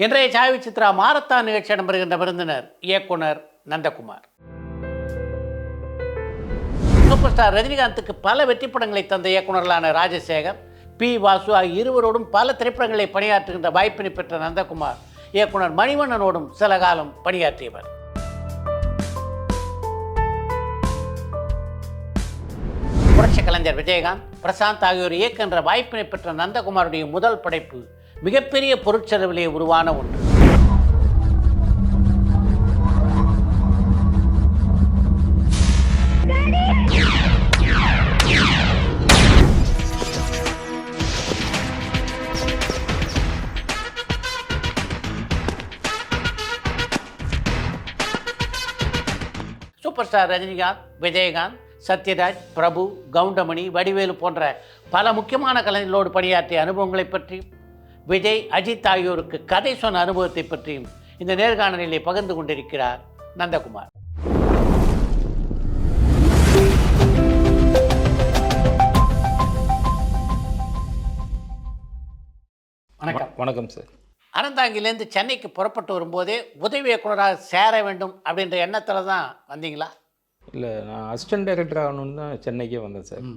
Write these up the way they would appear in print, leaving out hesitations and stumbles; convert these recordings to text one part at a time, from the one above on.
இன்றைய சாய் சித்ரா மாரத்தான் நிகழ்ச்சி இடம்பெறுகின்ற விருந்தினர் இயக்குனர் நந்தகுமார். சூப்பர் ஸ்டார் ரஜினிகாந்துக்கு பல வெற்றி படங்களை தந்த இயக்குநர்களான ராஜசேகர், பி. வாசு ஆகிய இருவரோடும் பல திரைப்படங்களை பணியாற்றுகின்ற வாய்ப்பினை பெற்ற நந்தகுமார் இயக்குனர் மணிவண்ணனோடும் சில காலம் பணியாற்றியவர். புரட்சி கலைஞர் விஜயகாந்த், பிரசாந்த் ஆகியோர் இயக்குகின்ற வாய்ப்பினை பெற்ற நந்தகுமாருடைய முதல் படைப்பு மிகப்பெரிய பொருட்செலவிலே உருவான ஒன்று. சூப்பர் ஸ்டார் ரஜினிகாந்த், விஜயகாந்த், சத்யராஜ், பிரபு, கவுண்டமணி, வடிவேலு போன்ற பல முக்கியமான கலைஞர்களோடு பணியாற்றிய அனுபவங்களை பற்றியும், விஜய், அஜித் ஆகியோருக்கு கதை சொன்ன அனுபவத்தை பற்றியும் இந்த நேர்காணலிலே பகிர்ந்து கொண்டிருக்கிறார் நந்தகுமார். வணக்கம். வணக்கம் சார். அறந்தாங்கிலேருந்து சென்னைக்கு புறப்பட்டு வரும்போதே உதவி இயக்குனராக சேர வேண்டும் அப்படின்ற எண்ணத்தில் தான் வந்தீங்களா? இல்லை, நான் அசிஸ்டன்ட் டைரக்டர் ஆகணுன்னு தான் சென்னைக்கே வந்தேன் சார்.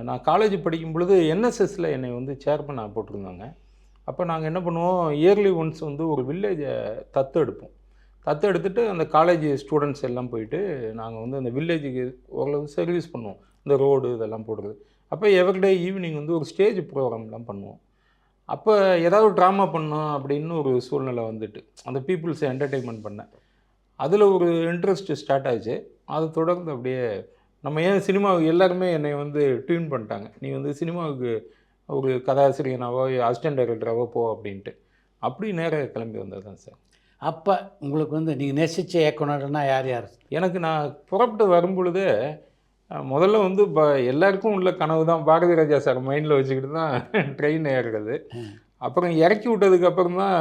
நான் காலேஜ் படிக்கும் பொழுது என்எஸ்எஸில் என்னை வந்து சேர்மனாக போட்டிருந்தாங்க. அப்போ நாங்கள் என்ன பண்ணுவோம், இயர்லி ஒன்ஸ் வந்து ஒரு வில்லேஜை தத்து எடுத்துகிட்டு அந்த காலேஜ் ஸ்டூடெண்ட்ஸ் எல்லாம் போயிட்டு நாங்கள் வந்து அந்த வில்லேஜுக்கு ஓரளவு சர்வீஸ் பண்ணுவோம், இந்த ரோடு இதெல்லாம் போடுறது. அப்போ எவ்ரிடே ஈவினிங் வந்து ஒரு ஸ்டேஜ் ப்ரோக்ராம்லாம் பண்ணுவோம். அப்போ ஏதாவது ட்ராமா பண்ணோம் அப்படின்னு ஒரு சூழ்நிலை வந்துட்டு அந்த பீப்புள்ஸை என்டர்டெயின்மெண்ட் பண்ணேன். அதில் ஒரு இன்ட்ரெஸ்ட் ஸ்டார்ட் ஆச்சு. அதை தொடர்ந்து அப்படியே நம்ம ஏன் சினிமாவுக்கு எல்லாருமே என்னை வந்து டியூன் பண்ணிட்டாங்க, நீ வந்து சினிமாவுக்கு ஒரு கதாசிரியனாவோ அசிஸ்டன்ட் டைரக்டராகவோ போ அப்படின்ட்டு. அப்படி நேராக கிளம்பி வந்தது தான் சார். அப்போ உங்களுக்கு வந்து நீங்கள் நேசித்த இயக்குனர்னா யார் யார்? எனக்கு நான் புறப்பட்டு வரும்பொழுதே முதல்ல வந்து எல்லாருக்கும் உள்ள கனவு தான் பாரதி ராஜா சார் மைண்டில் வச்சுக்கிட்டு தான் ட்ரெயின் ஏறுறது. அப்புறம் இறக்கி விட்டதுக்கப்புறம் தான்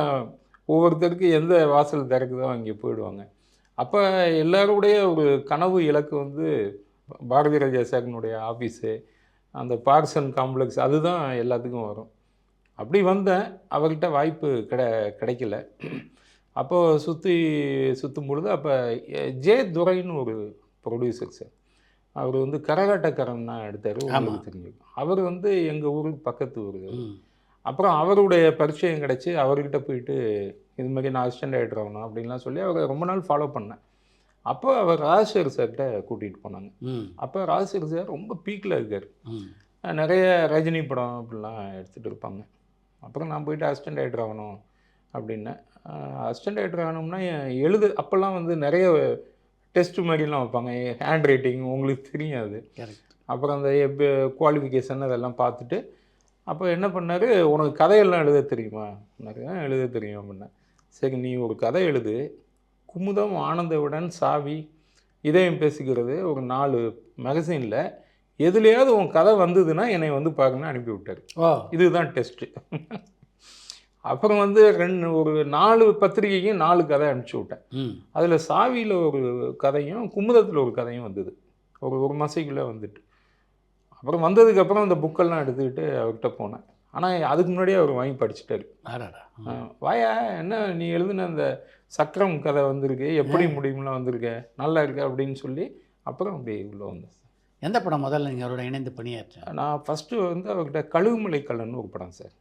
ஒவ்வொருத்தருக்கு எந்த வாசல் திறக்குதோ அங்கே போயிடுவாங்க. அப்போ எல்லாருடைய ஒரு கனவு இலக்கு வந்து பாரதி ராஜா சாரினுடைய ஆஃபீஸு, அந்த பார்சன் காம்ப்ளெக்ஸ், அதுதான் எல்லாத்துக்கும் வரும். அப்படி வந்தேன். அவர்கிட்ட வாய்ப்பு கிடைக்கல. அப்போது சுற்றும் பொழுது அப்போ ஜே துரைன்னு ஒரு ப்ரொடியூசர் சார், அவர் வந்து கரகாட்டக்காரன்னா எடுத்தார், உங்களுக்கு தெரிஞ்சுக்கும். அவர் வந்து எங்கள் ஊருக்கு பக்கத்து ஊர். அப்புறம் அவருடைய பரிச்சயம் கிடச்சி அவர்கிட்ட போயிட்டு இது மாதிரி நான் அசிஸ்டன்ட் டைரக்டர் ஆகணும் அப்படின்லாம் சொல்லி அவரை ரொம்ப நாள் ஃபாலோ பண்ணேன். அப்போ அவர் ராஜசேகர் சார்கிட்ட கூட்டிகிட்டு போனாங்க. அப்போ ராஜசேகர் சார் ரொம்ப பீக்கில் இருக்கார், நிறைய ரஜினி படம் அப்படிலாம் எடுத்துகிட்டு இருப்பாங்க. அப்புறம் நான் போயிட்டு அசிஸ்டன்ட் டைரக்டர் ஆகணும் அப்படின்னேன். அசிஸ்டன்ட் டைரக்டர் ஆகணும்னா அப்போல்லாம் வந்து நிறைய டெஸ்ட் மாதிரிலாம் வைப்பாங்க, ஹேண்ட் ரைட்டிங் உங்களுக்கு தெரியாது. அப்புறம் அந்த குவாலிஃபிகேஷன் அதெல்லாம் பார்த்துட்டு அப்போ என்ன பண்ணார், உனக்கு கதையெல்லாம் எழுத தெரியுமா? எனக்கு எழுத தெரியும் அப்படின்னேன். சரி, நீ ஒரு கதை எழுது, குமுதம், ஆனந்தவுடன், சாவி, இதயம் பேசுகிறது, ஒரு 4 மேகசினில் எதுலையாவது உன் கதை வந்ததுன்னா என்னை வந்து பார்க்கணுன்னு அனுப்பி விட்டார். இதுதான் டெஸ்ட்டு. அப்புறம் வந்து ஒரு 4 பத்திரிகைக்கும் 4 கதை அனுப்பிச்சி விட்டேன். அதில் சாவியில் ஒரு கதையும் குமுதத்தில் ஒரு கதையும் வந்தது. ஒரு மாதத்துக்குள்ளே வந்துட்டு அப்புறம் வந்ததுக்கப்புறம் அந்த புக்கெல்லாம் எடுத்துக்கிட்டு அவர்கிட்ட போனேன். ஆனால் அதுக்கு முன்னாடியே அவர் வாங்கி படிச்சுட்டாரு. வாயா, என்ன நீ எழுதுன அந்த சக்கரம் கதை வந்திருக்கு, எப்படி முடியும்லாம் வந்திருக்க, நல்லா இருக்கு அப்படின்னு சொல்லி அப்புறம் அப்படி உள்ளே வந்தேன். எந்த படம் முதல்ல நீங்கள் அவரோட இணைந்து பணியாற்றேன்? நான் ஃபஸ்ட்டு வந்து அவர்கிட்ட கழுகுமலை கல்லன்னு ஒரு படம் சார்,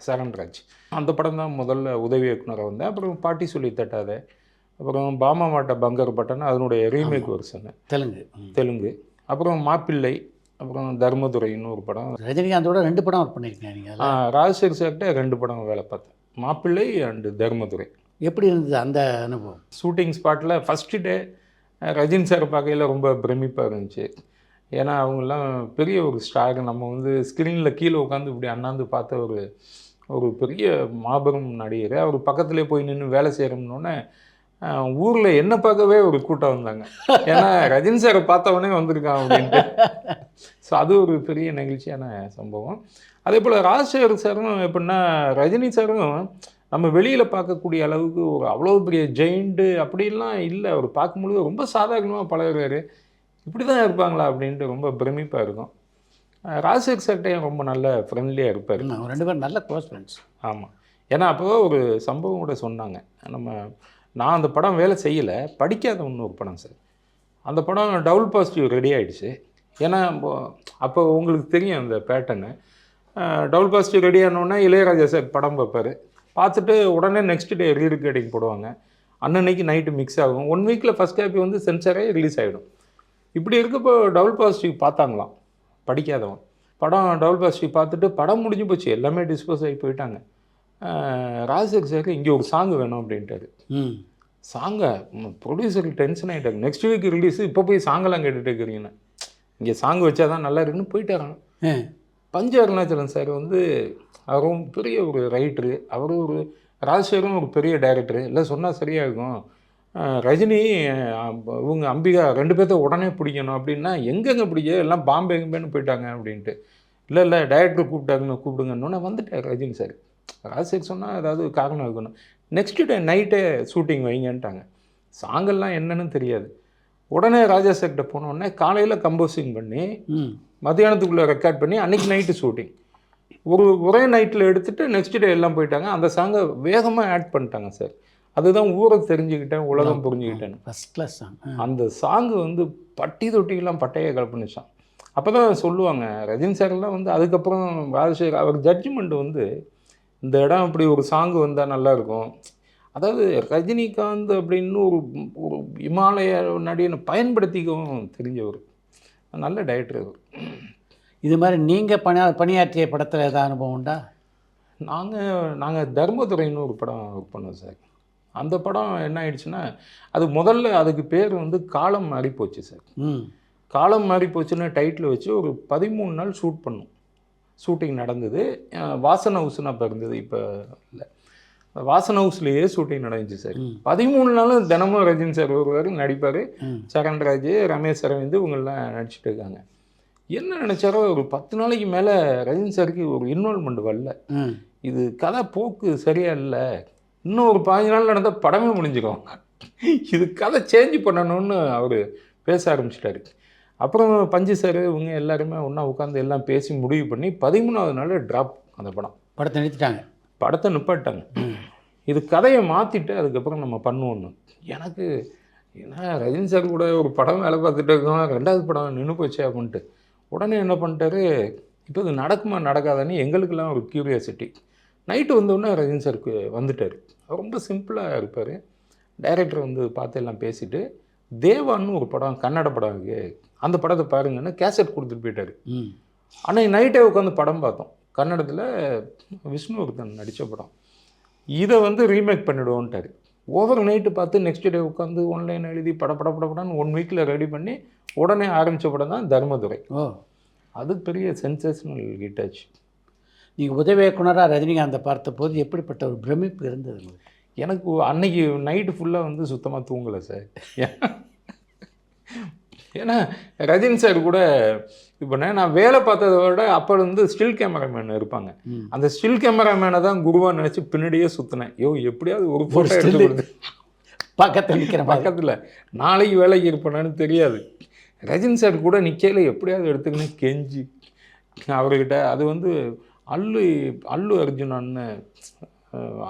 சரண்ராஜ். அந்த படம் தான் முதல்ல உதவி இயக்குனராக வந்தேன். அப்புறம் பாட்டி சொல்லி தட்டாத, அப்புறம் பாமா மாட்ட பங்கர் பட்டன்னு அதனுடைய ரீமேக் வருஷன் தெலுங்கு. அப்புறம் மாப்பிள்ளை, அப்புறம் தர்மதுரைன்னு ஒரு படம். ரஜினிகாந்தோட 2 படம் ஒர்க் பண்ணியிருக்கேன் நீங்கள்? ராஜசேகர் சார்கிட்ட 2 படம் வேலை பார்த்தேன், மாப்பிள்ளை அண்டு தர்மதுரை. எப்படி இருந்தது அந்த அனுபவம்? ஷூட்டிங் ஸ்பாட்டில் ஃபஸ்ட்டு டே ரஜினி சார் பார்க்கையில் ரொம்ப பிரமிப்பாக இருந்துச்சு. ஏன்னா அவங்கெல்லாம் பெரிய ஒரு ஸ்டார், நம்ம வந்து ஸ்க்ரீனில் கீழே உட்காந்து இப்படி அண்ணாந்து பார்த்த ஒரு பெரிய மாபெரும் நடிகர். அவர் பக்கத்துலேயே போய் நின்று வேலை செய்கிறோம்னோடனே ஊரில் என்ன பார்க்கவே ஒரு கூட்டம் வந்தாங்க, ஏன்னா ரஜினி சாரை பார்த்தவொடனே வந்திருக்கான் அப்படின்ட்டு. ஸோ அது ஒரு பெரிய நெகிழ்ச்சியான சம்பவம். அதே போல் ராஜசேகர் சாரும் எப்படின்னா, ரஜினி சாரும் நம்ம வெளியில் பார்க்கக்கூடிய அளவுக்கு ஒரு அவ்வளோ பெரிய ஜெயிண்ட்டு அப்படிலாம் இல்லை. அவர் பார்க்கும்பொழுது ரொம்ப சாதாரணமாக பழகுறாரு. இப்படி தான் இருப்பாங்களா அப்படின்ட்டு ரொம்ப பிரமிப்பாக இருக்கும். ராஜசேகர் சார்கிட்டையும் ரொம்ப நல்ல ஃப்ரெண்ட்லியாக இருப்பார். அவங்க 2 பேரும் நல்ல க்ளோஸ் ஃப்ரெண்ட்ஸ். ஆமாம். ஏன்னா அப்போ ஒரு சம்பவம் கூட சொன்னாங்க. நான் அந்த படம் வேலை செய்யலை, படிக்காத இன்னொரு படம் சார். அந்த படம் டபுள் பாசிட்டிவ் ரெடி ஆகிடுச்சு. ஏன்னா அப்போ உங்களுக்கு தெரியும் அந்த பேட்டர்னு. டபுள் பாசிட்டிவ் ரெடி ஆனோடனே இளையராஜா சார் படம் பார்ப்பார். பார்த்துட்டு உடனே நெக்ஸ்ட் டே ரீரிகார்டிங் போடுவாங்க. அன்னன்னைக்கு நைட்டு மிக்ஸ் ஆகும். 1 வீக்கில் ஃபஸ்ட் காப்பி வந்து சென்சாரே ரிலீஸ் ஆகிடும். இப்படி இருக்கப்போ டபுள் பாசிட்டிவ் பார்த்தாங்களாம் படிக்காதவன். படம் டபுள் பாசிட்டிவ் பார்த்துட்டு படம் முடிஞ்சு போச்சு, எல்லாமே டிஸ்போஸ் ஆகி போயிட்டாங்க. ராஜசேகர் சார் இங்கே ஒரு சாங் வேணும் அப்படின்ட்டாரு. சாங்கை ப்ரொடியூசருக்கு டென்ஷன் ஆகிட்டாங்க. நெக்ஸ்ட் வீக் ரிலீஸு, இப்போ போய் சாங்கெல்லாம் கேட்டுட்டு இருக்கிறீங்கன்னு, இங்கே சாங் வச்சா தான் நல்லா இருக்குன்னு போயிட்டாராங்க. பஞ்ச அருணாச்சலம் சார் வந்து அவரும் பெரிய ஒரு ரைட்டரு, அவரும் ஒரு ராஜசேகரும் ஒரு பெரிய டைரக்டரு. இல்லை சொன்னால் சரியாக இருக்கும், ரஜினி இவங்க அம்பிகா 2 பேர்த்த உடனே பிடிக்கணும் அப்படின்னா எங்கெங்கே பிடிக்க, எல்லாம் பாம்பே எங்கேன்னு போயிட்டாங்க அப்படின்ட்டு. இல்லை டைரக்டர் கூப்பிடுங்கன்னு வந்துட்டார் ரஜினி சார். ராஜசேகர் சொன்னால் ஏதாவது காரணம் இருக்கணும். நெக்ஸ்ட் டே நைட்டே ஷூட்டிங் வைங்கன்ட்டாங்க. சாங்கெல்லாம் என்னன்னு தெரியாது. உடனே ராஜா சார்கிட்ட போனோடனே காலையில் கம்போசிங் பண்ணி மத்தியானத்துக்குள்ளே ரெக்கார்ட் பண்ணி அன்றைக்கி நைட்டு ஷூட்டிங். ஒரே நைட்டில் எடுத்துகிட்டு நெக்ஸ்ட் டே எல்லாம் போயிட்டாங்க. அந்த சாங்கை வேகமாக ஆட் பண்ணிட்டாங்க சார். அதுதான் ஊரை தெரிஞ்சுக்கிட்டேன், உலகம் புரிஞ்சுக்கிட்டேன். First class song. அந்த சாங்கு வந்து பட்டி தொட்டிக்கெல்லாம் பட்டையை கலப்புனுச்சான். அப்போ தான் சொல்லுவாங்க ரஜினி சார்லாம் வந்து அதுக்கப்புறம் ராஜசேகர் அவர் ஜட்ஜ்மெண்ட் வந்து இந்த இடம் அப்படி ஒரு சாங்கு வந்தால் நல்லாயிருக்கும். அதாவது ரஜினிகாந்த் அப்படின்னு ஒரு இமாலய நடிகனை பயன்படுத்திக்கவும் தெரிஞ்சவர், நல்ல டைரக்டர் அவர். இது மாதிரி நீங்கள் பணியாற்றிய படத்தில் ஏதாவது அனுபவம் உண்டா? நாங்கள் தர்மதுரைன்னு ஒரு படம் ஒர்க் பண்ணோம் சார். அந்த படம் என்ன ஆயிடுச்சுன்னா, அது முதல்ல அதுக்கு பேர் வந்து காலம் மாறி போச்சு சார். காலம் மாறி போச்சுன்னு டைட்டில் வச்சு ஒரு 13 நாள் ஷூட் பண்ணோம். ஷூட்டிங் நடந்தது. வாசன் ஹவுஸ்னு அப்போ இருந்தது, இப்போ இல்லை. வாசன் ஹவுஸ்லேயே ஷூட்டிங் நடந்துச்சு சார். 13 நாளும் தினமும் ரஜினி சார் ஒருவர் நடிப்பார், சரண்ராஜ், ரமேஷ் அரவிந்த் இவங்கெல்லாம் நடிச்சுட்டு இருக்காங்க. என்ன நினச்சாரோ ஒரு 10 நாளைக்கு மேலே ரஜினி சாருக்கு ஒரு இன்வால்மெண்ட் வரல. இது கதை போக்கு சரியா இல்லை, இன்னும் ஒரு 15 நாள் நடந்தால் படமே முடிஞ்சுக்கும், இது கதை சேஞ்ச் பண்ணணும்னு அவர் பேச ஆரம்பிச்சிட்டாரு. அப்புறம் பஞ்சு சார் இவங்க எல்லாருமே ஒன்றா உட்காந்து எல்லாம் பேசி முடிவு பண்ணி 13வது நாள் ட்ராப். அந்த படத்தை நிப்பாட்டாங்க. இது கதையை மாற்றிட்டு அதுக்கப்புறம் நம்ம பண்ணுவோன்னு. எனக்கு ஏன்னா ரஜினி சார் கூட ஒரு படம் வேலை பார்த்துட்டு இருக்கோம், 2வது படம் நின்று போச்சு அப்படின்ட்டு. உடனே என்ன பண்ணிட்டாரு, இப்போ இது நடக்குமா நடக்காதான்னு எங்களுக்கெல்லாம் ஒரு க்யூரியாசிட்டி. நைட்டு வந்தோடனே ரஜினி சாருக்கு வந்துட்டார். ரொம்ப சிம்பிளாக இருப்பார். டைரக்டர் வந்து பார்த்து எல்லாம் பேசிவிட்டு, தேவான்னு ஒரு படம் கன்னட படம் இருக்குது, அந்த படத்தை பாருங்கன்னு கேசட் கொடுத்துட்டு போயிட்டார். அன்னைக்கு நைட்டே உட்காந்து படம் பார்த்தோம். கன்னடத்தில் விஷ்ணுவர்தன் நடித்த படம். இதை வந்து ரீமேக் பண்ணிவிடுவோன்ட்டார். ஓவர் நைட்டு பார்த்து நெக்ஸ்ட் டே உட்காந்து ஒன்லைன் எழுதி படப்படன்னு 1 வீக்கில் ரெடி பண்ணி உடனே ஆரம்பித்த படம் தான் தர்மதுரை. அது பெரிய சென்சேஷனல் ஹிட் ஆச்சு. நீங்கள் உதவி இயக்குனராக ரஜினிகாந்தை பார்த்த போது எப்படிப்பட்ட ஒரு பிரமிப்பு இருந்தது? எனக்கு அன்னைக்கு நைட்டு ஃபுல்லாக வந்து சுத்தமாக தூங்கலை சார். ஏன்னா ரஜினி சார் கூட இப்போ நான் வேலை பார்த்ததை விட அப்போ வந்து ஸ்டில் கேமராமேன் இருப்பாங்க. அந்த ஸ்டில் கேமராமேனை தான் குருவாக நினச்சி பின்னாடியே சுற்றினேன். எப்படியாவது ஒரு ஃபோட்டோ எடுத்து பக்கத்தில் நாளைக்கு வேலைக்கு இருப்பேனான்னு தெரியாது. ரஜினி சார் கூட நிற்கையில் எப்படியாவது எடுத்துக்கணும் கெஞ்சி அவர்கிட்ட. அது வந்து அல்லு அர்ஜுனான்னு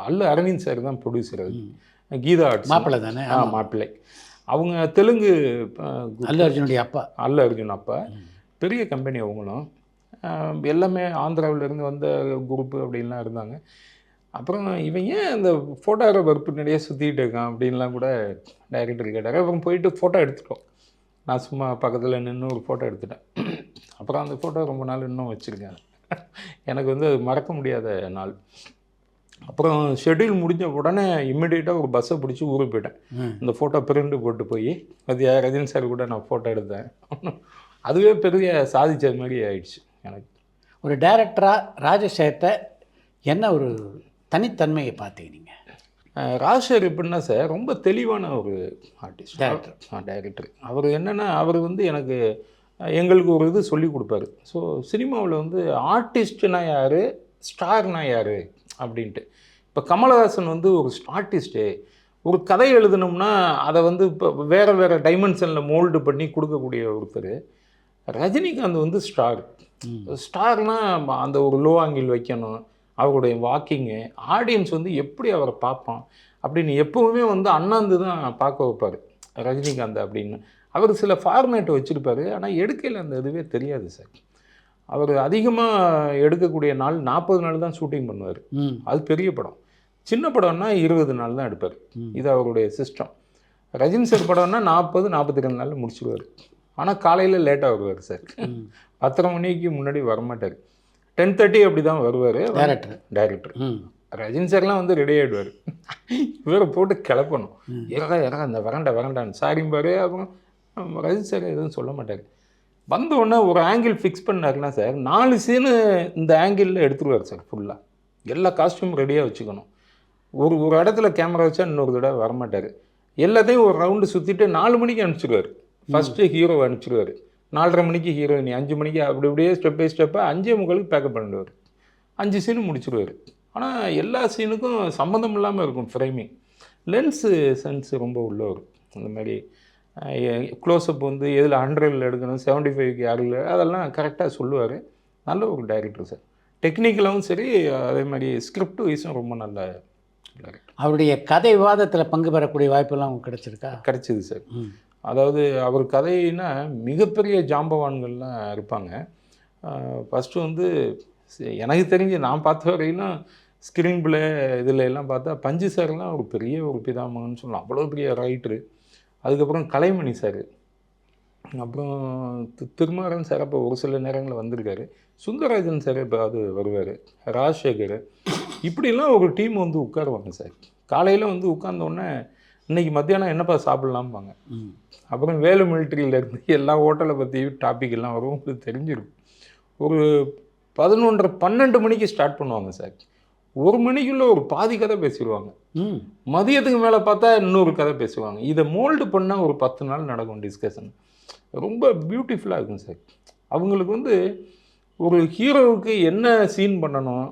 அல்லு அரவிந்த் சார் தான் ப்ரொடியூசர். அது கீதா ஆர்ட்ஸ் மாப்பிள்ளை தானே? மாப்பிள்ளை. அவங்க தெலுங்கு அல்லு அர்ஜுன் அப்பா பெரிய கம்பெனி. அவங்களும் எல்லாமே ஆந்திராவிலேருந்து வந்த குரூப்பு அப்படின்லாம் இருந்தாங்க. அப்புறம் இவன் ஏன் அந்த ஃபோட்டோகிராஃபர் பின்னாடியே சுற்றிக்கிட்டு இருக்கான் அப்படின்லாம் கூட டைரக்டர் கேட்டார். அப்புறம் போயிட்டு ஃபோட்டோ எடுத்துட்டோம். நான் சும்மா பக்கத்தில் நின்று ஒரு ஃபோட்டோ எடுத்துட்டேன். அப்புறம் அந்த ஃபோட்டோ ரொம்ப நாள் இன்னும் வச்சுருக்கேன். எனக்கு வந்து அது மறக்க முடியாத நாள். அப்புறம் ஷெட்யூல் முடிஞ்ச உடனே இம்மிடியேட்டாக ஒரு பஸ்ஸை பிடிச்சி ஊருக்கு போயிட்டேன். இந்த ஃபோட்டோ பிரிண்ட் போட்டு போய் அது ரஜினி சார் கூட நான் ஃபோட்டோ எடுத்தேன். அதுவே பெரிய சாதிச்ச மாதிரி ஆயிடுச்சு எனக்கு. ஒரு டைரக்டராக ராஜசேகர்கிட்ட என்ன ஒரு தனித்தன்மையை பார்த்தீங்க நீங்கள்? ராஜசேகர் எப்படின்னா சார் ரொம்ப தெளிவான ஒரு ஆர்டிஸ்ட், டைரக்டர். அவர் என்னென்னா அவர் வந்து எங்களுக்கு ஒரு இது சொல்லி கொடுப்பாரு. ஸோ சினிமாவில் வந்து ஆர்டிஸ்ட்னா யார், ஸ்டார்னா யார் அப்படின்ட்டு. இப்போ கமலஹாசன் வந்து ஒரு ஆர்டிஸ்ட்டு. ஒரு கதை எழுதணும்னா அதை வந்து இப்போ வேறு டைமென்ஷனில் மோல்டு பண்ணி கொடுக்கக்கூடிய ஒருத்தர். ரஜினிகாந்த் வந்து ஸ்டார்னால் அந்த ஒரு லோ ஆங்கிள் வைக்கணும், அவருடைய வாக்கிங்கு, ஆடியன்ஸ் வந்து எப்படி அவரை பார்ப்பான் அப்படின்னு எப்போவுமே வந்து அண்ணாந்து தான் பார்க்க வைப்பார் ரஜினிகாந்த் அப்படின்னு. அவர் சில ஃபார்மேட்டை வச்சுருப்பார், ஆனால் எடுக்கையில் அந்த இதுவே தெரியாது சார். அவர் அதிகமாக எடுக்கக்கூடிய நாள் 40 நாள் தான் ஷூட்டிங் பண்ணுவார். அது பெரிய படம். சின்ன படம்னா 20 நாள் தான் எடுப்பார். இது அவருடைய சிஸ்டம். ரஜினி சார் படம்னா 40-42 நாளில் முடிச்சுடுவார். ஆனால் காலையில் லேட்டாக வருவார் சார். 10:30 மணிக்கு முன்னாடி வரமாட்டார். 10:30 அப்படி தான் வருவார் டைரக்டர். ரஜினி சார்லாம் வந்து ரெடி ஆகிடுவார். இவரை போட்டு கிளப்பணும். இறங்க அந்த வரண்டான்னு சாரிம்பார். அப்புறம் ரஜினி சார் எதுவும் சொல்ல மாட்டார். வந்த உடனே ஒரு ஆங்கிள் ஃபிக்ஸ் பண்ணாருன்னா சார் 4 சீனு இந்த ஆங்கிளில் எடுத்துருவார் சார். ஃபுல்லாக எல்லா காஸ்ட்யூம் ரெடியாக வச்சுக்கணும். ஒரு இடத்துல கேமரா வச்சா இன்னொரு தடவை வரமாட்டார். எல்லாத்தையும் ஒரு ரவுண்டு சுற்றிட்டு 4 மணிக்கு அனுப்பிச்சிடுவார். ஃபஸ்ட்டு ஹீரோவை அனுப்பிச்சிடுவார். 4:30 மணிக்கு ஹீரோயினி, 5 மணிக்கு அப்படி அப்படியே ஸ்டெப் பை ஸ்டெப்பாக 5:45 பேக்கப் பண்ணிடுவார். 5 சீனு முடிச்சிடுவார். ஆனால் எல்லா சீனுக்கும் சம்மந்தம் இல்லாமல் இருக்கும் ஃப்ரேமிங். லென்ஸு சென்ஸ் ரொம்ப உள்ளவர். அந்த மாதிரி க்ளோஸ்அப் வந்து எதில் 100ல் எடுக்கணும், 75க்கு யாரில், அதெல்லாம் கரெக்டாக சொல்லுவார். நல்ல ஒரு டைரக்டர் சார். டெக்னிக்கலாகவும் சரி, அதே மாதிரி ஸ்கிரிப்ட் வைஸும் ரொம்ப நல்ல டைரக்டர். அவருடைய கதை விவாதத்தில் பங்கு பெறக்கூடிய வாய்ப்பெல்லாம் உங்களுக்கு கிடைச்சிருக்கா? கிடைச்சிது சார். அதாவது அவர் கதைன்னா மிகப்பெரிய ஜாம்பவான்கள்லாம் இருப்பாங்க. ஃபஸ்ட்டு வந்து எனக்கு தெரிஞ்சு நான் பார்த்த வரையிலும் ஸ்க்ரீன் பிளே இதில் எல்லாம் பார்த்தா பஞ்சு சார்லாம் ஒரு பெரிய ஒரு பிதாமகன்னு சொல்லலாம். அவ்வளோ பெரிய ரைட்ரு. அதுக்கப்புறம் கலைமணி சார், அப்புறம் திருமாறன் சார் அப்போ ஒரு சில நேரங்களில் வந்திருக்காரு. சுந்தரராஜன் சார் இப்போ அது வருவார். ராஜசேகர், இப்படிலாம் ஒரு டீம் வந்து உட்காருவாங்க சார். காலையில் வந்து உட்கார்ந்தோடனே இன்றைக்கி மத்தியானம் என்னப்பா சாப்பிட்லாம்பாங்க. அப்புறம் வேலு மிலிட்ரியிலேருந்து எல்லா ஹோட்டலை பற்றி டாபிக் எல்லாம் வரும், உங்களுக்கு தெரிஞ்சிருக்கும். ஒரு 11:30-12 மணிக்கு ஸ்டார்ட் பண்ணுவாங்க சார். 1 மணிக்குள்ளே ஒரு பாதி கதை பேசிடுவாங்க. மதியத்துக்கு மேலே பார்த்தா இன்னொரு கதை பேசுவாங்க. இதை மோல்டு பண்ணால் ஒரு 10 நாள் நடக்கும் டிஸ்கஷன். ரொம்ப பியூட்டிஃபுல்லாக இருக்கும் சார். அவங்களுக்கு வந்து ஒரு ஹீரோவுக்கு என்ன சீன் பண்ணணும்,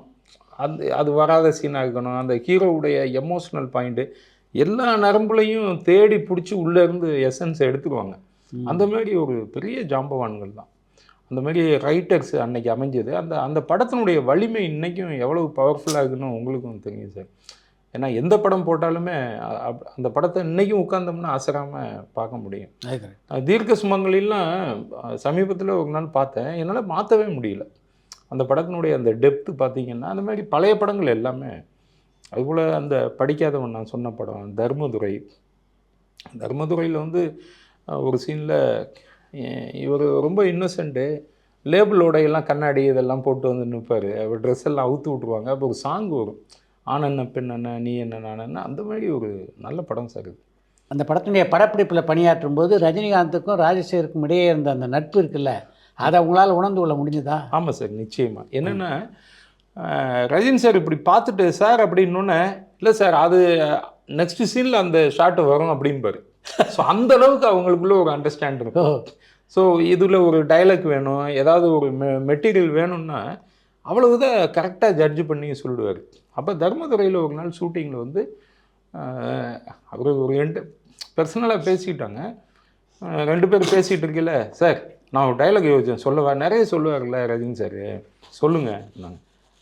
அது வராத சீனாக இருக்கணும், அந்த ஹீரோவுடைய எமோஷ்னல் பாயிண்ட்டு எல்லா நரம்புலையும் தேடி பிடிச்சி உள்ளேருந்து எசன்ஸை எடுத்துக்குவாங்க. அந்த மாதிரி ஒரு பெரிய ஜாம்பவான்கள் தான். அந்த மாதிரி ரைட்டர்ஸ் அன்னைக்கு அமைஞ்சது. அந்த படத்தினுடைய வலிமை இன்றைக்கும் எவ்வளவு பவர்ஃபுல்லாக இருக்குன்னு உங்களுக்கும் தெரியும் சார். ஏன்னா எந்த படம் போட்டாலுமே அந்த படத்தை இன்றைக்கும் உட்கார்ந்தோம்னா அசராமல் பார்க்க முடியும். தீர்க்க சுமங்கலிலாம் சமீபத்தில் ஒரு நாள் பார்த்தேன், என்னால் மாற்றவே முடியல. அந்த படத்தினுடைய அந்த டெப்த்து பார்த்திங்கன்னா அந்த மாதிரி பழைய படங்கள் எல்லாமே. அதுபோல் அந்த படிக்காதவன் நான் சொன்ன படம் தர்மதுரையில் வந்து ஒரு சீனில் இவர் ரொம்ப இன்னோசென்ட்டு, லேபிளோடையெல்லாம் கண்ணாடி இதெல்லாம் போட்டு வந்து நிற்பார். அவர் ட்ரெஸ் எல்லாம் அவுத்து விட்ருவாங்க. அப்போ ஒரு சாங் வரும், ஆண் என்ன பெண் என்ன நீ என்ன நான் என்ன. அந்த மாதிரி ஒரு நல்ல படம் சார் இது. அந்த படத்தினுடைய படப்பிடிப்பில் பணியாற்றும் போது ரஜினிகாந்துக்கும் ராஜசேகருக்கும் இடையே இருந்த அந்த நட்பு இருக்குல்ல, அதை உங்களால் உணர்ந்து கொள்ள முடிஞ்சுதா? ஆமாம் சார், நிச்சயமாக. என்னென்னா ரஜினி சார் இப்படி பார்த்துட்டு சார் அப்படின்னோடனே, இல்லை சார் அது நெக்ஸ்ட் சீனில் அந்த ஷாட்டு வரும் அப்படின்பாரு. ஸோ அந்த அளவுக்கு அவங்களுக்குள்ள ஒரு அண்டர்ஸ்டாண்ட் இருக்கும். ஸோ இதில் ஒரு டைலாக் வேணும், ஏதாவது ஒரு மெட்டீரியல் வேணும்னா அவ்வளவுதான் கரெக்டாக ஜட்ஜ் பண்ணி சொல்லிடுவார். அப்போ தர்மதுரையில் ஒரு நாள் ஷூட்டிங்கில் வந்து அவர் ஒரு பர்சனலாக பேசிக்கிட்டாங்க. 2 பேர் பேசிகிட்டு இருக்கல, சார் நான் ஒரு டைலாக் யோசிச்சேன் சொல்லவா, நிறைய சொல்லுவார்ல ரஜினி சார், சொல்லுங்கள்,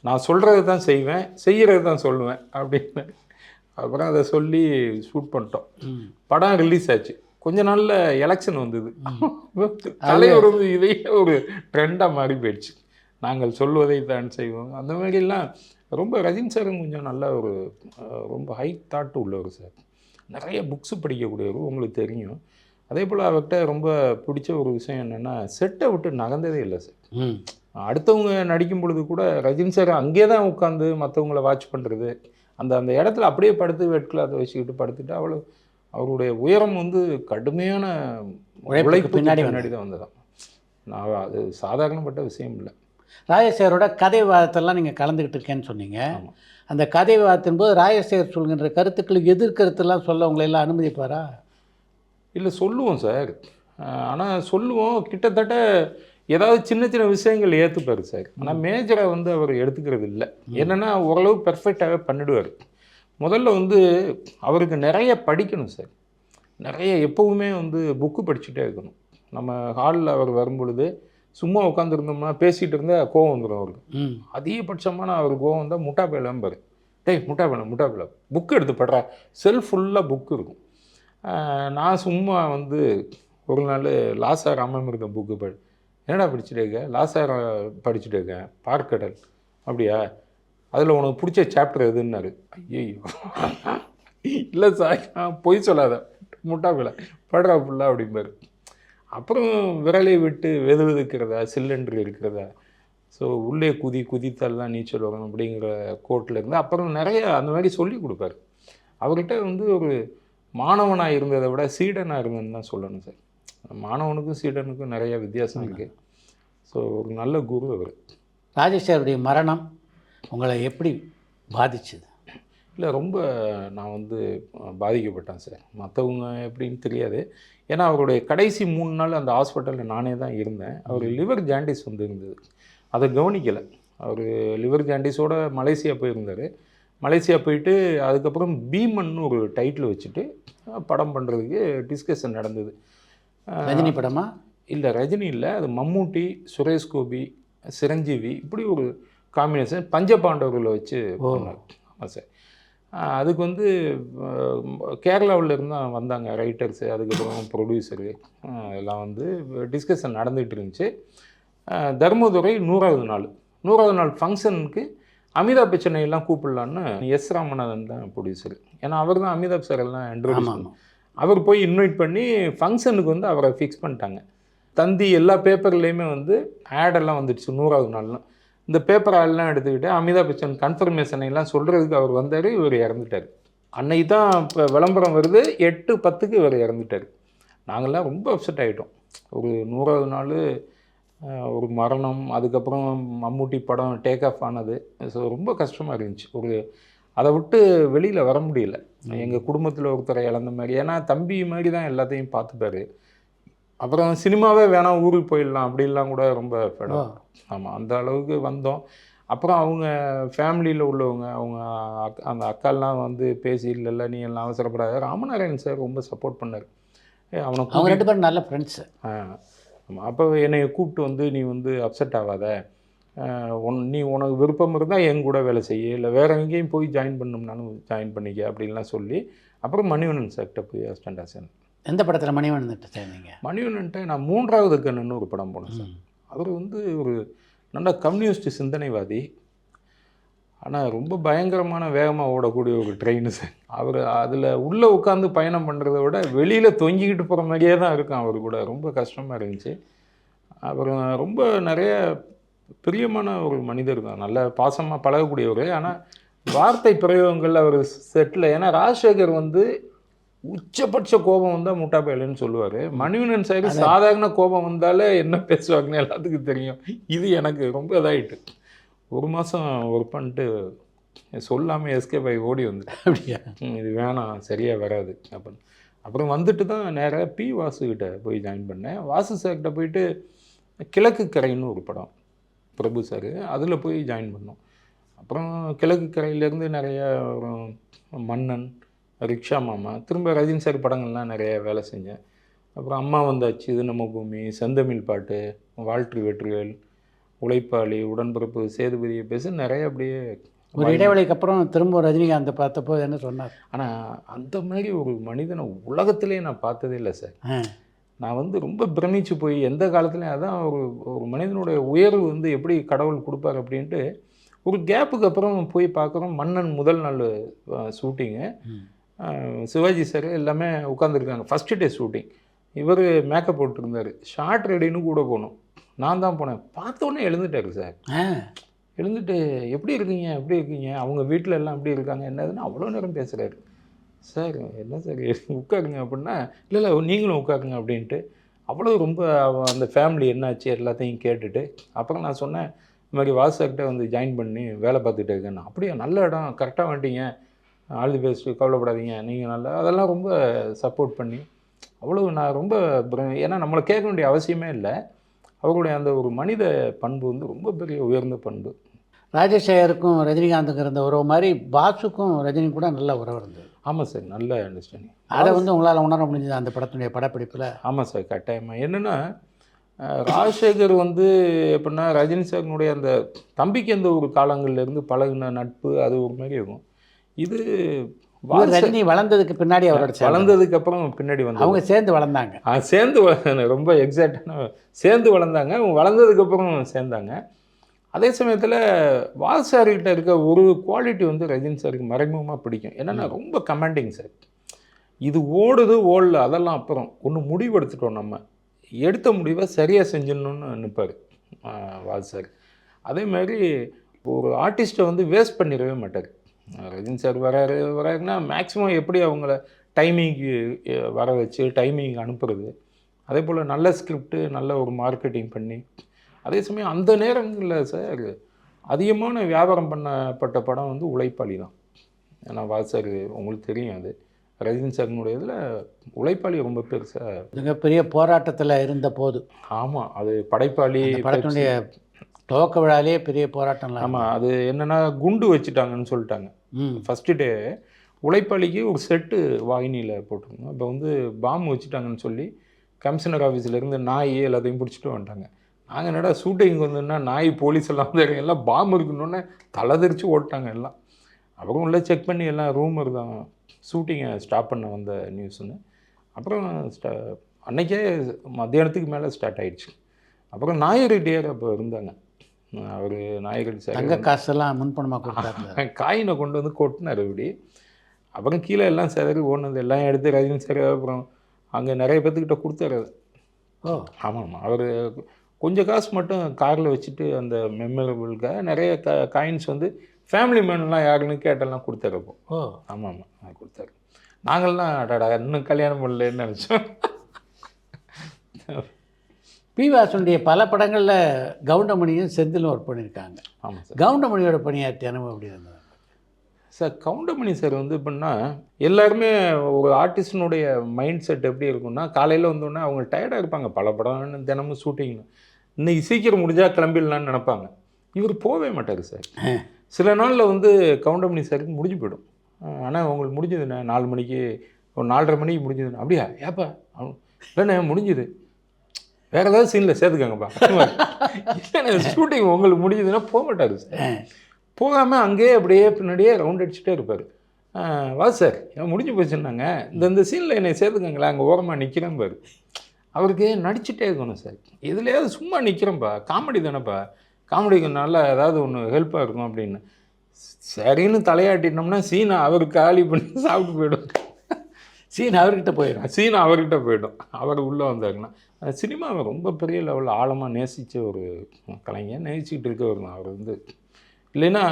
நான் சொல்கிறது தான் செய்வேன், செய்கிறது தான் சொல்லுவேன் அப்படின்னு. அப்புறம் அதை சொல்லி ஷூட் பண்ணிட்டோம். படம் ரிலீஸ் ஆச்சு. கொஞ்ச நாளில் எலெக்ஷன் வந்தது. தலைவர் வந்து இதையே ஒரு ட்ரெண்டாக மாறி போயிடுச்சு, நாங்கள் சொல்வதை தான் செய்வோம். அந்த மாதிரிலாம் ரொம்ப ரஜினி சாரும் கொஞ்சம் நல்ல ஒரு ரொம்ப ஹை தாட் உள்ளவர் சார். நிறைய புக்ஸு படிக்கக்கூடியவர், உங்களுக்கு தெரியும். அதே போல் அவர்கிட்ட ரொம்ப பிடிச்ச ஒரு விஷயம் என்னென்னா, செட்டை விட்டு நகர்ந்ததே இல்லை சார். அடுத்தவங்க நடிக்கும் பொழுது கூட ரஜினி சார் அங்கே தான் உட்காந்து மற்றவங்கள வாட்ச் பண்ணுறது, அந்த இடத்துல அப்படியே படுத்து வெட்கிளாத்தை வச்சுக்கிட்டு படுத்துட்டு, அவருடைய உயரம் வந்து கடுமையான உழைப்பு பின்னாடி தான் வந்ததான். நான் அது சாதாரணப்பட்ட விஷயம் இல்லை. ராஜசேகரோட கதை விவாதத்தெல்லாம் நீங்கள் கலந்துக்கிட்டு இருக்கேன்னு சொன்னீங்க. அந்த கதை விவாதத்தின் போது ராஜசேகர் சொல்கின்ற கருத்துக்களுக்கு எதிர்கருத்துலாம் சொல்ல உங்களெல்லாம் அனுமதிப்பாரா? இல்லை, சொல்லுவோம் சார். ஆனால் சொல்லுவோம், கிட்டத்தட்ட ஏதாவது சின்ன சின்ன விஷயங்கள் ஏற்றுப்பார் சார். ஆனால் மேஜரை வந்து அவர் எடுத்துக்கிறது இல்லை. என்னென்னா ஓரளவு பெர்ஃபெக்டாகவே பண்ணிடுவார். முதல்ல வந்து அவருக்கு நிறைய படிக்கணும் சார். நிறைய எப்போவுமே வந்து புக்கு படிச்சுட்டே இருக்கணும். நம்ம ஹாலில் அவர் வரும்பொழுது சும்மா உட்காந்துருந்தோம்னா பேசிகிட்டு இருந்தால் கோவம் வந்துடும் அவருக்கு. ம். அதிகபட்சமான அவர் கோவம் வந்தால் முட்டா பேலம்பார். டேய் முட்டா பேல புக்கு எடுத்து படுறா. செல்ஃப் ஃபுல்லாக புக்கு இருக்கும். நான் சும்மா வந்து ஒரு நாள் லாசா ராமமிர்தம் புக்கு என்னடா படிச்சுட்டு இருக்க? லாசா படிச்சுட்டு இருக்கேன். பார்க்கடல். அப்படியா? அதில் உனக்கு பிடிச்ச சாப்டர் எதுன்னாரு. ஐயோ இல்லை சார் பொய் சொல்லாத முட்டா பேல படுறா ஃபுல்லாக அப்படிம்பாரு. அப்புறம் விரலை விட்டு வெதுக்கிறதா சிலிண்டர் இருக்கிறதா, ஸோ உள்ளே குதித்தால் தான் நீச்சல் வரும் அப்படிங்கிற கோட்டில் இருந்து அப்புறம் நிறைய அந்த மாதிரி சொல்லி கொடுப்பாரு. அவர்கிட்ட வந்து ஒரு மாணவனாக இருந்ததை விட சீடனாக இருந்ததுன்னு தான் சொல்லணும் சார். மாணவனுக்கும் சீடனுக்கும் நிறைய வித்தியாசம் இருக்குது. ஸோ ஒரு நல்ல குரு அவர். ராஜேஷருடைய மரணம் உங்களை எப்படி பாதிச்சுது? இல்லை ரொம்ப நான் வந்து பாதிக்கப்பட்டேன் சார். மற்றவங்க எப்படின்னு தெரியாது. ஏன்னா அவருடைய கடைசி 3 நாள் அந்த ஹாஸ்பிட்டலில் நானே தான் இருந்தேன். அவர் லிவர் ஜாண்டிஸ் வந்து இருந்தது. அதை கவனிக்கலை. அவர் லிவர் ஜாண்டிஸோட மலேசியா போயிருந்தார். மலேசியா போயிட்டு அதுக்கப்புறம் பீமன்னு ஒரு டைட்டில் வச்சுட்டு படம் பண்ணுறதுக்கு டிஸ்கஷன் நடந்தது. ரஜினி படமா? இல்லை ரஜினி இல்லை, அது மம்மூட்டி, சுரேஷ் கோபி, சிரஞ்சீவி இப்படி ஒரு காம்பினேஷன் பஞ்சபாண்டவர்களை வச்சு பண்ணார். ஆமாம் சார். அதுக்கு வந்து கேரளாவில் இருந்தால் வந்தாங்க ரைட்டர்ஸு, அதுக்கப்புறம் ப்ரொடியூசரு எல்லாம் வந்து டிஸ்கஷன் நடந்துகிட்டு இருந்துச்சு. தர்மதுரை 100வது நாள் ஃபங்க்ஷனுக்கு அமிதாப் பச்சனையெல்லாம் கூப்பிடலான்னு எஸ் ராமநாதன் தான் ப்ரொடியூசர். ஏன்னா அவர் தான் அமிதாப் சார் எல்லாம் இன்ட்ரோடியூஸ் பண்ணார். அவர் போய் இன்வைட் பண்ணி ஃபங்க்ஷனுக்கு வந்து அவரை ஃபிக்ஸ் பண்ணிட்டாங்க. தந்தி எல்லா பேப்பர்லேயுமே வந்து ஆடெல்லாம் வந்துடுச்சு 100வது நாள்லாம். இந்த பேப்பர் ஆடெல்லாம் எடுத்துக்கிட்டு அமிதாப் பச்சன் கன்ஃபர்மேஷனையெல்லாம் சொல்கிறதுக்கு அவர் வந்தார். இவர் இறந்துட்டார். அன்னைக்கு தான் இப்போ விளம்பரம் வருது, 8:10க்கு இவர் இறந்துட்டார். நாங்கள்லாம் ரொம்ப அப்செட் ஆகிட்டோம். ஒரு 100வது நாள் ஒரு மரணம், அதுக்கப்புறம் மம்மூட்டி படம் டேக் ஆஃப் ஆனது. ஸோ ரொம்ப கஷ்டமாக இருந்துச்சு. அதை விட்டு வெளியில் வர முடியல. எங்கள் குடும்பத்தில் ஒருத்தரை இழந்த மாதிரி. ஏன்னா தம்பி மாதிரி தான் எல்லாத்தையும் பார்த்துப்பாரு. அப்புறம் சினிமாவே வேணாம் ஊருக்கு போயிடலாம் அப்படின்லாம் கூட ரொம்ப ஃபெடம். ஆமாம், அந்த அளவுக்கு வந்தோம். அப்புறம் அவங்க ஃபேமிலியில் உள்ளவங்க அவங்க அந்த அக்காலாம் வந்து பேசி இல்லை நீ எல்லாம் அவசரப்படாத. ராமநாராயணன் சார் ரொம்ப சப்போர்ட் பண்ணார். அவங்க 2 பேரும் நல்ல ஃப்ரெண்ட்ஸு. ஆமாம். அப்போ என்னை கூப்பிட்டு வந்து நீ வந்து அப்செட் ஆகாத, நீ உனக்கு விருப்பம் இருந்தால் என் கூட வேலை செய்ய, இல்லை வேறு எங்கேயும் போய் ஜாயின் பண்ணணும்னாலும் ஜாயின் பண்ணிக்க அப்படின்லாம் சொல்லி அப்புறம் மணிவண்ணன் சார்கிட்ட போய் அசிஸ்டண்டாக சேர்ந்தேன். எந்த படத்தில் மணிவண்ணன்கிட்ட சேர்ந்தீங்க? மணிவண்ணன்ட்ட நான் 3வது கண்ணுன்னு ஒரு படம் போனேன் சார். அவர் வந்து ஒரு நல்ல கம்யூனிஸ்ட் சிந்தனைவாதி. ஆனால் ரொம்ப பயங்கரமான வேகமாக ஓடக்கூடிய ஒரு ட்ரெயின் சார். அவர் அதில் உள்ளே உட்காந்து பயணம் பண்ணுறத விட வெளியில் தொங்கிக்கிட்டு போகிற மாதிரியே தான் இருக்கும். அவர் கூட ரொம்ப கஷ்டமாக இருந்துச்சு. அப்புறம் ரொம்ப நிறைய பிரியமான ஒரு மனிதர் தான், நல்ல பாசமாக பழகக்கூடியவர். ஆனால் வார்த்தை பிரயோகங்கள் அவர் செட்டில். ஏன்னா ராஜசேகர் வந்து உச்சபட்ச கோபம் வந்தால் முட்டா பயலுன்னு சொல்லுவார். மணிவண்ணன் சார் சாதாரண கோபம் வந்தாலே என்ன பேசுவாங்கன்னு எல்லாத்துக்கும் தெரியும். இது எனக்கு ரொம்ப இதாகிட்டு 1 மாதம் ஒர்க் பண்ணிட்டு சொல்லாமல் எஸ்கேப் ஆகி ஓடி வந்துட்டேன். அப்படியா? இது வேணாம், சரியாக வராது அப்படின்னு. அப்புறம் வந்துட்டு தான் நேராக பி வாசுக்கிட்ட போய் ஜாயின் பண்ணேன். வாசு சார்கிட்ட போயிட்டு கிழக்கு கரைன்னு ஒரு படம் பிரபு சார், அதில் போய் ஜாயின் பண்ணோம். அப்புறம் கிழக்கு கரையிலேருந்து நிறைய மன்னன், ரிக்ஷா மாமா, திரும்ப ரஜினி சார் படங்கள்லாம் நிறைய வேலை செஞ்சேன். அப்புறம் அம்மா வந்தாச்சு, இது நம்ம பூமி, செந்தமிழ் பாட்டு, வாழ்த்து வெற்றிவேல், உழைப்பாளி, உடன்பிறப்பு, சேதுபதியை பேச நிறைய அப்படியே. ஒரு இடைவெளிக்கு அப்புறம் திரும்ப ரஜினிகாந்தை பார்த்தப்போ என்ன சொன்னார்? ஆனால் அந்த மாதிரி ஒரு மனிதனை உலகத்திலே நான் பார்த்ததே இல்லை சார். நான் வந்து ரொம்ப பிரமிச்சு போய் எந்த காலத்துலையும் அதான் ஒரு மனிதனுடைய உயர்வு வந்து எப்படி கடவுள் கொடுப்பார் அப்படின்ட்டு ஒரு கேப்புக்கு அப்புறம் போய் பார்க்குறோம். மன்னன் முதல் நாள் ஷூட்டிங்கு, சிவாஜி சார் எல்லாமே உட்காந்துருக்காங்க. First day shooting. இவர் மேக்கப் போட்டுருந்தார். ஷார்ட் ரெடின்னு கூட போகணும். நான் தான் போனேன். பார்த்தோன்னே எழுந்துட்டார் சார். எழுந்துட்டு எப்படி இருக்கீங்க, அவங்க வீட்டில் எல்லாம் எப்படி இருக்காங்க என்னதுன்னு அவ்வளோ நேரம் பேசுகிறாரு. சார் என்ன சார் உட்காருங்க அப்படின்னா, இல்லை நீங்களும் உட்காருங்க அப்படின்ட்டு அவ்வளோ ரொம்ப அந்த ஃபேமிலி என்னாச்சு எல்லாத்தையும் கேட்டுட்டு அப்புறம் நான் சொன்னேன், இந்த மாதிரி வாசாக்கிட்ட வந்து ஜாயின் பண்ணி வேலை பார்த்துட்டு இருக்கேன். அப்படியே நல்ல இடம், கரெக்டாக வந்துட்டீங்க, ஆல் தி பெஸ்ட்டு, கவலைப்படாதீங்க, நீங்கள் நல்லா, அதெல்லாம் ரொம்ப சப்போர்ட் பண்ணி அவ்வளோ நான் ரொம்ப ஏன்னா நம்மளை கேட்க வேண்டிய அவசியமே இல்லை. அவருடைய அந்த ஒரு மனித பண்பு வந்து ரொம்ப பெரிய உயர்ந்த பண்பு. ராஜசேகருக்கும் ரஜினிகாந்துக்கு இருந்த உறவு மாதிரி பாக்ஸுக்கும் ரஜினி கூட நல்ல உறவு இருந்தது. ஆமாம் சார், நல்ல அண்டர்ஸ்டாண்டிங். அதை வந்து உங்களால் உணர முடிஞ்சது அந்த படத்துடைய படப்பிடிப்பில்? ஆமாம் சார், கட்டாயமாக. என்னென்னா ராஜசேகர் வந்து எப்படின்னா ரஜினி சாரினுடைய அந்த தம்பிக்கு எந்த ஒரு காலங்கள்ல இருந்து பழகுன நட்பு அது ஒரு மாதிரி இருக்கும். இது இவர் ரஜினி வளர்ந்ததுக்கு பின்னாடி அவரோட வளர்ந்ததுக்கு அப்புறம் பின்னாடி வந்து அவங்க சேர்ந்து வளர்ந்தாங்க. சேர்ந்து ரொம்ப எக்ஸாக்டான சேர்ந்து வளர்ந்தாங்க. அவங்க வளர்ந்ததுக்கு அப்புறம் சேர்ந்தாங்க. அதே சமயத்தில் வால் சார்கிட்ட இருக்க ஒரு குவாலிட்டி வந்து ரஜினி சாருக்கு மறைமுகமாக பிடிக்கும். என்னென்னா ரொம்ப கமாண்டிங் சார். இது ஓடுது ஓடல அதெல்லாம் அப்புறம் ஒன்று முடிவெடுத்துட்டோம், நம்ம எடுத்த முடிவை சரியாக செஞ்சிடணும்னு நினைப்பார் வால் சார். அதே மாதிரி ஒரு ஆர்டிஸ்ட்டை வந்து வேஸ்ட் பண்ணிடவே மாட்டார். ரஜினி சார் வராருன்னா மேக்ஸிமம் எப்படி அவங்கள டைமிங்க்கு வர வச்சு டைமிங் அனுப்புறது, அதே போல் நல்ல ஸ்கிரிப்டு நல்ல ஒரு மார்க்கெட்டிங் பண்ணி, அதே சமயம் அந்த நேரங்களில் சார் அதிகமான வியாபாரம் பண்ணப்பட்ட படம் வந்து உழைப்பாளி தான். ஏன்னா வால் சார் உங்களுக்கு தெரியும், அது ரஜினி சார்னுடைய இதில் உழைப்பாளி ரொம்ப பெருசாக மிகப்பெரிய போராட்டத்தில் இருந்த போது. ஆமாம், அது படைப்பாளி படத்தினுடைய துவக்க விழாலே பெரிய போராட்டம்லாம். ஆமாம், அது என்னென்னா குண்டு வச்சுட்டாங்கன்னு சொல்லிட்டாங்க. ஃபஸ்ட்டு டே உழைப்பாளிக்கு ஒரு செட்டு வாகினியில் போட்டிருந்தோம். இப்போ வந்து பாம்பு வச்சுட்டாங்கன்னு சொல்லி கமிஷனர் ஆஃபீஸிலேருந்து நாய் எல்லாத்தையும் பிடிச்சிட்டு வந்துட்டாங்க. நாங்கள் என்னடா ஷூட்டிங் வந்தோன்னா நாய் போலீஸ் எல்லாம் வந்து எல்லாம் பாம்பு இருக்குன்னொன்னே தலை தெரிச்சு ஓட்டாங்க எல்லாம். அப்புறம் உள்ள செக் பண்ணி எல்லாம் ரூமர் தான் ஷூட்டிங்கை ஸ்டாப் பண்ண வந்த நியூஸ்ன்னு. அப்புறம் அன்றைக்கே மத்தியானத்துக்கு மேலே ஸ்டார்ட் ஆகிடுச்சு. அப்புறம் நாயரெட்டியார் அப்போ இருந்தாங்க. அவர் நாயகர் சார் தங்க காசெல்லாம் முன்பணமாக கொடுத்தாரு. காயினை கொண்டு வந்து கொட்டினார் இப்படி. அப்புறம் கீழே எல்லாம் சேதறி ஓடுனது எல்லாம் எடுத்து ரஜினி சார் அப்புறம் அங்கே நிறைய பேர்த்துக்கிட்ட கொடுத்தாரு அது. ஆமாம், அவர் கொஞ்சம் காசு மட்டும் காரில் வச்சுட்டு அந்த மெமரபிளுக்காக நிறைய காயின்ஸ் வந்து ஃபேமிலி மேன்லாம் யாருன்னு கேட்டெல்லாம் கொடுத்தாரு அப்போ. ஆமாம் கொடுத்தாரு. நாங்கள்லாம் அடாடா இன்னும் கல்யாணம் பண்ணலன்னு நினச்சோம். பி. வாசனுடைய பல படங்களில் கவுண்டமணியும் செந்திலும் ஒர்க் பண்ணியிருக்காங்க. ஆமாம் சார். கவுண்டமணியோட பணியாற்றிய அனுபவம் எப்படி இருந்தது சார்? கவுண்டமணி சார் வந்து எப்படின்னா எல்லாருமே ஒரு ஆர்டிஸ்டினுடைய மைண்ட் செட் எப்படி இருக்குன்னா, காலையில் வந்தோடனே அவங்க டயர்டாக இருப்பாங்க, பல படம் தினமும் ஷூட்டிங்னு, இன்னைக்கு சீக்கிரம் முடிஞ்சால் கிளம்பிடலான்னு நினைப்பாங்க. இவர் போகவே மாட்டார் சார். சில நாளில் வந்து கவுண்டமணி சாருக்கு முடிஞ்சு போயிடும். ஆனால் உங்களுக்கு முடிஞ்சதுண்ணே 4 மணிக்கு ஒரு 4:30 மணிக்கு முடிஞ்சதுண்ணே. அப்படியா ஏப்பா இல்லைண்ணே முடிஞ்சுது, வேறு ஏதாவது சீனில் சேர்த்துக்கங்கப்பா. ஷூட்டிங் உங்களுக்கு முடிஞ்சதுன்னா போக மாட்டார் சார். போகாமல் அங்கேயே அப்படியே பின்னாடியே ரவுண்ட் அடிச்சுட்டே இருப்பார். வா சார் ஏன் முடிஞ்சு போச்சுன்னாங்க, இந்த சீனில் என்னை சேர்த்துக்கங்களேன், அங்கே ஓரமாக நிற்கிறேன் பாரு. அவருக்கு நடிச்சுட்டே இருக்கணும் சார். எதுலையாவது சும்மா நிற்கிறேன்ப்பா, காமெடி தானேப்பா, காமெடிக்கு நல்லா ஏதாவது ஒன்று ஹெல்ப்பாக இருக்கும் அப்படின்னு சரின்னு தலையாட்டினோம்னா சீனை அவருக்கு காலி பண்ணி சாப்பிட்டு போயிடும். சீன் அவர்கிட்ட போயிடும். அவர் உள்ளே வந்தாருன்னா சினிமாவை ரொம்ப பெரிய லெவலில் ஆழமாக நேசித்த ஒரு கலைஞர், நேசிக்கிட்டு இருக்கவர் தான் அவர் வந்து. இல்லைன்னா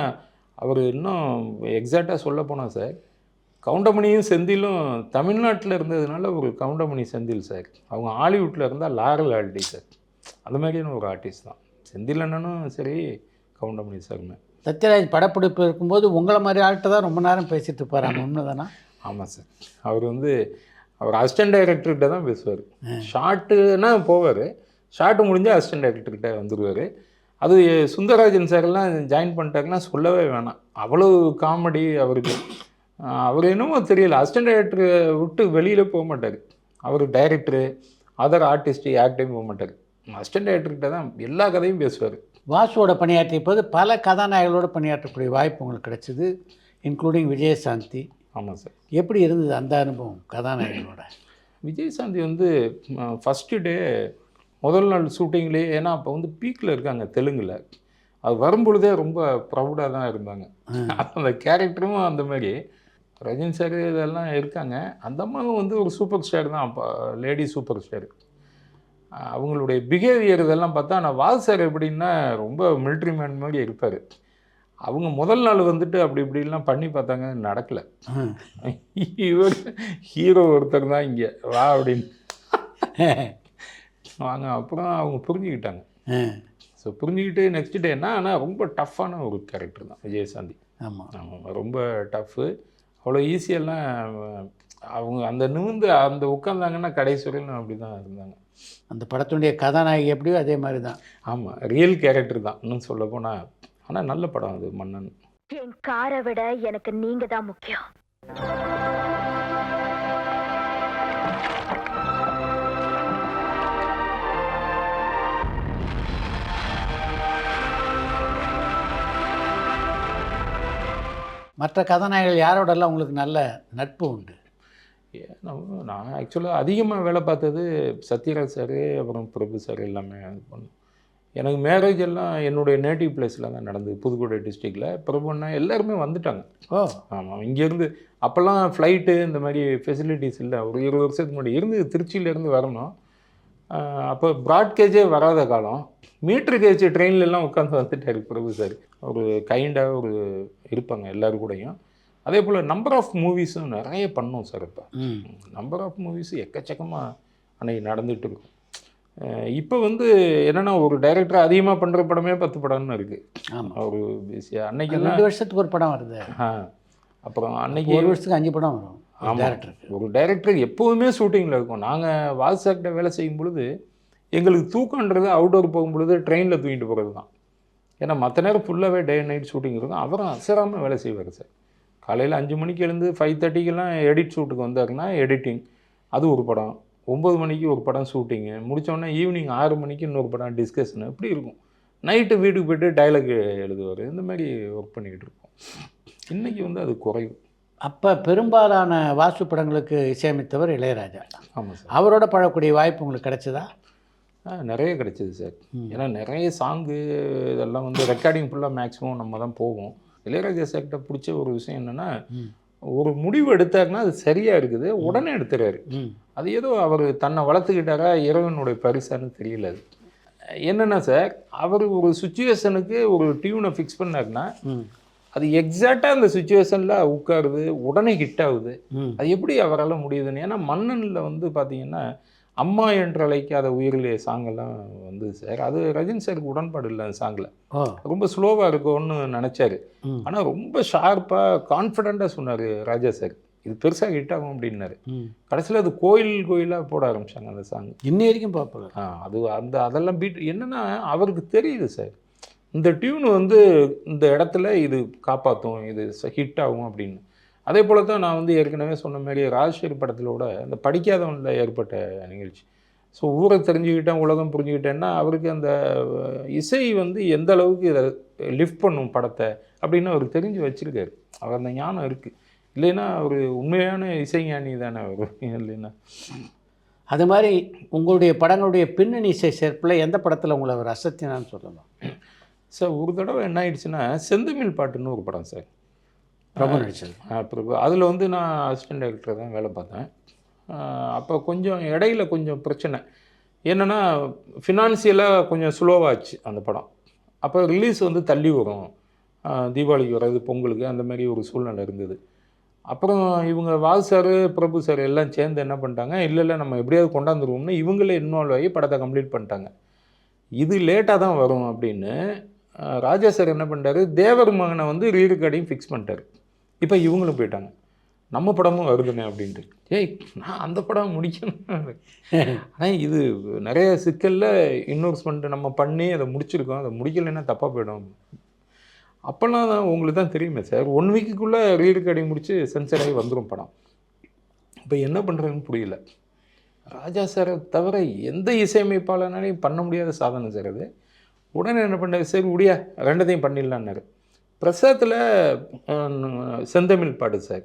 அவர் இன்னும் எக்ஸாக்டாக சொல்ல போனால் சார், கவுண்டமணியும் செந்திலும் தமிழ்நாட்டில் இருந்ததுனால ஒரு கவுண்டமணி செந்தில் சார், அவங்க ஹாலிவுட்டில் இருந்தால் லாரல் ஆல்டி சார், அந்த மாதிரியான ஒரு ஆர்டிஸ்ட் தான் செந்தில் அண்ணனும் சரி கவுண்டமணி சார்மே. சத்யராஜ் படப்பிடிப்பு இருக்கும்போது உங்களை மாதிரி ஆள்கிட்ட தான் ரொம்ப நேரம் பேசிட்டு இருப்பார், உண்மை தானே? ஆமாம் சார். அவர் வந்து அவர் அசிஸ்டன்ட் டைரக்டர்கிட்ட தான் பேசுவார். ஷார்ட்டுன்னா போவார், ஷார்ட்டு முடிஞ்சால் அசிஸ்டன்ட் டைரக்டர்கிட்ட வந்துடுவார். அது சுந்தரராஜன் சார்லாம் ஜாயின் பண்ணிட்டாருன்னா சொல்லவே வேணாம், அவ்வளோ காமெடி அவருக்கு. அவர் என்னமோ தெரியல, அசிஸ்டன்ட் டைரக்டரை விட்டு வெளியில் போக மாட்டார். அவர் டைரக்டரு அதர் ஆர்டிஸ்ட்டு யார்கிட்டையும் போக மாட்டார், அசிஸ்டன்ட் டைரக்டர்கிட்ட தான் எல்லா கதையும் பேசுவார். வாசுவோட பணியாற்றிய போது பல கதாநாயகர்களோடு பணியாற்றக்கூடிய வாய்ப்பு உங்களுக்கு கிடைச்சிது, இன்க்ளூடிங் விஜயசாந்தி. ஆமாம் சார். எப்படி இருந்தது அந்த அனுபவம் கதாநாயகனோட? விஜயசாந்தி வந்து ஃபஸ்ட்டு டே முதல் நாள் ஷூட்டிங்லேயே, ஏன்னா அப்போ வந்து பீக்கில் இருக்காங்க தெலுங்கில், அது வரும்பொழுதே ரொம்ப ப்ரௌடாக தான் இருந்தாங்க. அந்த கேரக்டரும் அந்த மாதிரி ரஜினி சார் இதெல்லாம் இருக்காங்க. அந்த அம்மாவும் வந்து ஒரு சூப்பர் ஸ்டார் தான், அப்போ லேடி சூப்பர் ஸ்டார். அவங்களுடைய பிஹேவியர் இதெல்லாம் பார்த்தா, நான் வால் சார் எப்படின்னா ரொம்ப மிலிட்ரி மேன் மாதிரி இருப்பார். அவங்க முதல் நாள் வந்துட்டு அப்படி இப்படிலாம் பண்ணி பார்த்தாங்க, நடக்கலை. இவர் ஹீரோ ஒருத்தர் தான் இங்கே வா அப்படின்னு வாங்க. அப்புறம் அவங்க புரிஞ்சுக்கிட்டாங்க. ஸோ புரிஞ்சுக்கிட்டு நெக்ஸ்ட் டே என்ன, ஆனால் ரொம்ப டஃப்பான ஒரு கேரக்டர் தான் விஜயசாந்தி. ஆமாம், ரொம்ப டஃப்பு. அவ்வளோ ஈஸியெல்லாம் அவங்க அந்த நிமிந்து அந்த உட்காந்தாங்கன்னா கடைசி வரையிலும் அப்படி தான் இருந்தாங்க. அந்த படத்துடைய கதாநாயகி எப்படியோ அதே மாதிரி தான். ஆமாம், ரியல் கேரக்டர் தான் இன்னும் சொல்ல போனால். ஆனால் நல்ல படம் அது மன்னன். என் காரை விட எனக்கு நீங்க தான் முக்கியம். மற்ற கதாநாயகர்கள் யாரோடெல்லாம் உங்களுக்கு நல்ல நட்பு உண்டு? நான் ஆக்சுவலாக அதிகமாக வேலை பார்த்தது சத்யராஜ் சார், அப்புறம் பிரபு சார் எல்லாமே இது பண்ணோம். எனக்கு மேரேஜ் எல்லாம் என்னுடைய நேட்டிவ் பிளேஸில் தான் நடந்தது, புதுக்கோட்டை டிஸ்ட்ரிக்டில். பிரபுன்னா எல்லாருமே வந்துட்டாங்க. ஓ ஆமாம், இங்கேருந்து அப்போல்லாம் ஃப்ளைட்டு இந்த மாதிரி ஃபெசிலிட்டிஸ் இல்லை. ஒரு 20 வருஷத்துக்கு முன்னாடி இருந்து திருச்சியிலேருந்து வரணும். அப்போ ப்ராட்கேஜே வராத காலம். மீட்ரு கேஜ் ட்ரெயின்லலாம் உட்காந்து வந்துட்டார் பிரபு சார். ஒரு கைண்டாக ஒரு இருப்பாங்க எல்லோரும் கூடயும். அதே போல் நம்பர் ஆஃப் மூவிஸும் நிறைய பண்ணோம் சார். இப்போ நம்பர் ஆஃப் மூவிஸ் எக்கச்சக்கமாக அன்றைக்கி நடந்துகிட்டு இருக்கும். இப்போ வந்து என்னென்னா ஒரு டைரக்டர் அதிகமாக பண்ணுற படமே 10 படம்னு இருக்குது. ஆமாம், ஒரு பிஸியாக அன்றைக்கி 2 வருஷத்துக்கு ஒரு படம் வருது. அப்புறம் அன்றைக்கி 1 வருஷத்துக்கு 5 படம் வரும். டேரக்டருக்கு ஒரு டைரக்டர் எப்போதுமே ஷூட்டிங்கில் இருக்கும். நாங்கள் வால்சாக்கிட்ட வேலை செய்யும் பொழுது எங்களுக்கு தூக்கன்றது அவுட்டோர் போகும்பொழுது ட்ரெயினில் தூங்கிட்டு போகிறது தான். ஏன்னா மற்ற நேரம் ஃபுல்லாகவே டே அண்ட் நைட் ஷூட்டிங் இருக்கும். அவரும் அசராமல் வேலை செய்வார் சார். காலையில் 5 மணிக்கு எழுந்து 5:30க்கெல்லாம் எடிட் ஷூட்டுக்கு வந்தாருன்னா எடிட்டிங், அது ஒரு படம். 9 மணிக்கு ஒரு படம் ஷூட்டிங்கு முடித்தோடனே ஈவினிங் 6 மணிக்கு இன்னொரு படம் டிஸ்கஷனு, இப்படி இருக்கும். நைட்டு வீட்டுக்கு போய்ட்டு டைலாக் எழுதுவார். இந்த மாதிரி ஒர்க் பண்ணிக்கிட்டு இருக்கோம். இன்றைக்கி வந்து அது குறையும். அப்போ பெரும்பாலான வாசு படங்களுக்கு இசையமைத்தவர் இளையராஜா. ஆமாம் சார். அவரோட பழக்கூடிய வாய்ப்பு உங்களுக்கு கிடைச்சதா? நிறைய கிடைச்சிது சார். ஏன்னா நிறைய சாங்கு இதெல்லாம் வந்து ரெக்கார்டிங் ஃபுல்லாக மேக்ஸிமம் நம்ம தான் போவோம். இளையராஜா சார்கிட்ட பிடிச்ச ஒரு விஷயம் என்னென்னா, ஒரு முடிவு எடுத்தாருன்னா அது சரியாக இருக்குது, உடனே எடுத்துறாரு. அது ஏதோ அவர் தன்னை வளர்த்துக்கிட்டாரா இறைவனுடைய பரிசான்னு தெரியல. அது என்னென்னா சார், அவர் ஒரு சுச்சுவேஷனுக்கு ஒரு டியூனை ஃபிக்ஸ் பண்ணாருன்னா அது எக்ஸாக்டாக அந்த சுச்சுவேஷனில் உட்காருது, உடனே ஹிட் ஆகுது. அது எப்படி அவரால் முடியுதுன்னு. ஏன்னா மன்னனில் வந்து பார்த்தீங்கன்னா அம்மா என்று அழைக்காத உயிரிலே சாங்கெல்லாம் வந்து சார், அது ரஜினி சாருக்கு உடன்பாடு இல்லை. அந்த சாங்கில் ரொம்ப ஸ்லோவாக இருக்கும்னு நினச்சாரு. ஆனால் ரொம்ப ஷார்ப்பாக கான்ஃபிடெண்ட்டாக சொன்னார் ராஜா சார், இது பெருசாக ஹிட் ஆகும் அப்படின்னாரு. கடைசியில் அது கோயிலாக போட ஆரம்பித்தாங்க அந்த சாங். இன்னி வரைக்கும் பார்ப்போம். அது அதெல்லாம் பீட் என்னென்னா அவருக்கு தெரியுது சார், இந்த டியூன் வந்து இந்த இடத்துல இது காப்பாற்றும், இது ஹிட் ஆகும் அப்படின்னு. அதே போல் தான் நான் வந்து ஏற்கனவே சொன்ன மாதிரி ராஜ்ஷேரி படத்திலோட இந்த படிக்காதவனில் ஏற்பட்ட நிகழ்ச்சி. ஸோ ஊரை தெரிஞ்சுக்கிட்டேன், உலகம் புரிஞ்சுக்கிட்டேன்னா அவருக்கு அந்த இசை வந்து எந்த அளவுக்கு இதை லிஃப்ட் பண்ணும் படத்தை அப்படின்னு அவர் தெரிஞ்சு வச்சுருக்காரு. அவர் அந்த ஞானம் இருக்குது. இல்லைன்னா அவர் உண்மையான இசைஞானி தானே அவர். இல்லைன்னா அது மாதிரி உங்களுடைய படங்களுடைய பின்னணி இசை சேர்ப்பில் எந்த படத்தில் உங்களை அவர் அசத்தினான்னு சொல்லலாம் சார்? ஒரு தடவை என்ன ஆயிடுச்சுன்னா, செந்தமிழ் பாட்டுன்னு ஒரு படம் சார், பிரபு நடிச்சது. பிரபு, அதில் வந்து நான் அசிஸ்டன்ட் டைரக்டர் தான் வேலை பார்த்தேன். அப்போ கொஞ்சம் இடையில கொஞ்சம் பிரச்சனை என்னென்னா, ஃபினான்சியலாக கொஞ்சம் ஸ்லோவாச்சு அந்த படம். அப்போ ரிலீஸ் வந்து தள்ளி வரும், தீபாவளிக்கு வர்றது, பொங்கலுக்கு, அந்த மாதிரி ஒரு சூழ்நிலை இருந்தது. அப்புறம் இவங்க வால் சார், பிரபு சார் எல்லாம் சேர்ந்து என்ன பண்ணிட்டாங்க, இல்லை நம்ம எப்படியாவது கொண்டாந்துருவோம்னு இவங்களே இன்வால்வ் ஆகி படத்தை கம்ப்ளீட் பண்ணிட்டாங்க. இது லேட்டாக தான் வரும் அப்படின்னு ராஜா சார் என்ன பண்ணிட்டாரு, தேவர் மகனை வந்து ரீரெக்கார்டிங் ஃபிக்ஸ் பண்ணிட்டாரு. இப்போ இவங்களும் போயிட்டாங்க, நம்ம படமும் வருதுண்ணே அப்படின்ட்டு. ஏய், நான் அந்த படம் முடிக்கணும். ஆனால் இது நிறைய சிக்கலில் இன்வெஸ்ட்மெண்ட் நம்ம பண்ணி அதை முடிச்சிருக்கோம், அதை முடிக்கலைன்னா தப்பாக போயிடும். அப்போல்லாம் தான் உங்களுக்கு தான் தெரியுமே சார், 1 வீக்குக்குள்ளே ரீரெக்கார்டிங் முடித்து சென்சர் ஆகி வந்துடும் படம். இப்போ என்ன பண்ணுறதுன்னு புரியல. ராஜா சாரை தவிர எந்த இசையமைப்பாளனாலையும் பண்ண முடியாத சாதனை சார் அது. உடனே என்ன பண்ணார், சரி முடியா 2த்தையும் பண்ணிடலான்னாரு. பிரசாத்தில் செந்தமிழ் பாட்டு சார்,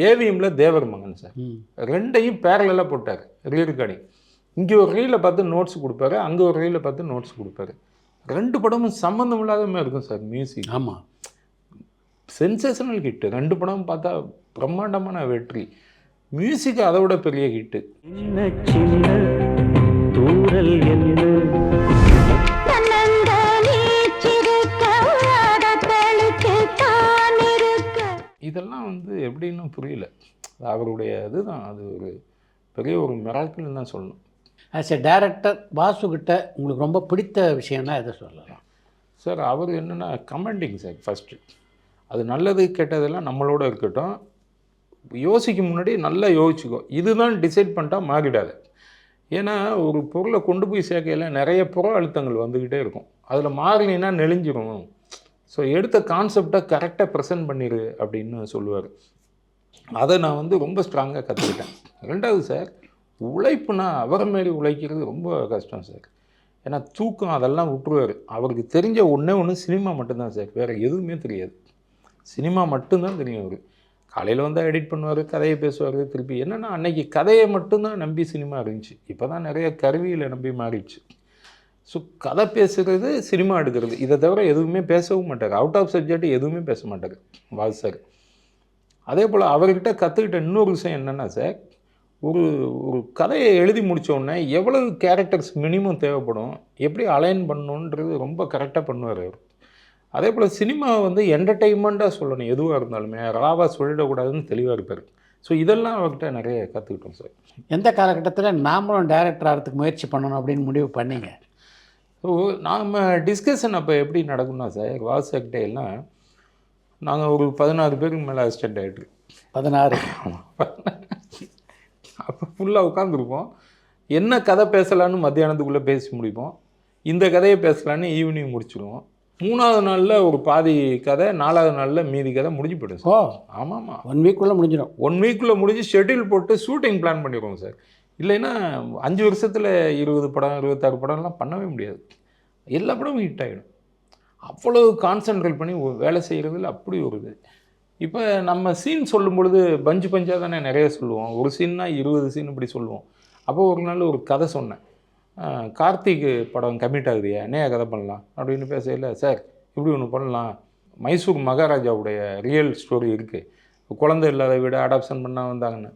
ஏவிஎம்மில் தேவர் மகன் சார், 2டையும் பேரலாக போட்டார் ரீரெக்கார்டிங். இங்கே ஒரு ரீலில் பார்த்து நோட்ஸ் கொடுப்பாரு, அங்கே ஒரு ரீலில் பார்த்து நோட்ஸ் கொடுப்பாரு. 2 படமும் சம்மந்தம் இல்லாதமே இருக்கும் சார் மியூசிக். ஆமாம், சென்சேஷனல் ஹிட்டு. 2 படமும் பார்த்தா பிரம்மாண்டமான வெற்றி. மியூசிக் அதை விட பெரிய ஹிட்டு. இதெல்லாம் வந்து எப்படின்னு புரியல. அவருடைய இதுதான், அது ஒரு பெரிய ஒரு மிராக்கிள்னு தான் சொல்லணும். ஆஸ் எ டைரக்டர் வாசுக்கிட்ட உங்களுக்கு ரொம்ப பிடித்த விஷயம்னா எதை சொல்லலாம் சார்? அவர் என்னென்னா கமெண்டிங் சார். ஃபஸ்ட்டு அது நல்லது கெட்டதெல்லாம் நம்மளோட இருக்கட்டும், யோசிக்க முன்னாடி நல்லா யோசிச்சுக்கோ, இதுதான் டிசைட் பண்ணிட்டா மாறிடாது. ஏன்னா ஒரு பொருளை கொண்டு போய் சேர்க்கையில் நிறைய புற அழுத்தங்கள் வந்துக்கிட்டே இருக்கும், அதில் மாறினா நெளிஞ்சிரும். ஸோ எடுத்த கான்செப்டை கரெக்டாக ப்ரெசென்ட் பண்ணிடு அப்படின்னு சொல்லுவார். அதை நான் வந்து ரொம்ப ஸ்ட்ராங்காக கற்றுக்கிட்டேன். 2வது சார், உழைப்புனா அவரை மாரி உழைக்கிறது ரொம்ப கஷ்டம் சார். ஏன்னா தூக்கம் அதெல்லாம் விட்டுருவார். அவருக்கு தெரிஞ்ச ஒன்று சினிமா மட்டும்தான் சார், வேறு எதுவுமே தெரியாது. சினிமா மட்டும்தான் தெரியும் அவருக்கு. காலையில் வந்து எடிட் பண்ணுவார், கதையை பேசுவார். திருப்பி என்னென்னா அன்னைக்கு கதையை மட்டும்தான் நம்பி சினிமா இருந்துச்சு. இப்போ தான் நிறைய கருவியில் நம்பி மாறிடுச்சு. ஸோ கதை பேசுகிறது, சினிமா எடுக்கிறது, இதை தவிர எதுவுமே பேசவும் மாட்டார். அவுட் ஆஃப் சப்ஜெக்ட் எதுவுமே பேச மாட்டார் வாசு சார். அதே போல் அவர்கிட்ட கற்றுக்கிட்ட இன்னொரு விஷயம் என்னென்னா சார், ஒரு ஒரு கதையை எழுதி முடித்தோடனே எவ்வளவு கேரக்டர்ஸ் மினிமம் தேவைப்படும், எப்படி அலைன் பண்ணணுன்றது ரொம்ப கரெக்டாக பண்ணுவார் அவர். அதே போல் சினிமா வந்து என்டர்டெயின்மெண்ட்டாக சொல்லணும், எதுவாக இருந்தாலுமே ராவாக சொல்லிடக்கூடாதுன்னு தெளிவாக இருப்பார். ஸோ இதெல்லாம் அவர்கிட்ட நிறைய கற்றுக்கிட்டோம் சார். எந்த காலகட்டத்தில் நாமளும் டைரக்டர் ஆகிறதுக்கு முயற்சி பண்ணணும் அப்படின்னு முடிவு பண்ணீங்க? ஸோ நாம் டிஸ்கஷன் அப்போ எப்படி நடக்கும்னா சார், வாசு சார்கிட்ட எல்லாம் நாங்கள் ஒரு 16 பேருக்கு மேலே அசிஸ்டன்ட் டைரக்டர். 16? அப்போ ஃபுல்லாக உட்காந்துருப்போம். என்ன கதை பேசலான்னு மத்தியானத்துக்குள்ளே பேசி முடிப்போம். இந்த கதையை பேசலான்னு ஈவினிங் முடிச்சுடுவோம். 3வது நாளில் ஒரு பாதி கதை, 4வது நாளில் மீதி கதை முடிஞ்சு போய்டும் சார். ஆமாம்மா, 1 வீக்குள்ளே முடிஞ்சிடும். 1 வீக்குள்ளே முடிஞ்சு ஷெட்யூல் போட்டு ஷூட்டிங் பிளான் பண்ணிடுவோம் சார். இல்லைன்னா 5 வருஷத்தில் 20 படம் 26 படம்லாம் பண்ணவே முடியாது. எல்லா படமும் ஹிட் ஆகிடும். அவ்வளோ கான்சன்ட்ரேட் பண்ணி வேலை செய்கிறதுல அப்படி ஒரு இது. இப்போ நம்ம சீன் சொல்லும் பொழுது பஞ்சு பஞ்சாக தானே நிறைய சொல்லுவோம். ஒரு சீன்னா 20 சீன் இப்படி சொல்லுவோம். அப்போ ஒரு நாள் ஒரு கதை சொன்னேன். கார்த்திக் படம் கமிட் ஆகுதுயா, என்னையா கதை பண்ணலாம் அப்படின்னு பேசல. சார் இப்படி ஒன்று பண்ணலாம், மைசூர் மகாராஜாவுடைய ரியல் ஸ்டோரி இருக்குது, குழந்தை இல்லாத வீட அடாப்ஷன் பண்ணால் வந்தாங்கன்னு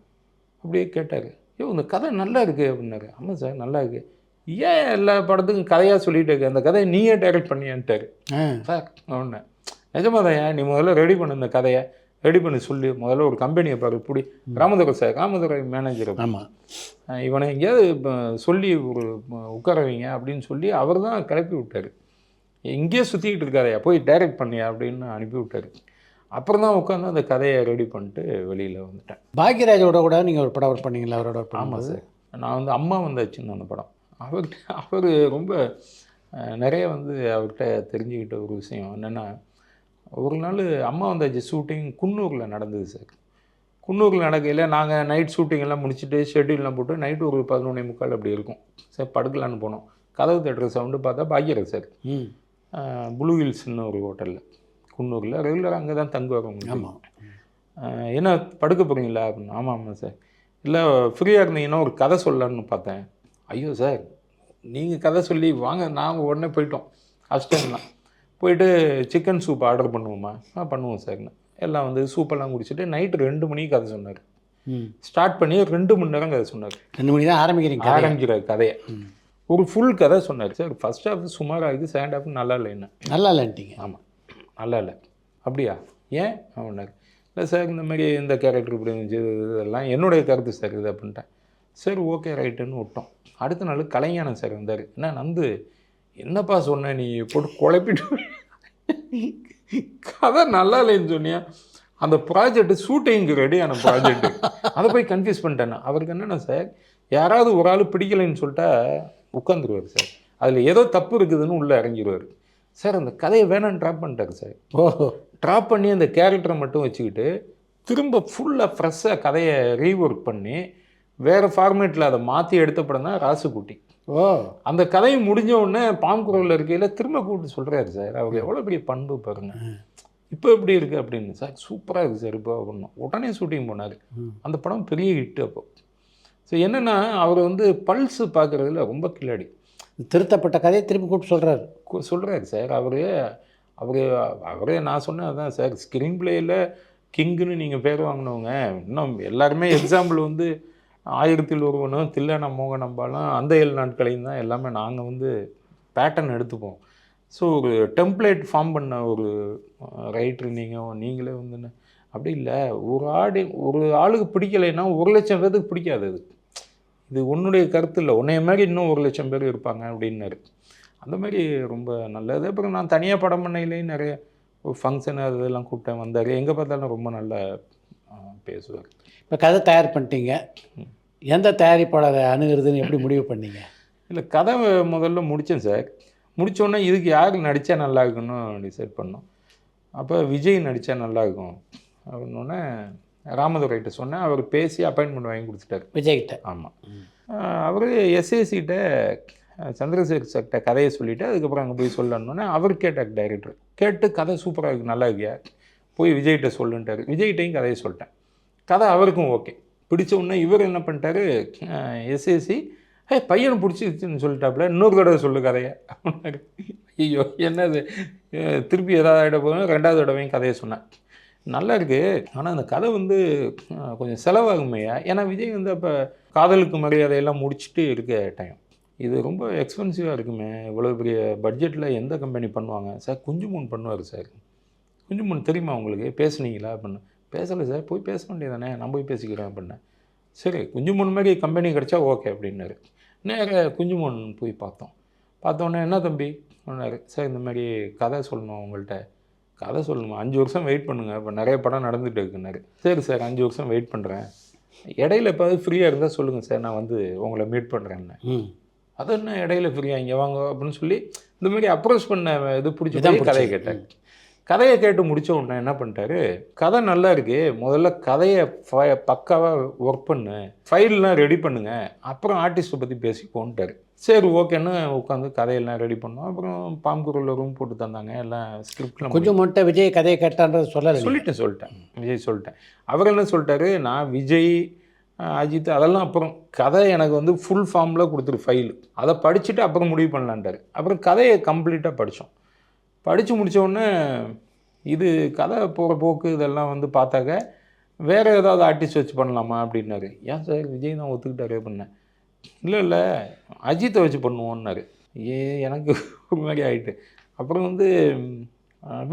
அப்படியே கேட்டார். ஐயோ இந்த கதை நல்லா இருக்குது அப்படின்னாரு. ஆமாம் சார் நல்லா இருக்குது. ஏன் எல்லா படத்துக்கும் கதையாக சொல்லிகிட்டு இருக்கு, அந்த கதையை நீயே டைரக்ட் பண்ணியான்ட்டார். சார் ஒன்று நிஜமாதையா, நீ முதல்ல ரெடி பண்ணு, இந்த கதையை ரெடி பண்ணி சொல்லி முதல்ல ஒரு கம்பெனியை பாரு. இப்படி ராமதுரை சார், ராமதுரை மேனேஜர், ஆமாம், இவனை எங்கேயாவது சொல்லி ஒரு உட்கார வைங்க அப்படின்னு சொல்லி அவர் தான் கிளப்பி விட்டார். எங்கேயே சுற்றிக்கிட்டு இருக்காதையா, போய் டைரக்ட் பண்ணியா அப்படின்னு அனுப்பி விட்டார். அப்புறம் தான் உட்காந்து அந்த கதையை ரெடி பண்ணிட்டு வெளியில் வந்துட்டேன். பாக்யராஜோட கூட நீங்கள் ஒரு படம் ஒர்க் பண்ணீங்களா அவரோட? ஆமாம் சார், நான் வந்து அம்மா வந்தாச்சுன்னு அந்த படம். அவர் ரொம்ப நிறைய வந்து அவர்கிட்ட தெரிஞ்சுக்கிட்ட ஒரு விஷயம் என்னென்னா, ஒரு நாள் அம்மா வந்தாச்சு ஷூட்டிங் குன்னூரில் நடந்தது சார். குன்னூரில் நடக்கையில் நாங்கள் நைட் ஷூட்டிங்கெல்லாம் முடிச்சுட்டு ஷெட்யூல்லாம் போட்டு நைட்டு ஒரு 11:45 அப்படி இருக்கும் சார், படுக்கலான்னு போனோம். கதவு தட்டுற சவுண்டு பார்த்தா பாக்யராஜ் சார் ப்ளூ ஹில்ஸ்ன்னு ஒரு ஹோட்டலில் குன்னூரில் ரெகுலராக அங்கே தான் தங்குவாங்க. ஆமாம், என்ன படுக்க போகிறீங்களா அப்படின்னு. ஆமாம் ஆமாம் சார், இல்லை ஃப்ரீயாக இருந்தீங்கன்னா ஒரு கதை சொல்லலான்னு பார்த்தேன். ஐயோ சார் நீங்கள் கதை சொல்லி வாங்க, நாங்கள் உடனே போயிட்டோம். அசிஸ்டன்ட்லாம் போயிட்டு சிக்கன் சூப் ஆர்டர் பண்ணுவோமா? பண்ணுவோம் சார்னு எல்லாம் வந்து சூப்பெல்லாம் குடிச்சிட்டு நைட்டு 2 மணிக்கு கதை சொன்னார். ஸ்டார்ட் பண்ணி 2 மணி நேரம் கதை சொன்னார். 2 மணி தான் ஆரம்பிக்கிற கதையை ஒரு ஃபுல் கதை சொன்னார் சார். ஃபர்ஸ்ட் ஹாஃப் சுமாராக இருக்குது, செகண்ட் ஹாஃப் நல்லா இல்லை. என்ன நல்லா இல்லைன்ட்டீங்க? ஆமாம் நல்லா இல்லை. அப்படியா, ஏன் அப்படின்னாரு. இல்லை சார் இந்த மாதிரி இந்த கேரக்டர் இப்படி இருந்துச்சு, இதெல்லாம் என்னுடைய கருத்து சார் இது அப்படின்ட்டேன். சரி ஓகே ரைட்டுன்னு விட்டோம். அடுத்த நாள் கலைஞானம் சார் வந்தார். என்ன நந்து என்னப்பா சொன்ன, நீ போட்டு குழப்பிட்டு கதை நல்லா இல்லைன்னு சொன்னியா? அந்த ப்ராஜெக்ட் ஷூட்டிங்க்கு ரெடியான ப்ராஜெக்ட், அதை போய் கன்ஃபியூஸ் பண்ணிட்டேன்னா. அவருக்கு என்னென்னா சார், யாராவது ஒரு ஆள் பிடிக்கலைன்னு சொல்லிட்டா உட்காந்துருவார் சார், அதில் ஏதோ தப்பு இருக்குதுன்னு உள்ளே இறங்கிடுவார் சார். அந்த கதையை வேணான்னு ட்ராப் பண்ணிட்டார் சார். ட்ராப் பண்ணி அந்த கேரக்டரை மட்டும் வச்சுக்கிட்டு திரும்ப ஃபுல்லாக ஃப்ரெஷ்ஷாக கதையை ரீஒர்க் பண்ணி வேறு ஃபார்மேட்டில் அதை மாற்றி எடுத்த படம் தான் ராசுகுட்டி. அந்த கதையை முடிஞ்ச உடனே பாம்குரலில் இருக்கையில் திரும்ப கூப்பிட்டு சொல்கிறாரு சார், அவர் எவ்வளோ பெரிய பண்பு பாருங்கள், இப்போ எப்படி இருக்குது அப்படின்னு. சார் சூப்பராக இருக்குது சார் இப்போ அப்படின்னு உடனே ஷூட்டிங் போனார். அந்த படம் பெரிய ஹிட்டு. அப்போ ஸோ என்னென்னா அவர் வந்து பல்ஸு பார்க்குறதுல ரொம்ப கில்லாடி. திருத்தப்பட்ட கதையை திரும்பி கூப்பிட்டு சொல்கிறாரு சார். அவரே நான் சொன்னேன் அதான் சார், ஸ்க்ரீன் பிளேயில் கிங்குன்னு நீங்கள் பேர் வாங்கினவங்க. இன்னும் எல்லாருமே எக்ஸாம்பிள் வந்து 1000ல் ஒருவனும் தில்லானா மோகனம்பாலும் அந்த 7 நாட்களையும் தான் எல்லாமே நாங்கள் வந்து பேட்டர்ன் எடுத்துப்போம். ஸோ ஒரு டெம்ப்ளேட் ஃபார்ம் பண்ண ஒரு ரைட்ரு நீங்களே வந்து அப்படி இல்லை, ஒரு ஆளுக்கு பிடிக்கலைன்னா 1,00,000 பேருக்கு பிடிக்காது. இது உன்னுடைய கருத்து இல்லை, உன்னைய மாதிரி இன்னும் 1,00,000 பேர் இருப்பாங்க அப்படின்னாரு. அந்த மாதிரி ரொம்ப நல்லது. அப்புறம் நான் தனியாக படம் பண்ணையிலேயும் நிறைய ஒரு ஃபங்க்ஷன் அதெல்லாம் கூப்பிட்டேன், வந்தார். எங்கே பார்த்தாலும் ரொம்ப நல்லா பேசுவார். இப்போ கதை தயார் பண்ணிட்டீங்க, எந்த தயாரிப்பாளரை அணுகிறதுன்னு எப்படி முடிவு பண்ணீங்க? இல்லை கதை முதல்ல முடித்தேன் சார். முடித்தோடனே இதுக்கு யார் நடித்தா நல்லா இருக்குன்னு டிசைட் பண்ணோம். அப்போ விஜய் நடித்தா நல்லாயிருக்கும் அப்படின்னோடனே ராமதுரைகிட்ட சொன்னேன். அவர் பேசி அப்பாயின்மெண்ட் வாங்கி கொடுத்துட்டார் விஜய்கிட்ட. ஆமாம், அவர் எஸ்ஏசிகிட்ட சந்திரசேகர் சார்கிட்ட கதையை சொல்லிவிட்டு அதுக்கப்புறம் அங்கே போய் சொல்லணுன்னே அவர் கேட்டார் டைரக்டர். கேட்டு கதை சூப்பராக இருக்குது, நல்லா இருக்கியா, போய் விஜய்கிட்ட சொல்லுன்ட்டார். விஜய்கிட்டையும் கதையை சொல்லிட்டேன். கதை அவருக்கும் ஓகே. பிடிச்ச உடனே இவர் என்ன பண்ணிட்டாரு, எஸ்ஏசி பையனை பிடிச்சிருச்சுன்னு சொல்லிட்டாப்புல, இன்னொரு தடவை சொல்லு கதையை அப்படின்னாரு. ஐயோ என்னது, திருப்பி ஏதாவது ஆகிட போதும் 2வது தடவையும் கதையை சொன்னேன். நல்லா இருக்குது, ஆனால் அந்த கதை வந்து கொஞ்சம் செலவாகுமையா. ஏன்னா விஜய் வந்து அப்போ காதலுக்கு மரியாதையெல்லாம் முடிச்சுட்டு இருக்க டைம். இது ரொம்ப எக்ஸ்பென்சிவாக இருக்குமே, இவ்வளோ பெரிய பட்ஜெட்டில் எந்த கம்பெனி பண்ணுவாங்க சார்? குஞ்சுமோன் பண்ணுவார் சார். குஞ்சுமோன் தெரியுமா உங்களுக்கு? பேசுனீங்களா அப்படின்னு. பேசலை சார். போய் பேச வேண்டியதானே, நான் போய் பேசிக்கிறேன் அப்படின்னேன். சரி குஞ்சுமோன் மாதிரி கம்பெனி கிடச்சா ஓகே அப்படின்னாரு. நேராக குஞ்சுமோன் போய் பார்த்தோன்னே என்ன தம்பி சொன்னார். சார் இந்த மாதிரி கதை சொல்லணும் உங்கள்கிட்ட. கதை சொல்லணுமா? 5 வருஷம் வெயிட் பண்ணுங்கள், இப்போ நிறைய படம் நடந்துகிட்டு இருக்குன்னாரு. சரி சார் 5 வருஷம் வெயிட் பண்ணுறேன், இடையில எப்போது ஃப்ரீயாக இருந்தால் சொல்லுங்கள் சார், நான் வந்து உங்களை மீட் பண்ணுறேன்னு. அது என்ன இடையில ஃப்ரீயாக இங்கே வாங்க அப்படின்னு சொல்லி இந்த மாதிரி அப்ரோச் பண்ண இது பிடிச்சி கதையை கேட்டேன். கதையை கேட்டு முடித்த உடனே என்ன பண்ணிட்டாரு, கதை நல்லா இருக்கு, முதல்ல கதையை பக்காவாக ஒர்க் பண்ணு, ஃபைல்லாம் ரெடி பண்ணுங்க, அப்புறம் ஆர்டிஸ்ட்டை பற்றி பேசிக்கோன்ட்டார். சரி ஓகேன்னு உட்காந்து கதையெல்லாம் ரெடி பண்ணோம். அப்புறம் பாம்குரலில் ரூம் போட்டு தந்தாங்க, எல்லாம் ஸ்கிரிப்டில் கொஞ்சம் மட்டும் விஜய் கதையை கேட்டான்றது சொல்லிட்டேன். விஜய் சொல்லிட்டேன். அவர் என்ன சொல்லிட்டாரு, நான் விஜய் அஜித் அதெல்லாம் அப்புறம் கதை எனக்கு வந்து ஃபுல் ஃபார்மில் கொடுத்துரு ஃபைல், அதை படிச்சுட்டு அப்புறம் முடிவு பண்ணலான்ட்டார். அப்புறம் கதையை கம்ப்ளீட்டாக படித்தோம். படித்து முடித்தோடனே இது கதை போகிற போக்கு இதெல்லாம் வந்து பார்த்தாக்க வேறு ஏதாவது ஆர்டிஸ்ட் வச்சு பண்ணலாமா அப்படின்னாரு. ஏன் சார் விஜய் தான் ஒத்துக்கிட்டாரு அப்படின்னேன். இல்லை அஜித்தை வச்சு பண்ணுவோன்னாரு. எனக்கு ஒரு மாதிரி ஆகிட்டு. அப்புறம் வந்து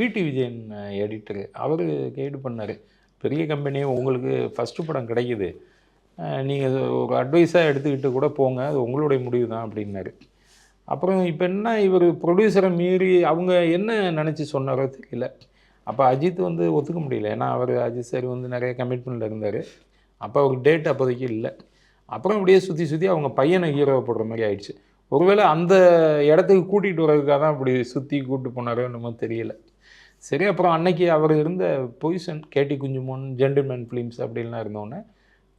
விடி விஜயன் எடிட்டரு, அவர் கைடு பண்ணார். பெரிய கம்பெனி, உங்களுக்கு ஃபஸ்ட்டு படம் கிடைக்கிது, நீங்கள் ஒரு அட்வைஸாக எடுத்துக்கிட்டு கூட போங்க, அது உங்களுடைய முடிவு தான் அப்படின்னாரு. அப்புறம் இப்போ என்ன, இவர் ப்ரொடியூசரை மீறி அவங்க என்ன நினச்சி சொன்னாரோ தெரியல. அப்போ அஜித் வந்து ஒத்துக்க முடியல, ஏன்னா அவர் அஜித் சார் வந்து நிறைய கமிட்மெண்ட்டில் இருந்தார். அப்போ அவருக்கு டேட் அப்போதைக்கு இல்லை. அப்புறம் அப்படியே சுற்றி அவங்க பையனை ஹீரோவை போடுற மாதிரி ஆயிடுச்சு. ஒருவேளை அந்த இடத்துக்கு கூட்டிகிட்டு வர்றதுக்காக தான் அப்படி சுற்றி கூப்பிட்டு போனாரோ என்னமோ தெரியல. சரி அப்புறம் அன்னைக்கு அவர் இருந்த பொசிஷன் கேடி குஞ்சுமோன், ஜென்டில்மேன் ஃபிலிம்ஸ் அப்படின்லாம் இருந்தோன்னே,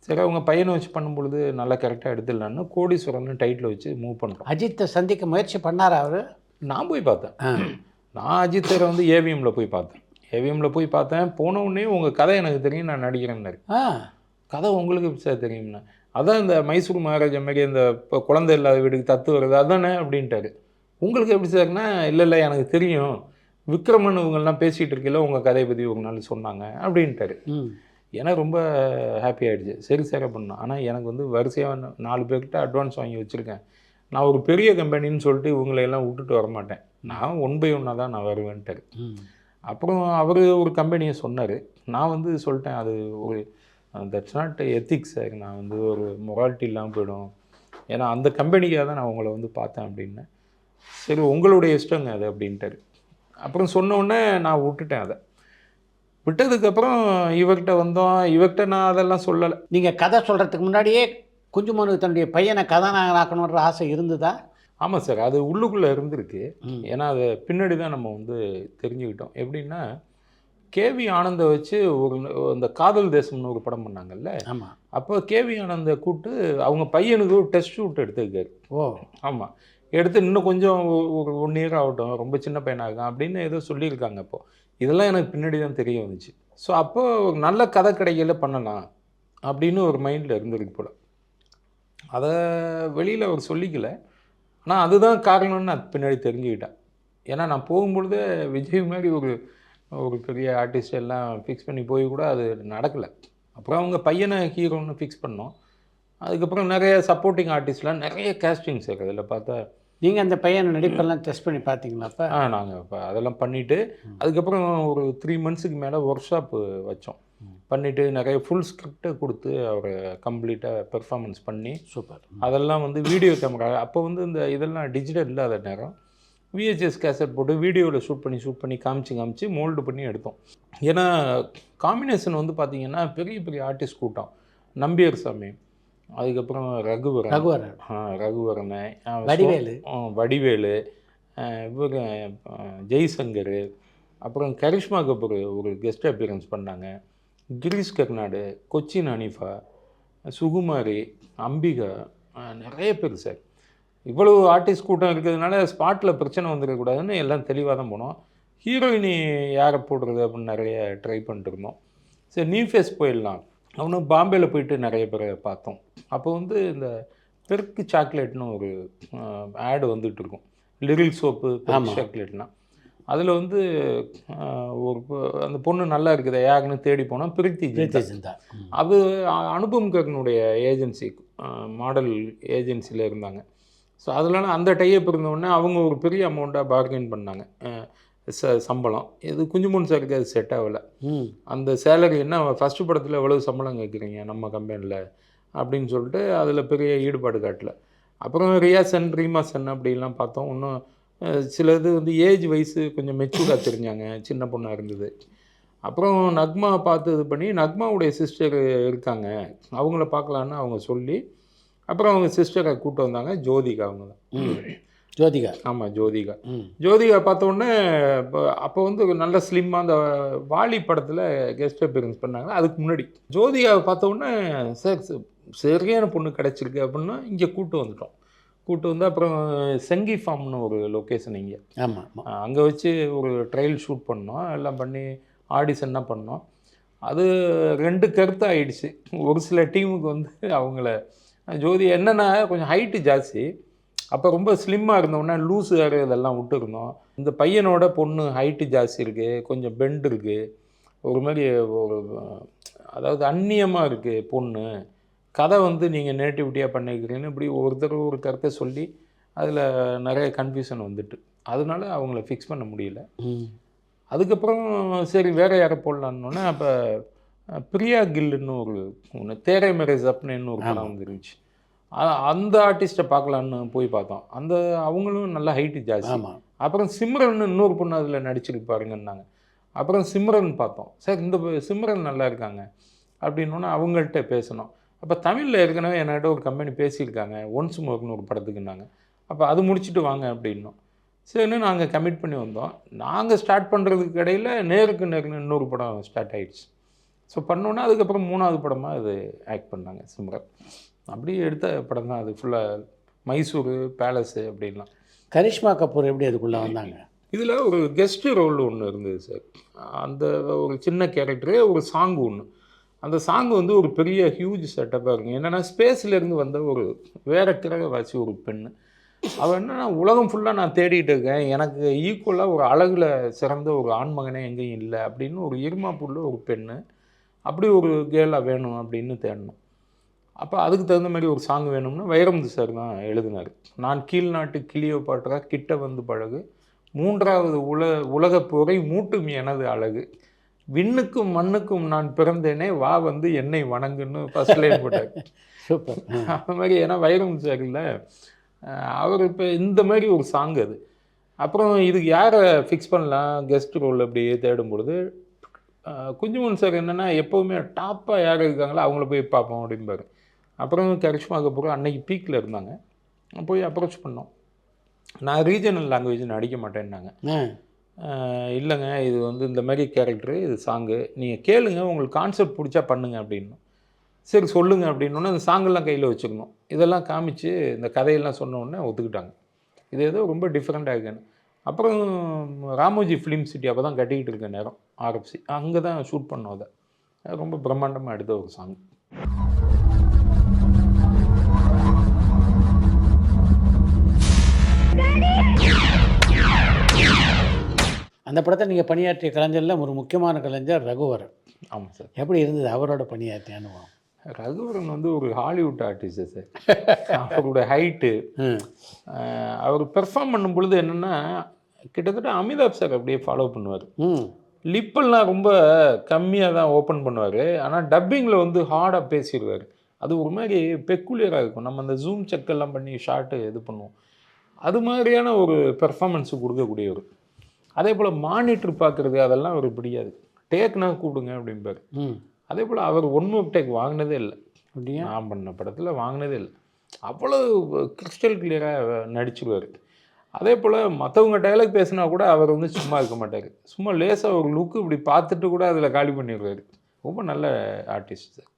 சரி அவங்க பையனை வச்சு பண்ணும்பொழுது நல்லா கரெக்டாக எடுத்துடலான்னு கோடீஸ்வரன் டைட்டில் வச்சு மூவ் பண்ணுறோம். அஜித்தை சந்திக்க முயற்சி பண்ணார் அவர். நான் போய் பார்த்தேன். நான் அஜித் சாரை வந்து ஏவிஎம்மில் போய் பார்த்தேன். போன உடனே உங்கள் கதை எனக்கு தெரியும், நான் நடிக்கிறேன்னாரு. கதை உங்களுக்கு எப்படி சார் தெரியும்னா, அதான் இந்த மைசூர் மகாராஜா மாதிரி இந்த இப்போ குழந்தை இல்லாத வீட்டுக்கு தத்து வருது அதானே அப்படின்ட்டாரு. உங்களுக்கு எப்படி சார்னா, இல்லை எனக்கு தெரியும், விக்ரமன் இவங்கெல்லாம் பேசிகிட்டு இருக்கையில் உங்கள் கதையை பற்றி ஒரு நாள் சொன்னாங்க அப்படின்ட்டாரு. எனக்கு ரொம்ப ஹாப்பி ஆகிடுச்சு. சரி சார் அப்படின்னா, ஆனால் எனக்கு வந்து வரிசையாக 4 பேர்கிட்ட அட்வான்ஸ் வாங்கி வச்சுருக்கேன். நான் ஒரு பெரிய கம்பெனின்னு சொல்லிட்டு இவங்களையெல்லாம் விட்டுட்டு வரமாட்டேன், நான் 1 by 1 தான் நான் வருவேன்ட்டார். அப்புறம் அவர் ஒரு கம்பெனியை சொன்னார். நான் வந்து சொல்லிட்டேன், அது ஒரு தட்ஸ் நாட் எத்திக்ஸ் சார், நான் வந்து ஒரு மொராலிட்டி இல்லாமல் போயிடும், ஏன்னா அந்த கம்பெனிக்காக தான் நான் உங்களை வந்து பார்த்தேன் அப்படின்னேன். சரி உங்களுடைய இஷ்டங்க அது அப்படின்ட்டார். அப்புறம் சொன்னோடனே நான் விட்டுட்டேன். அதை விட்டதுக்கப்புறம் இவர்கிட்ட வந்தோம். இவர்கிட்ட நான் அதெல்லாம் சொல்லலை. நீங்கள் கதை சொல்கிறதுக்கு முன்னாடியே குஞ்சுமோனுக்கு தன்னுடைய பையனை கதாநாயகன் ஆக்கணுன்ற ஆசை இருந்ததா? ஆமாம் சார், அது உள்ளுக்குள்ளே இருந்திருக்கு. ஏன்னா அதை பின்னாடி தான் நம்ம வந்து தெரிஞ்சுக்கிட்டோம். எப்படின்னா, கேவி ஆனந்தை வச்சு ஒரு இந்த காதல் தேசம்னு ஒரு படம் பண்ணாங்கல்ல. ஆமாம். அப்போ கேவி ஆனந்தை கூப்பிட்டு அவங்க பையனுக்கு ஒரு டெஸ்ட் ஷூட் எடுத்துருக்காரு. ஆமாம், எடுத்து இன்னும் கொஞ்சம் ஒரு 1 year ஆகட்டும், ரொம்ப சின்ன பையனாக இருக்கான் அப்படின்னு ஏதோ சொல்லியிருக்காங்க. அப்போது இதெல்லாம் எனக்கு பின்னாடி தான் தெரிய வந்துச்சு. ஸோ அப்போது ஒரு நல்ல கதை கிடைக்கல பண்ணலாம் அப்படின்னு ஒரு மைண்டில் இருந்திருக்கு போல். அதை வெளியில் அவர் சொல்லிக்கல, ஆனால் அதுதான் காரணம்னு நான் பின்னாடி தெரிஞ்சுக்கிட்டேன். ஏன்னா நான் போகும்பொழுது விஜய் மாதிரி ஒரு பெரிய ஆர்டிஸ்ட் எல்லாம் ஃபிக்ஸ் பண்ணி போய் கூட அது நடக்கலை. அப்புறம் அவங்க பையனை ஹீரோன்னு ஃபிக்ஸ் பண்ணோம். அதுக்கப்புறம் நிறைய சப்போர்ட்டிங் ஆர்டிஸ்ட்லாம் நிறைய கேஸ்டிங்ஸ் இருக்குது. அதில் பார்த்தா நீங்கள் அந்த பையனை நடிப்பெல்லாம் டெஸ்ட் பண்ணி பார்த்தீங்களா? அப்போ நாங்கள் இப்போ அதெல்லாம் பண்ணிவிட்டு அதுக்கப்புறம் ஒரு 3 monthsக்கு மேலே ஒர்க் ஷாப்பு வச்சோம். பண்ணிவிட்டு நிறைய ஃபுல் ஸ்கிரிப்டை கொடுத்து அவரை கம்ப்ளீட்டாக பெர்ஃபார்மன்ஸ் பண்ணி சூப்பர். அதெல்லாம் வந்து வீடியோ கேமரா, அப்போ வந்து இந்த இதெல்லாம் டிஜிட்டல் இல்லாத நேரம், VHS கேசட் போட்டு வீடியோவில் ஷூட் பண்ணி காமிச்சு மோல்டு பண்ணி எடுத்தோம். ஏன்னா காம்பினேஷன் வந்து பார்த்திங்கன்னா பெரிய பெரிய ஆர்டிஸ்ட் கூட்டம். நம்பியார் சாமி, அதுக்கப்புறம் ரகுவரன், வடிவேலு, இவர் ஜெய்சங்கர், அப்புறம் கரிஷ்மா கபூர் ஒரு கெஸ்ட் அப்பியரன்ஸ் பண்ணாங்க, கிரீஷ் கர்நாடு, கொச்சின் அனிஃபா, சுகுமாரி, அம்பிகா, நிறைய பேர் சார். இவ்வளவு ஆர்டிஸ்ட் கூட்டம் இருக்கிறதுனால ஸ்பாட்டில் பிரச்சனை வந்துடக்கூடாதுன்னு எல்லாம் தெளிவாக தான் போனோம். ஹீரோயினி யாரை போடுறது அப்படின்னு நிறைய ட்ரை பண்ணிட்டு இருந்தோம். சரி நியூ ஃபேஸ் போயிடலாம். அவனும் பாம்பேயில் போயிட்டு நிறைய பேரை பார்த்தோம். அப்போ வந்து இந்த பெருக்கு சாக்லேட்னு ஒரு ஆடு வந்துட்டு இருக்கும். லிரில் சோப்பு பெருக்கு சாக்லேட்னா அதில் வந்து ஒரு அந்த பொண்ணு நல்லா இருக்குது யாருன்னு தேடி போனால் பிரீத்தி ஜிந்தா. அது அனுபம் கர்னுடைய ஏஜென்சி மாடல் ஏஜென்சியில் இருந்தாங்க. ஸோ அதனால அந்த டைப் இருந்தோடனே அவங்க ஒரு பெரிய அமௌண்ட்டாக பார்கெயின் பண்ணாங்க சம்பளம். இது குஞ்சுமோன் சாருக்கு அது செட் ஆகலை. அந்த சேலரி என்ன ஃபஸ்ட்டு படத்தில் எவ்வளவு சம்பளம் கேட்குறீங்க நம்ம கம்பெனியில் அப்படின்னு சொல்லிட்டு அதில் பெரிய ஈடுபாடு காட்டல. அப்புறம் ரியாசன் ரீமாசன் அப்படிலாம் பார்த்தோம். இன்னும் சில இது வந்து ஏஜ் வயசு கொஞ்சம் மெச்சூர்டாக தெரிஞ்சாங்க, சின்ன பொண்ணாக இருந்தது. அப்புறம் நக்மா பார்த்து இது பண்ணி நக்மாவுடைய சிஸ்டர் இருக்காங்க அவங்கள பார்க்கலான்னு அவங்க சொல்லி அப்புறம் அவங்க சிஸ்டரை கூப்பிட்டு வந்தாங்க. ஜோதிகா அவங்க தான். ஜோதிகா. ஆமாம் ஜோதிகா. ஜோதிகா பார்த்தோன்னே அப்போ வந்து நல்ல ஸ்லிம்மாக அந்த வாலி படத்தில் கெஸ்ட் அப்பியரன்ஸ் பண்ணாங்க. அதுக்கு முன்னாடி ஜோதிகாவை பார்த்தோன்னே சார் சரியான பொண்ணு கிடச்சிருக்கு அப்படின்னா இங்கே கூப்பிட்டு வந்துட்டோம். கூப்பிட்டு வந்து அப்புறம் செங்கி ஃபார்ம்னு ஒரு லொக்கேஷன் இங்கே. ஆமாம். அங்கே வச்சு ஒரு ட்ரையல் ஷூட் பண்ணோம். எல்லாம் பண்ணி ஆடிஷன்லாம் பண்ணோம். அது 2 கருத்து ஆகிடுச்சு. ஒரு சில டீமுக்கு வந்து அவங்கள ஜோதி என்னென்னா கொஞ்சம் ஹைட்டு ஜாஸ்தி. அப்போ ரொம்ப ஸ்லிம்மாக இருந்தோடனே லூஸு வேறு இதெல்லாம் விட்டுருந்தோம். இந்த பையனோட பொண்ணு ஹைட்டு ஜாஸ்தி இருக்குது, கொஞ்சம் பெண்ட் இருக்குது, ஒரு மாதிரி ஒரு அதாவது அந்நியமாக இருக்குது பொண்ணு. கதை வந்து நீங்கள் நேட்டிவிட்டியாக பண்ணிக்கிறீங்கன்னு இப்படி ஒருத்தர் ஒரு கருத்தை சொல்லி அதில் நிறைய கன்ஃபியூஷன் வந்துட்டு அதனால அவங்கள ஃபிக்ஸ் பண்ண முடியல. அதுக்கப்புறம் சரி வேறு யாரை போடலான்னொன்னே அப்போ பிரியா கில்லுன்னு ஒரு ஒன்று தேரை மேரே ஜப்னேன்னு ஒரு படம் வந்துருந்துச்சு. அந்த ஆர்டிஸ்ட்டை பார்க்கலான்னு போய் பார்த்தோம். அவங்களும் நல்லா ஹைட்டு ஜாஸ்தி. அப்புறம் சிம்ரன் இன்னொரு பொண்ணு அதில் நடிச்சிருப்பாருங்கன்னாங்க. அப்புறம் சிம்ரன் பார்த்தோம். சார் இந்த சிம்ரன் நல்லா இருக்காங்க அப்படின்னோன்னா அவங்கள்ட்ட பேசணும். அப்போ தமிழில் ஏற்கனவே என்கிட்ட ஒரு கம்பெனி பேசியிருக்காங்க ஒன்ஸ் மோர்னு ஒரு படத்துக்குன்னாங்க. அப்போ அது முடிச்சுட்டு வாங்க அப்படின்னோம். சரின்னு நாங்கள் கமிட் பண்ணி வந்தோம். நாங்கள் ஸ்டார்ட் பண்ணுறதுக்கு இடையில் நேருக்கு இன்னொரு படம் ஸ்டார்ட் ஆகிடுச்சு. ஸோ பண்ணோன்னா அதுக்கப்புறம் 3வது படமாக இது ஆக்ட் பண்ணாங்க சிம்ரன். அப்படியே எடுத்த படம் தான் அது ஃபுல்லாக. மைசூர் பேலஸு அப்படின்லாம். கரிஷ்மா கபூர் எப்படி அதுக்குள்ளே வந்தாங்க? இதில் ஒரு கெஸ்ட்டு ரோல் ஒன்று இருந்தது சார். அந்த ஒரு சின்ன கேரக்டரு ஒரு சாங் ஒன்று. அந்த சாங் வந்து ஒரு பெரிய ஹியூஜ் செட்டப்பாக இருக்கும். என்னென்னா ஸ்பேஸ்லேருந்து வந்த ஒரு வேறு கிரகவாசி ஒரு பெண்ணு. அவள் என்னென்னா உலகம் ஃபுல்லாக நான் தேடிட்டு இருக்கேன், எனக்கு ஈக்குவலாக ஒரு அழகில் சிறந்த ஒரு ஆண்மகனே எங்கேயும் இல்லை அப்படின்னு ஒரு இருமாப்புள்ள ஒரு பெண்ணு. அப்படி ஒரு கேர்ளாக வேணும் அப்படின்னு தேடணும். அப்போ அதுக்கு தகுந்த மாதிரி ஒரு சாங் வேணும்னா வைரமுத்து சார் தான் எழுதினார். நான் கீழ்நாட்டு கிளியோபாட்ரா கிட்ட வந்து பழகு, 3வது உலகப் போரை மூட்டும் எனது அழகு, விண்ணுக்கும் மண்ணுக்கும் நான் பிறந்தேனே வா வந்து என்னை வணங்குன்னு ஃபர்ஸ்ட் லைன் போட்டார். சூப்பர். அந்த மாதிரி ஏன்னா வைரமுத்து சார் இல்லை அவர் இப்போ இந்த மாதிரி ஒரு சாங் அது. அப்புறம் இதுக்கு யாரை ஃபிக்ஸ் பண்ணலாம் கெஸ்ட் ரோல் அப்படியே தேடும் பொழுது குஞ்சுமோன் சார் என்னென்னா எப்போவுமே டாப்பாக யார் இருக்காங்களோ அவங்கள போய் பார்ப்போம் அப்படிம்பாரு. அப்புறம் கரிஷ்மா கபூர் அன்னைக்கு பீக்கில் இருந்தாங்க. போய் அப்ரோச் பண்ணோம். நான் ரீஜனல் லாங்குவேஜ் நடிக்க மாட்டேன்னாங்க. இல்லைங்க இது வந்து இந்த மாதிரி கேரக்டரு இது சாங்கு நீங்கள் கேளுங்க உங்களுக்கு கான்செப்ட் பிடிச்சா பண்ணுங்க அப்படின்னு. சரி சொல்லுங்கள் அப்படின்னோடனே அந்த சாங்கெல்லாம் கையில் வச்சுக்கணும். இதெல்லாம் காமிச்சு இந்த கதையெல்லாம் சொன்னோடனே ஒத்துக்கிட்டாங்க. இது ஏதோ ரொம்ப டிஃப்ரெண்ட்டாக இருக்குன்னு. அப்புறம் ராமோஜி ஃபிலிம் சிட்டி அப்போ தான் கட்டிக்கிட்டு இருக்க நேரம் ஆர்எஃப்சி அங்கே தான் ஷூட் பண்ணோம். அதை ரொம்ப பிரம்மாண்டமாக எடுத்த ஒரு சாங். அந்த படத்தை நீங்கள் பணியாற்றிய கலைஞரில் ஒரு முக்கியமான கலைஞர் ரகுவரன். ஆமாம் சார். எப்படி இருந்தது அவரோட பணியாற்றிய அனுபவம்? ரகுவரன் வந்து ஒரு ஹாலிவுட் ஆர்டிஸ்ட்டு சார். அவரோட ஹைட்டு அவர் பெர்ஃபார்ம் பண்ணும் பொழுது என்னென்னா கிட்டத்தட்ட அமிதாப் சார் அப்படியே ஃபாலோ பண்ணுவார். லிப்பெல்லாம் ரொம்ப கம்மியாக தான் ஓப்பன் பண்ணுவார். ஆனால் டப்பிங்கில் வந்து ஹார்டாக பேசிடுவார். அது ஒரு மாதிரி பெக்குலியராக இருக்கும். நம்ம அந்த ஜூம் செக்கெல்லாம் பண்ணி ஷார்ட்டு இது பண்ணுவோம். அது மாதிரியான ஒரு பெர்ஃபார்மன்ஸு கொடுக்கக்கூடியவர். அதே போல் மானிட்டர் பார்க்குறது அதெல்லாம் அவர் பிடிக்காது. டேக்னா கூப்பிடுங்க அப்படிம்பார். அதே போல் அவர் 1 மோர் டேக் வாங்கினதே இல்லை. அப்படியா? நான் பண்ண படத்தில் வாங்கினதே இல்லை. அவ்வளோ கிறிஸ்டல் கிளியராக நடிச்சிருவார். அதே போல் மற்றவங்க டைலாக் பேசினா கூட அவர் வந்து சும்மா இருக்க மாட்டார். சும்மா லேசாக ஒரு லுக்கு இப்படி பார்த்துட்டு கூட அதில் காலி பண்ணிடுவார். ரொம்ப நல்ல ஆர்டிஸ்ட் சார்.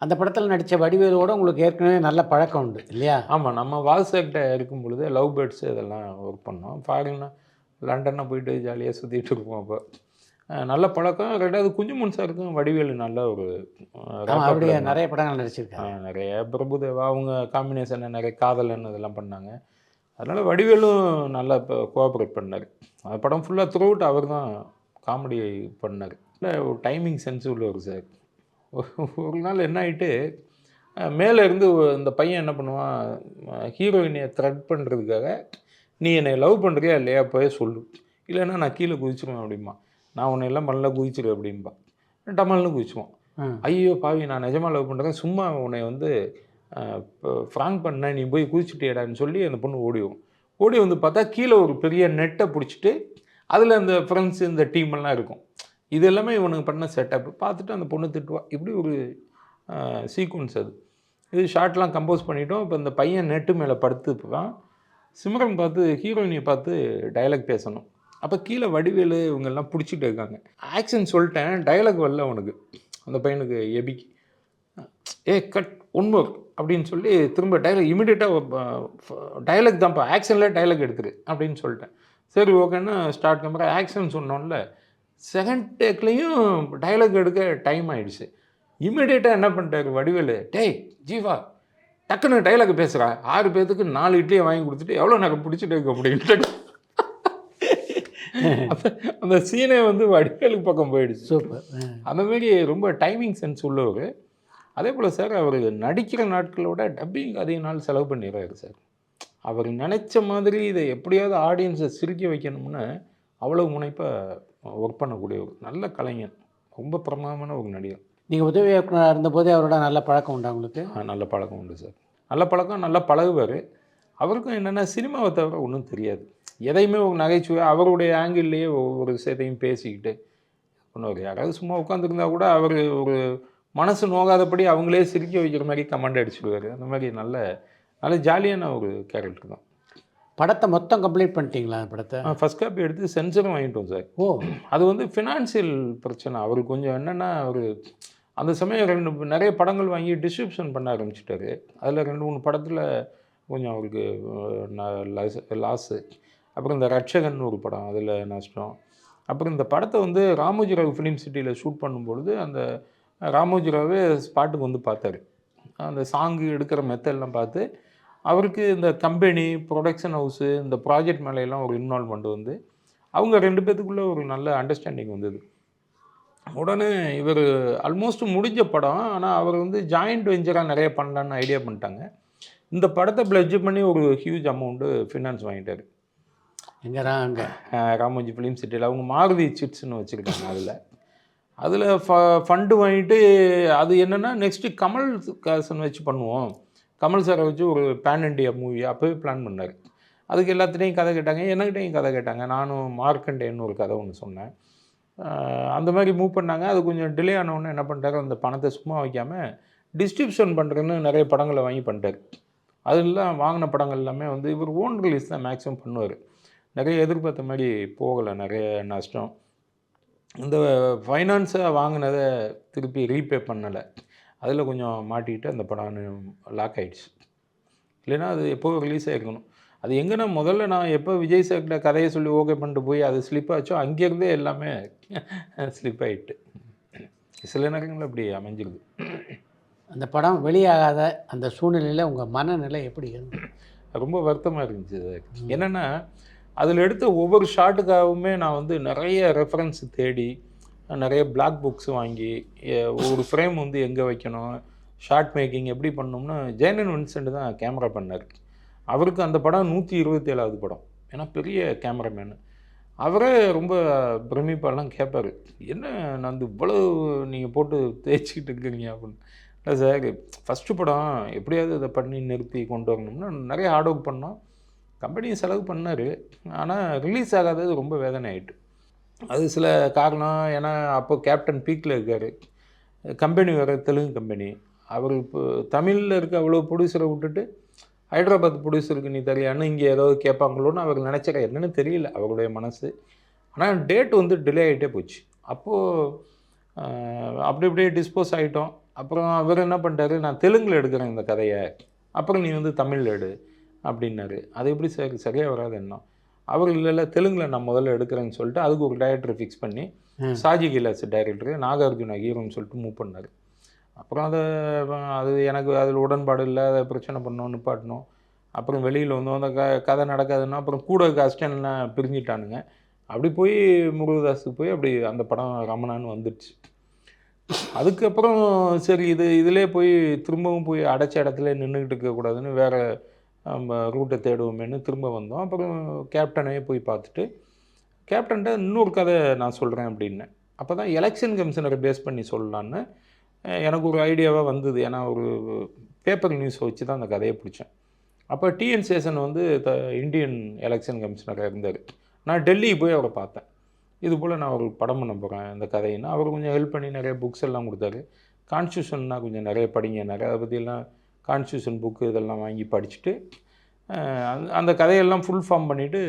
அந்த படத்தில் நடித்த வடிவேலோடு உங்களுக்கு ஏற்கனவே நல்ல பழக்கம் உண்டு இல்லையா? ஆமாம். நம்ம வால்சாக்ட இருக்கும் பொழுது லவ் பேர்ட்ஸு இதெல்லாம் ஒர்க் பண்ணோம். ஃபாரின்னா லண்டனை போயிட்டு ஜாலியாக சுற்றிட்டு இருப்போம். அப்போ நல்ல பழக்கம். ரெண்டாவது குஞ்சுமன் சாருக்கும் வடிவேலு நல்ல ஒரு அப்படியே நிறைய படங்கள் நடிச்சிருக்காங்க. நிறைய பிரபுதேவா அவங்க காம்பினேஷனில் நிறைய காதலன் இதெல்லாம் பண்ணாங்க. அதனால் வடிவேலும் நல்லா இப்போ கோஆப்ரேட் பண்ணார். அந்த படம் ஃபுல்லாக த்ரூ அவுட் அவர் தான் காமெடி பண்ணார். இல்லை ஒரு டைமிங் சென்ஸ் உள்ளவர் சார். ஒரு நாள் என்ன ஆகிட்டு மேலே இருந்து இந்த பையன் என்ன பண்ணுவான், ஹீரோயினியை த்ரெட் பண்ணுறதுக்காக நீ என்னை லவ் பண்ணுறியா இல்லையா போய் சொல்லு, இல்லைன்னா நான் கீழே குதிச்சிருவேன் அப்படிம்பா. நான் உன்னை எல்லாம் பண்ணல குதிச்சிரு அப்படின்பா. டமால்னு குதிச்சுவான். ஐயோ பாவி நான் நிஜமாக லவ் பண்ணுறேன், சும்மா உன்னை வந்து ஃப்ராங்க் பண்ண நீ போய் குதிச்சுட்டேடான்னு சொல்லி அந்த பொண்ணு ஓடி வந்து பார்த்தா கீழே ஒரு பெரிய நெட்டை பிடிச்சிட்டு அதில் அந்த ஃப்ரெண்ட்ஸு இந்த டீமெல்லாம் இருக்கும். இது எல்லாமே இவனுக்கு பண்ண செட்டப் பார்த்துட்டு அந்த பொண்ணு திட்டுவா. இப்படி ஒரு சீக்வன்ஸ் அது. இது ஷார்ட்லாம் கம்போஸ் பண்ணிட்டோம். இப்போ இந்த பையன் நெட்டு மேலே படுத்துப்பான். சிம்ரன் பார்த்து ஹீரோயினியை பார்த்து டைலாக் பேசணும். அப்போ கீழே வடிவேலு இவங்கெல்லாம் பிடிச்சிட்டு இருக்காங்க. ஆக்ஷன் சொல்லிட்டேன், டைலாக் வரல அவனுக்கு, அந்த பையனுக்கு எபிக்கு. கட் ஒன்மோர் அப்படின்னு சொல்லி திரும்ப டைலாக் இமீடியட்டாக டைலாக் தான்ப்பா, ஆக்ஷனில் டைலாக் எடுத்துரு அப்படின்னு சொல்லிட்டேன். சரி ஓகேன்னா ஸ்டார்ட் கேமரா ஆக்ஷன் சொன்னோம்ல, செகண்ட் டேக்லேயும் டைலாக் எடுக்க டைம் ஆகிடுச்சு. இமீடியட்டாக என்ன பண்ணிட்டாரு வடிவேலு, டேய் ஜீவா டக்குன்னு டைலாக் பேசுகிறா, 6 பேர்த்துக்கு 4 இட்லியை வாங்கி கொடுத்துட்டு எவ்வளோ நேரம் பிடிச்சிட்டு இருக்கு அப்படின்ட்டு அந்த சீனே வந்து வடிவேலுக்கு பக்கம் போயிடுச்சு. சூப்பர். அந்தமாரி ரொம்ப டைமிங் சென்ஸ் உள்ளவர். அதே போல் சார் அவர் நடிக்கிற நாட்களோட டப்பிங் அதிக நாள் செலவு பண்ணிடுறாரு சார். அவர் நினச்ச மாதிரி இதை எப்படியாவது ஆடியன்ஸை சிரிக்க வைக்கணும்னு அவ்வளோ முனைப்பாக ஒர்க் பண்ணக்கூடிய ஒரு நல்ல கலைஞன், ரொம்ப பிரமாதமான ஒரு நடிகர். நீங்கள் உதவி இயக்குனராக இருந்தபோதே அவரோட நல்ல பழக்கம் உண்டா உங்களுக்கு? நல்ல பழக்கம் உண்டு சார். நல்ல பழக்கம், நல்லா பழகுவார். அவருக்கும் என்னென்னா சினிமாவை தவிர ஒன்றும் தெரியாது. எதையுமே ஒரு நகைச்சுவை அவருடைய ஆங்கிள்லேயே ஒவ்வொரு விஷயத்தையும் பேசிக்கிட்டு பண்ணுவார். யாராவது சும்மா உட்காந்துருந்தா கூட அவர் ஒரு மனசு நோகாதபடி அவங்களே சிரிக்க வைக்கிற மாதிரி கமெண்ட் அடிச்சுடுவார். அந்த மாதிரி நல்ல ஜாலியான ஒரு கேரக்டர் தான். படத்தை மொத்தம் கம்ப்ளீட் பண்ணிட்டீங்களா? படத்தை ஃபஸ்ட் காப்பி எடுத்து சென்சரும் வாங்கிட்டோம் சார். அது வந்து ஃபினான்சியல் பிரச்சனை. அவருக்கு கொஞ்சம் என்னென்னா, அவர் அந்த சமயம் நிறைய படங்கள் வாங்கி டிஸ்ட்ரிபியூஷன் பண்ண ஆரம்பிச்சிட்டாரு. அதில் 2-3 படத்தில் கொஞ்சம் அவருக்கு லாஸு. அப்புறம் இந்த ரட்சகன் ஒரு படம், அதில் நஷ்டம். அப்புறம் இந்த படத்தை வந்து ராமோஜிராவ் ஃபிலிம் சிட்டியில் ஷூட் பண்ணும்பொழுது அந்த ராமோஜிராவே ஸ்பாட்டுக்கு வந்து பார்த்தாரு. அந்த சாங்கு எடுக்கிற மெத்தட்லாம் பார்த்து அவருக்கு இந்த கம்பெனி, ப்ரொடக்ஷன் ஹவுஸு, இந்த ப்ராஜெக்ட் மேலையெல்லாம் ஒரு இன்வால்வ்மெண்ட் வந்து அவங்க 2 பேத்துக்குள்ளே ஒரு நல்ல அண்டர்ஸ்டாண்டிங் வந்தது. உடனே இவர் ஆல்மோஸ்ட் முடிஞ்ச படம், ஆனால் அவர் வந்து ஜாயிண்ட் வெஞ்சராக நிறைய பண்ணலான்னு ஐடியா பண்ணிட்டாங்க. இந்த படத்தை பிளட்ஜ் பண்ணி ஒரு ஹியூஜ் அமௌண்ட்டு ஃபினான்ஸ் வாங்கிட்டார். எங்கேரா அங்கே ராமோஜி ஃபிலிம் சிட்டியில் அவங்க மாருதி சிட்ஸ்ன்னு வச்சுருக்காங்க. அதில் ஃபண்டு வாங்கிட்டு அது என்னென்னா நெக்ஸ்ட்டு கமல்ஹாசன் வச்சு பண்ணுவோம், கமல் சாரை வச்சு ஒரு பேன் இண்டியா மூவி அப்போவே பிளான் பண்ணார். அதுக்கு எல்லாத்துலேயும் கதை கேட்டாங்க, என்கிட்டையும் கதை கேட்டாங்க. நானும் மார்க்கண்டேன்னு ஒரு கதை ஒன்று சொன்னேன். அந்த மாதிரி மூவ் பண்ணாங்க. அது கொஞ்சம் டிலே ஆனவுடனே என்ன பண்ணிட்டாரு, அந்த பணத்தை சும்மா வைக்காமல் டிஸ்ட்ரிபியூஷன் பண்ணுறேன்னு நிறைய படங்களை வாங்கி பண்ணிட்டார். அதெல்லாம் வாங்கின படங்கள் எல்லாமே வந்து இவர் ஓன் ரிலீஸ் தான் மேக்ஸிமம் பண்ணுவார். நிறைய எதிர்பார்த்த மாதிரி போகலை, நிறைய நஷ்டம். இந்த ஃபைனான்ஸை வாங்கினதை திருப்பி ரீபே பண்ணலை. அதில் கொஞ்சம் மாட்டிக்கிட்டு அந்த படம் லாக் ஆகிடுச்சு. இல்லைன்னா அது எப்போ ரிலீஸ் ஆகிருக்கணும். அது எங்கன்னா முதல்ல நான் எப்போ விஜய் சார்கிட்ட கதையை சொல்லி ஓகே பண்ணிட்டு போய் அது ஸ்லிப் ஆச்சோ அங்கேருந்தே எல்லாமே ஸ்லிப் ஆகிட்டு சில நேரங்களில் அப்படி அமைஞ்சிருது. அந்த படம் வெளியாகாத அந்த சூழ்நிலையில் உங்கள் மனநிலை எப்படி இருந்தது? ரொம்ப வருத்தமாக இருந்துச்சு. என்னென்னா அதில் எடுத்த ஒவ்வொரு ஷாட்டுக்காகவுமே நான் வந்து நிறைய ரெஃபரன்ஸ் தேடி நிறைய பிளாக் புக்ஸ் வாங்கி ஒரு ஃப்ரேம் வந்து எங்கே வைக்கணும், ஷார்ட் மேக்கிங் எப்படி பண்ணணும்னு ஜெயனன் வின்சென்ட் தான் கேமரா பண்ணார். அவருக்கு அந்த படம் 127வது படம். ஏன்னா பெரிய கேமராமேனு. அவரே ரொம்ப பிரமிப்பாலாம் கேட்பார், என்ன நான் வந்து இவ்வளோ நீங்கள் போட்டு தேய்ச்சிக்கிட்டு இருக்கிறீங்க அப்படின்னு. இல்லை சார், ஃபஸ்ட்டு படம் எப்படியாவது இதை பண்ணி நிறுத்தி கொண்டு வரணும்னா நிறைய ஹார்ட் ஒர்க் பண்ணோம். கம்பெனி செலவு பண்ணார், ஆனால் ரிலீஸ் ஆகாதது ரொம்ப வேதனை ஆகிட்டு. அது சில காரணம். ஏன்னா அப்போ கேப்டன் பீக்கில் இருக்கார், கம்பெனி வேறு தெலுங்கு கம்பெனி. அவர் இப்போ தமிழில் இருக்க அவ்வளோ ப்ரொடியூசரை விட்டுட்டு ஹைதராபாத் ப்ரொடியூசருக்கு நீ தெரியான்னு இங்கே ஏதாவது கேட்பாங்களோன்னு அவர் நினச்சிக்க, என்னென்னு தெரியல அவருடைய மனசு. ஆனால் டேட் வந்து டிலே ஆகிட்டே போச்சு. அப்போது அப்படி இப்படியே டிஸ்போஸ் ஆகிட்டோம். அப்புறம் அவர் என்ன பண்ணிட்டாரு, நான் தெலுங்கில் எடுக்கிறேன் இந்த கதையை, அப்புறம் நீ வந்து தமிழில் எடு அப்படின்னாரு. அது எப்படி சரியாக வராது என்ன. அவர் இல்லை தெலுங்கில் நான் முதல்ல எடுக்கிறேன்னு சொல்லிட்டு அதுக்கு ஒரு டைரக்டரை ஃபிக்ஸ் பண்ணி சாஜி கைலாஸ் டைரக்டரு, நாகார்ஜுனா ஹீரோன்னு சொல்லிட்டு மூவ் பண்ணார். அப்புறம் அது எனக்கு அதில் உடன்பாடு இல்லை, அதை பிரச்சனை பண்ணோம், நிப்பாட்டணும். அப்புறம் வெளியில் வந்து அந்த கதை நடக்காதுன்னா அப்புறம் கூட அசிஸ்டன்ட்லாம் பிரிஞ்சிட்டானுங்க. அப்படி போய் முருகதாஸுக்கு போய் அப்படி அந்த படம் ரமணான்னு வந்துடுச்சு. அதுக்கப்புறம் சரி இதிலே போய் திரும்பவும் போய் அடைச்ச இடத்துல நின்றுக்கிட்டு இருக்கக்கூடாதுன்னு வேறு ரூட்டை தேடுவோமேன்னு திரும்ப வந்தோம். அப்புறம் கேப்டனே போய் பார்த்துட்டு கேப்டன்ட்ட இன்னொரு கதை நான் சொல்கிறேன் அப்படின்னேன். அப்போ தான் எலெக்ஷன் கமிஷனரை பேஸ் பண்ணி சொல்லலான்னு எனக்கு ஒரு ஐடியாவாக வந்தது. ஏன்னா ஒரு பேப்பர் நியூஸை வச்சு தான் அந்த கதையை பிடிச்சேன். அப்போ டிஎன் சேஷன் வந்து இந்தியன் எலெக்ஷன் கமிஷனராக இருந்தார். நான் டெல்லிக்கு போய் அவரை பார்த்தேன். இது போல் நான் ஒரு படம் பண்ண போகிறேன் இந்த கதைன்னா அவர் கொஞ்சம் ஹெல்ப் பண்ணி நிறைய புக்ஸ் எல்லாம் கொடுத்தாரு. கான்ஸ்டியூஷன்னா கொஞ்சம் நிறைய படிங்க, நிறைய அதை பற்றியெல்லாம் கான்ஸ்டியூஷன் புக்கு இதெல்லாம் வாங்கி படிச்சுட்டு அந்த கதையெல்லாம் ஃபுல் ஃபார்ம் பண்ணிவிட்டு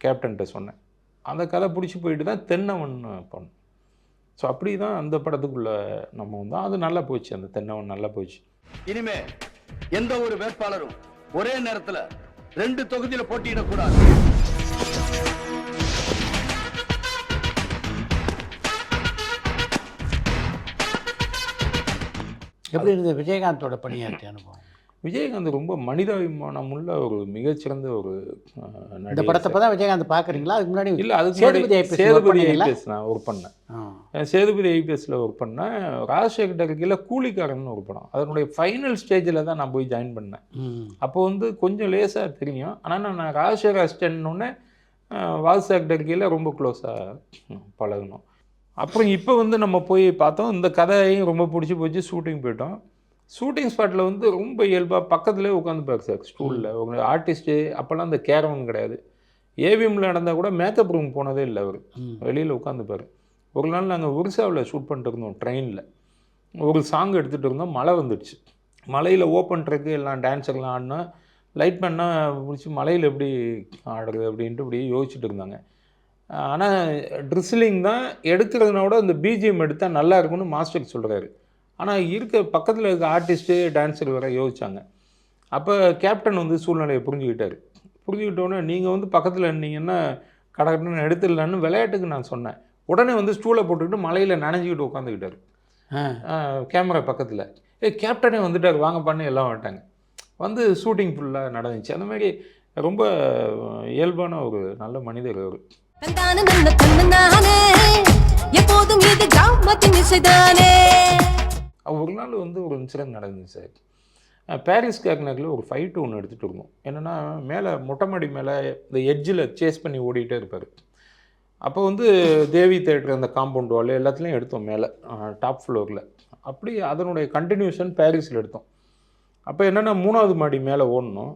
கேப்டன்கிட்ட சொன்னேன். அந்த கதை பிடிச்சி போயிட்டு தான் தென்னவன் பண்ணோம். ஸோ அப்படி தான் அந்த படத்துக்குள்ளே நம்ம வந்தோம். அது நல்லா போச்சு, அந்த தென்னவன் நல்லா போச்சு. இனிமே எந்த ஒரு வேட்பாளரும் ஒரே நேரத்தில் 2 தொகுதியில் போட்டியிடக்கூடாது. எப்படி இருந்தது விஜயகாந்தோட பணியாற்றிய அனுபவம்? விஜயகாந்த் ரொம்ப மனிதாபிமானம் உள்ள ஒரு மிகச்சிறந்த ஒரு இந்த படத்தை தான் விஜயகாந்த் பார்க்குறீங்களா? அதுக்கு முன்னாடி இல்லை, அதுக்கு சேதுபதி ஐபிஎஸ் நான் ஒர்க் பண்ணேன். சேதுபதி ஐபிஎஸ்ல ஒர்க் பண்ணேன். ராஜசேகர் கீழே கூலிக்காரன் ஒரு படம், அதனுடைய ஃபைனல் ஸ்டேஜில் தான் நான் போய் ஜாயின் பண்ணேன். அப்போ வந்து கொஞ்சம் லேசாக தெரியும். ஆனால் நான் ராஜசேகர் அசிஸ்டன்ட்னு ராஜசேகர் கீழே ரொம்ப க்ளோஸாக பழகணும். அப்புறம் இப்போ வந்து நம்ம போய் பார்த்தோம், இந்த கதையும் ரொம்ப பிடிச்சி போச்சு. ஷூட்டிங் போயிட்டோம். ஷூட்டிங் ஸ்பாட்டில் வந்து ரொம்ப இயல்பாக பக்கத்துலேயே உட்காந்துப்பார் சார் ஸ்டூலில். ஒரு ஆர்டிஸ்ட்டு அப்போல்லாம் அந்த கேரவன் கிடையாது. ஏவிஎம்மில் நடந்தால் கூட மேக்கப் ரூம் போனதே இல்லை அவர், வெளியில் உட்காந்துப்பார். ஒரு நாள் நாங்கள் ஒரிசாவில் ஷூட் பண்ணிட்டு இருந்தோம் ட்ரெயினில். ஒரு சாங் எடுத்துகிட்டு இருந்தோம், மழை வந்துடுச்சு. மலையில் ஓப்பன் ட்ரக்கு எல்லாம் டான்ஸர்லாம் ஆடினா லைட் பண்ணால் முடிச்சு மலையில் எப்படி ஆடுறது அப்படின்ட்டு இப்படி யோசிச்சுட்டு இருந்தாங்க. ஆனால் ட்ரிஸ்லிங் தான் எடுக்கிறதுனோட இந்த பிஜிஎம் எடுத்தால் நல்லா இருக்கும்னு மாஸ்டருக்கு சொல்கிறாரு. ஆனால் பக்கத்தில் இருக்க ஆர்டிஸ்ட்டு டான்ஸர் வேறு யோசித்தாங்க. அப்போ கேப்டன் வந்து சூழ்நிலையை புரிஞ்சுக்கிட்டோன்னே நீங்கள் வந்து பக்கத்தில் இருந்தீங்கன்னா கடற்கன்னு எடுத்துடலான்னு விளையாட்டுக்கு நான் சொன்னேன். உடனே வந்து ஸ்டூலை போட்டுக்கிட்டு மலையில் நனைஞ்சிக்கிட்டு உட்காந்துக்கிட்டார் கேமரா பக்கத்தில். கேப்டனே வந்துட்டார், வாங்க பண்ணி எல்லாம் வந்துட்டாங்க. வந்து ஷூட்டிங் ஃபுல்லாக நடந்துச்சு. அந்த மாதிரி ரொம்ப இயல்பான ஒரு நல்ல மனிதர் அவர். ஒரு நாள் வந்து ஒரு இன்சிடென்ட் நடந்துச்சு சார். பாரிஸ் கேக்னரில் ஒரு ஃபைட்டு ஒன்று எடுத்துகிட்டு இருந்தோம். என்னென்னா மேலே மொட்டைமாடி மேலே இந்த எட்ஜில் சேஸ் பண்ணி ஓடிக்கிட்டே இருப்பார். அப்போ வந்து தேவி தேட்டர் அந்த காம்பவுண்ட் வால் எல்லாத்துலேயும் எடுத்தோம் மேலே டாப் ஃப்ளோரில். அப்படி அதனுடைய கண்டினியூஷன் பாரிஸில் எடுத்தோம். அப்போ என்னென்னா 3வது மாடி மேலே ஓடணும்.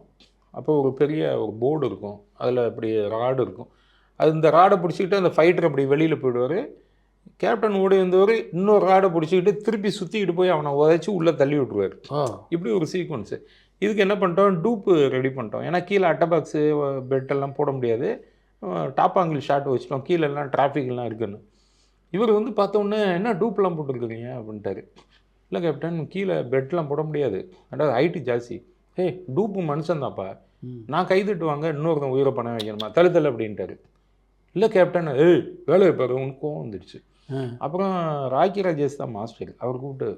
அப்போ ஒரு பெரிய ஒரு போர்டு இருக்கும், அதில் அப்படி ராடு இருக்கும். அது இந்த ராடை பிடிச்சிக்கிட்டு அந்த ஃபைட்டர் அப்படி வெளியில் போயிடுவார். கேப்டன் ஓடி வந்தவர் இன்னொரு ராடை பிடிச்சிக்கிட்டு திருப்பி சுற்றிக்கிட்டு போய் அவனை உதச்சி உள்ளே தள்ளி விட்ருவார். இப்படி ஒரு சீக்வன்ஸு. இதுக்கு என்ன பண்ணிட்டோம், டூப்பு ரெடி பண்ணிட்டோம். ஏன்னா கீழே அட்டை பாக்ஸு பெட்டெல்லாம் போட முடியாது. டாப் ஆங்கிள் ஷாட் வச்சிட்டோம், கீழெல்லாம் டிராஃபிக்லாம் இருக்குன்னு. இவர் வந்து பார்த்தோன்னே என்ன டூப்லாம் போட்டுருக்குறீங்க அப்படின்ட்டாரு. இல்லை கேப்டன், கீழே பெட்லாம் போட முடியாது, அதாவது ஹைட்டு ஜாஸ்தி. டூப்பு மனுஷன்தான்ப்பா, நான் கைதிட்டுவாங்க, இன்னொருத்தன் உயிரை பணம் வைக்கணுமா, தழுத்தல் அப்படின்ட்டாரு. இல்லை கேப்டன், வேலையை பாரு, உனக்கு கோவம் வந்துடுச்சு. அப்புறம் ராக்கி ராஜேஷ் தான் மாஸ்டர், அவர் கூப்பிட்டு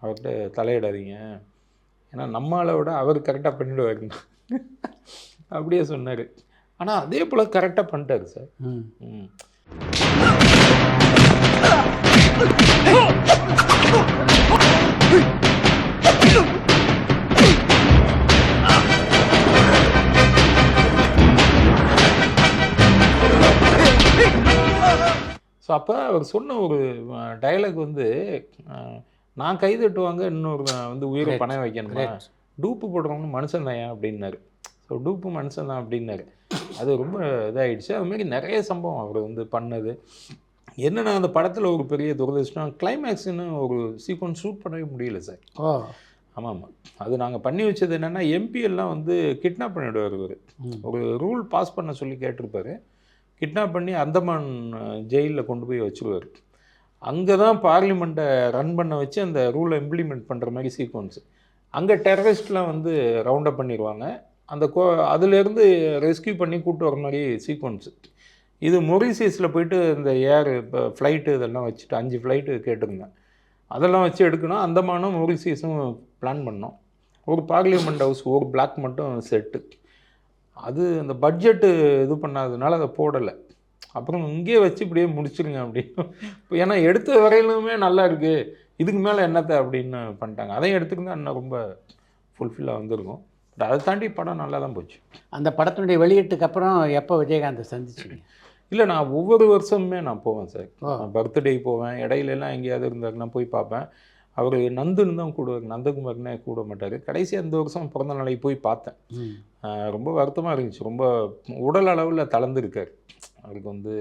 அவர்கிட்ட தலையிடாதீங்க, ஏன்னா நம்மளை விட அவர் கரெக்டாக பண்ணிவிடுவாருங்க அப்படியே சொன்னார். ஆனால் அதே போல் கரெக்டாக பண்ணிட்டாரு சார். ஸோ அப்போ அவர் சொன்ன ஒரு டயலாக் வந்து, நான் கை தட்டுவாங்க, இன்னொரு வந்து உயிரை பணம் வைக்கணுமா, டூப்பு போடுறவங்க மனுஷன் தான் அப்படின்னாரு. ஸோ டூப்பு மனுஷன் தான் அப்படின்னாரு. அது ரொம்ப இதாகிடுச்சு. அதுமாரி நிறைய சம்பவம் அவர் வந்து பண்ணது. என்னென்னா அந்த படத்தில் ஒரு பெரிய துரதிருஷ்டம், கிளைமேக்ஸ்னு ஒரு சீக்வன்ஸ் ஷூட் பண்ணவே முடியல சார். ஆமாம், அது நாங்கள் பண்ணி வச்சது என்னென்னா, எம்பி எல்லாம் வந்து கிட்னாப் பண்ணிவிடுவார். ஒரு ரூல் பாஸ் பண்ண சொல்லி கேட்டிருப்பார். கிட்னாப் பண்ணி அந்தமான் ஜெயிலில் கொண்டு போய் வச்சுருவார். அங்கே தான் பார்லிமெண்ட்டை ரன் பண்ண வச்சு அந்த ரூலை இம்ப்ளிமெண்ட் பண்ணுற மாதிரி சீக்வன்ஸு. அங்கே டெரரிஸ்ட்லாம் வந்து ரவுண்டப் பண்ணிடுவாங்க. அந்த அதுலேருந்து ரெஸ்கியூ பண்ணி கூப்பிட்டு வர மாதிரி சீக்வன்ஸு. இது மொரீசியஸில் போயிட்டு இந்த இப்போ ஃப்ளைட்டு இதெல்லாம் வச்சுட்டு 5 ஃப்ளைட்டு கேட்டிருந்தேன். அதெல்லாம் வச்சு எடுக்கணும். அந்தமானும் மொரீசியஸும் பிளான் பண்ணோம். ஒரு பார்லிமெண்ட் ஹவுஸ் ஒரு பிளாக் மட்டும் செட்டு. அது அந்த பட்ஜெட்டு இது பண்ணாததுனால அதை போடலை. அப்புறம் இங்கேயே வச்சு இப்படியே முடிச்சிருங்க அப்படின்னு. ஏன்னா எடுத்த வரையிலுமே நல்லா இருக்குது, இதுக்கு மேலே என்னத்தை அப்படின்னு பண்ணிட்டாங்க. அதையும் எடுத்துருந்தா இன்னும் ரொம்ப ஃபுல்ஃபில்லாக வந்திருக்கும். பட் அதை தாண்டி படம் நல்லா தான் போச்சு. அந்த படத்தினுடைய வெளியீட்டுக்கு அப்புறம் எப்போ விஜயகாந்தை சந்திச்சிங்க? இல்லை, நான் ஒவ்வொரு வருஷமுமே நான் போவேன் சார். பர்த்டே போவேன், இடையிலலாம் எங்கேயாவது இருந்தாருன்னா போய் பார்ப்பேன். அவர் நந்துன்னு தான் கூடுவார், நந்தகுமார்னே கூட மாட்டார். கடைசி அந்த வருஷம் பிறந்த நாளைக்கு போய் பார்த்தேன். ரொம்ப வருத்தமாக இருந்துச்சு. ரொம்ப உடல் அளவில் தளர்ந்துருக்கார். அவருக்கு வந்து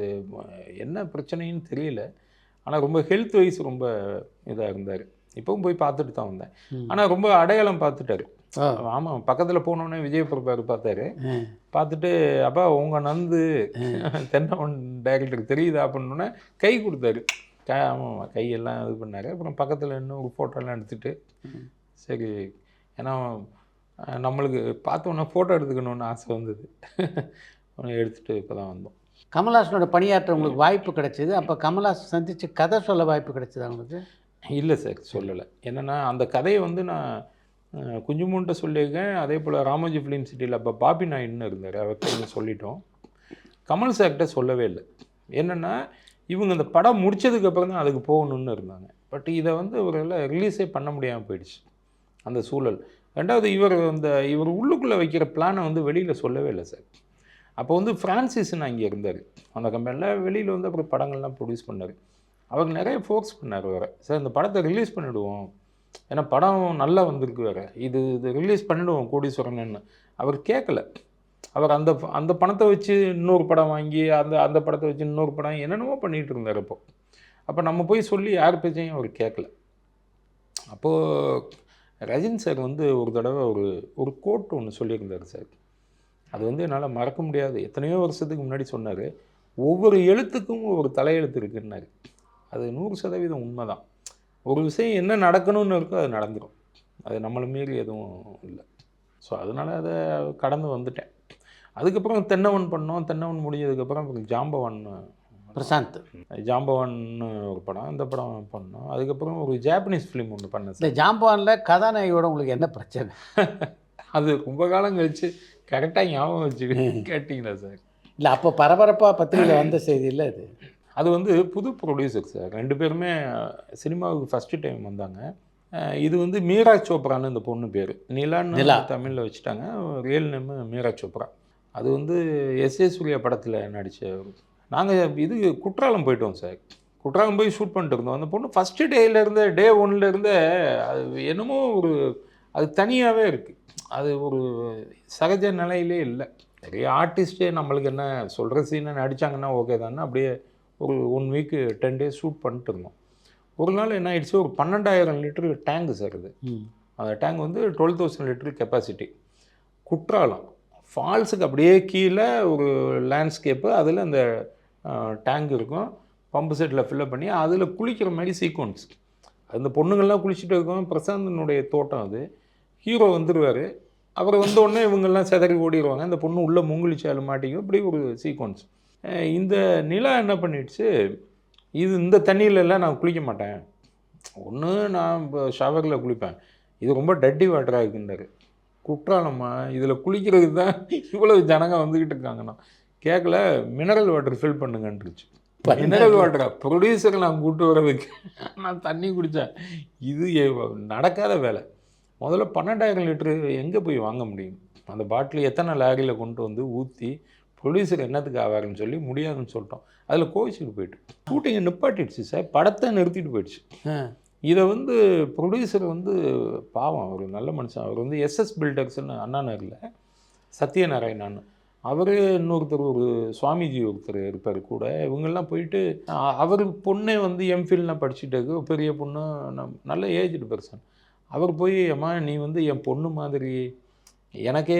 என்ன பிரச்சனைன்னு தெரியல. ஆனால் ரொம்ப ஹெல்த் வைஸ் ரொம்ப இதாக இருந்தார். இப்போவும் போய் பார்த்துட்டு தான் வந்தேன். ஆனால் ரொம்ப அடையாளம் பார்த்துட்டாரு. ஆமாம், பக்கத்தில் போனோடனே விஜய் பிரபாகர் பார்த்தாரு. பார்த்துட்டு அப்பா உங்கள் நந்து தென்னவன் டைரக்டருக்கு தெரியுதா அப்படின்னோடனே கை கொடுத்தாரு. ஆமாம், கையெல்லாம் இது பண்ணார். அப்புறம் பக்கத்தில் இன்னும் ஒரு ஃபோட்டோலாம் எடுத்துகிட்டு சரி, ஏன்னா நம்மளுக்கு பார்த்தோன்னா ஃபோட்டோ எடுத்துக்கணுன்னு ஆசை வந்தது. எடுத்துகிட்டு இப்போ தான் வந்தோம். கமல்ஹாசனோட பணியாற்ற உங்களுக்கு வாய்ப்பு கிடைச்சிது. அப்போ கமல்ஹாசன் சந்தித்து கதை சொல்ல வாய்ப்பு கிடைச்சதா உங்களுக்கு? இல்லை சார், சொல்லலை. என்னென்னா அந்த கதையை வந்து நான் குஞ்சுமூன்ட்ட சொல்லியிருக்கேன். அதே போல் ராமோஜி ஃபிலிம் சிட்டியில் அப்போ பாபி நாயுடுன்னு இருந்தார், அவர்கிட்ட சொல்லிட்டோம். கமல் சார்கிட்ட சொல்லவே இல்லை. என்னென்னா இவங்க அந்த படம் முடித்ததுக்கப்புறம் தான் அதுக்கு போகணுன்னு இருந்தாங்க. பட் இதை வந்து இவரால் ரிலீஸே பண்ண முடியாமல் போயிடுச்சு அந்த சூழல். ரெண்டாவது இவர் உள்ளுக்குள்ளே வைக்கிற பிளானை வந்து வெளியில் சொல்லவே இல்லை சார். அப்போ வந்து ஃப்ரான்சிஸ்ன்னு அங்கே இருந்தார் அந்த கம்பெனியில். வெளியில் வந்து அப்புறம் படங்கள்லாம் ப்ரொடியூஸ் பண்ணார். அவர் நிறைய ஃபோர்ஸ் பண்ணார் வேறு. சார் இந்த படத்தை ரிலீஸ் பண்ணிவிடுவோம், ஏன்னா படம் நல்லா வந்திருக்கு வேறு, இது ரிலீஸ் பண்ணிவிடுவோம் கோடீஸ்வரன்னு. அவர் கேட்கல. அவர் அந்த பணத்தை வச்சு இன்னொரு படம் வாங்கி அந்த படத்தை வச்சு இன்னொரு படம் என்னென்னமோ பண்ணிகிட்டு இருந்தார். அப்போ நம்ம போய் சொல்லி யார் பேச்சையும் அவர் கேட்கல. அப்போது ரஜினி சார் வந்து ஒரு தடவை ஒரு கோட் ஒன்று சொல்லியிருந்தார் சார். அது வந்து என்னால் மறக்க முடியாது. எத்தனையோ வருஷத்துக்கு முன்னாடி சொன்னார், ஒவ்வொரு எழுத்துக்கும் ஒரு தலையெழுத்து இருக்குன்னாரு. அது 100% உண்மை தான். ஒரு விஷயம் என்ன நடக்கணும்னு இருக்கோ அது நடந்துடும். அது நம்மளை மீறி எதுவும் இல்லை. ஸோ அதனால் அதை கடந்து வந்துட்டேன். அதுக்கப்புறம் தென்னவன் பண்ணோம். தென்னவன் முடிஞ்சதுக்கப்புறம் அப்புறம் ஜாம்பவான் பிரசாந்த் ஜாம்பவான்னு ஒரு படம், இந்த படம் பண்ணோம். அதுக்கப்புறம் ஒரு ஜாப்பனீஸ் ஃபிலிம் ஒன்று பண்ணேன் சார். இந்த ஜாம்பவானில் கதாநாயகியோட உங்களுக்கு என்ன பிரச்சனை? அது ரொம்ப காலம் கழிச்சு கரெக்டாக ஞாபகம் வச்சு கேட்டிங்களா சார்? இல்லை, அப்போ பரபரப்பாக பத்திரிகையில் வந்த செய்தி இல்லை அது. அது வந்து புது ப்ரொடியூசர் சார். 2 பேருமே சினிமாவுக்கு ஃபஸ்ட்டு டைம் வந்தாங்க. இது வந்து மீரா சோப்ரான்னு இந்த பொண்ணு பேர். நிலான்னு தமிழில் வச்சுட்டாங்க, ரியல் நேமு மீரா சோப்ரா. அது வந்து எஸ்.ஏ. சூர்யா படத்தில் நடித்த. நாங்கள் இது குற்றாலம் போயிட்டோம் சார். குற்றாலம் போய் ஷூட் பண்ணிட்டு இருந்தோம். அந்த பொண்ணு ஃபஸ்ட்டு டேலேருந்தே டே 1லேருந்தே அது என்னமோ அது தனியாகவே இருக்குது. அது ஒரு சகஜ நிலையிலே இல்லை. நிறைய ஆர்டிஸ்ட்டே நம்மளுக்கு என்ன சொல்கிற சீனை நடித்தாங்கன்னா ஓகே தானே, அப்படியே ஒரு 1 வீக்கு 10 டேஸ் ஷூட் பண்ணிட்டு இருந்தோம். ஒரு நாள் என்ன ஆகிடுச்சு, ஒரு 12,000 லிட்டரு டேங்கு சார் அது. அந்த டேங்க் வந்து 12,000 லிட்டரு கெப்பாசிட்டி. குற்றாலம் ஃபால்ஸுக்கு அப்படியே கீழே ஒரு லேண்ட்ஸ்கேப்பு, அதில் அந்த டேங்க் இருக்கும். பம்பு செட்டில் ஃபில்லப் பண்ணி அதில் குளிக்கிற மாதிரி சீக்வன்ஸ். அந்த பொண்ணுங்கள்லாம் குளிச்சுட்டு இருக்கோம். பிரசாந்தனுடைய தோட்டம் அது. ஹீரோ வந்துடுவார். அவர் வந்தோடனே இவங்கெல்லாம் செதறி ஓடிடுவாங்க. அந்த பொண்ணு உள்ளே மூங்கிலிச்சாலும் மாட்டிக்கும். இப்படி ஒரு சீக்வன்ஸ். இந்த நிலா என்ன பண்ணிடுச்சு, இந்த தண்ணியிலலாம் நான் குளிக்க மாட்டேன், ஒன்று நான் இப்போ ஷவரில் குளிப்பேன், இது ரொம்ப டட்டி வாட்டராக இருக்குன்றாரு. குற்றாலம்மா, இதில் குளிக்கிறதுக்கு தான் இவ்வளோ ஜனங்க வந்துக்கிட்டு இருக்காங்கண்ணா. கேட்கல, மினரல் வாட்டர் ஃபில் பண்ணுங்கன்றுச்சு. மினரல் வாட்டரா ப்ரொடியூசரை நான் கூப்பிட்டு வரதுக்கு நான் தண்ணி குடித்தேன். இது நடக்காத வேலை. முதல்ல 12,000 லிட்டரு எங்கே போய் வாங்க முடியும்? அந்த பாட்டில் எத்தனை லாரியில் கொண்டு வந்து ஊற்றி ப்ரொடியூசர் என்னத்துக்கு ஆவாருன்னு சொல்லி முடியாதுன்னு சொல்லிட்டோம். அதில் கோவிச்சுட்டு போயிட்டு ஷூட்டிங்கை நிப்பாட்டிடுச்சு சார். படத்தை நிறுத்திட்டு போயிடுச்சு. இதை வந்து ப்ரொடியூசர் வந்து பாவம், அவர் நல்ல மனுஷன். அவர் வந்து எஸ்எஸ் பில்டர்ஸ்ன்னு அண்ணா நகரில் சத்யநாராயணான்னு அவர், இன்னொருத்தர் ஒரு சுவாமிஜி ஒருத்தர் இருப்பார் கூட. இவங்கெல்லாம் போயிட்டு அவர் பொண்ணே வந்து எம்ஃபில்லாம் படிச்சுட்டு இருக்கு, பெரிய பொண்ணு, நல்ல ஏஜ்டு பர்சன். அவர் போய், அம்மா நீ வந்து என் பொண்ணு மாதிரி, எனக்கே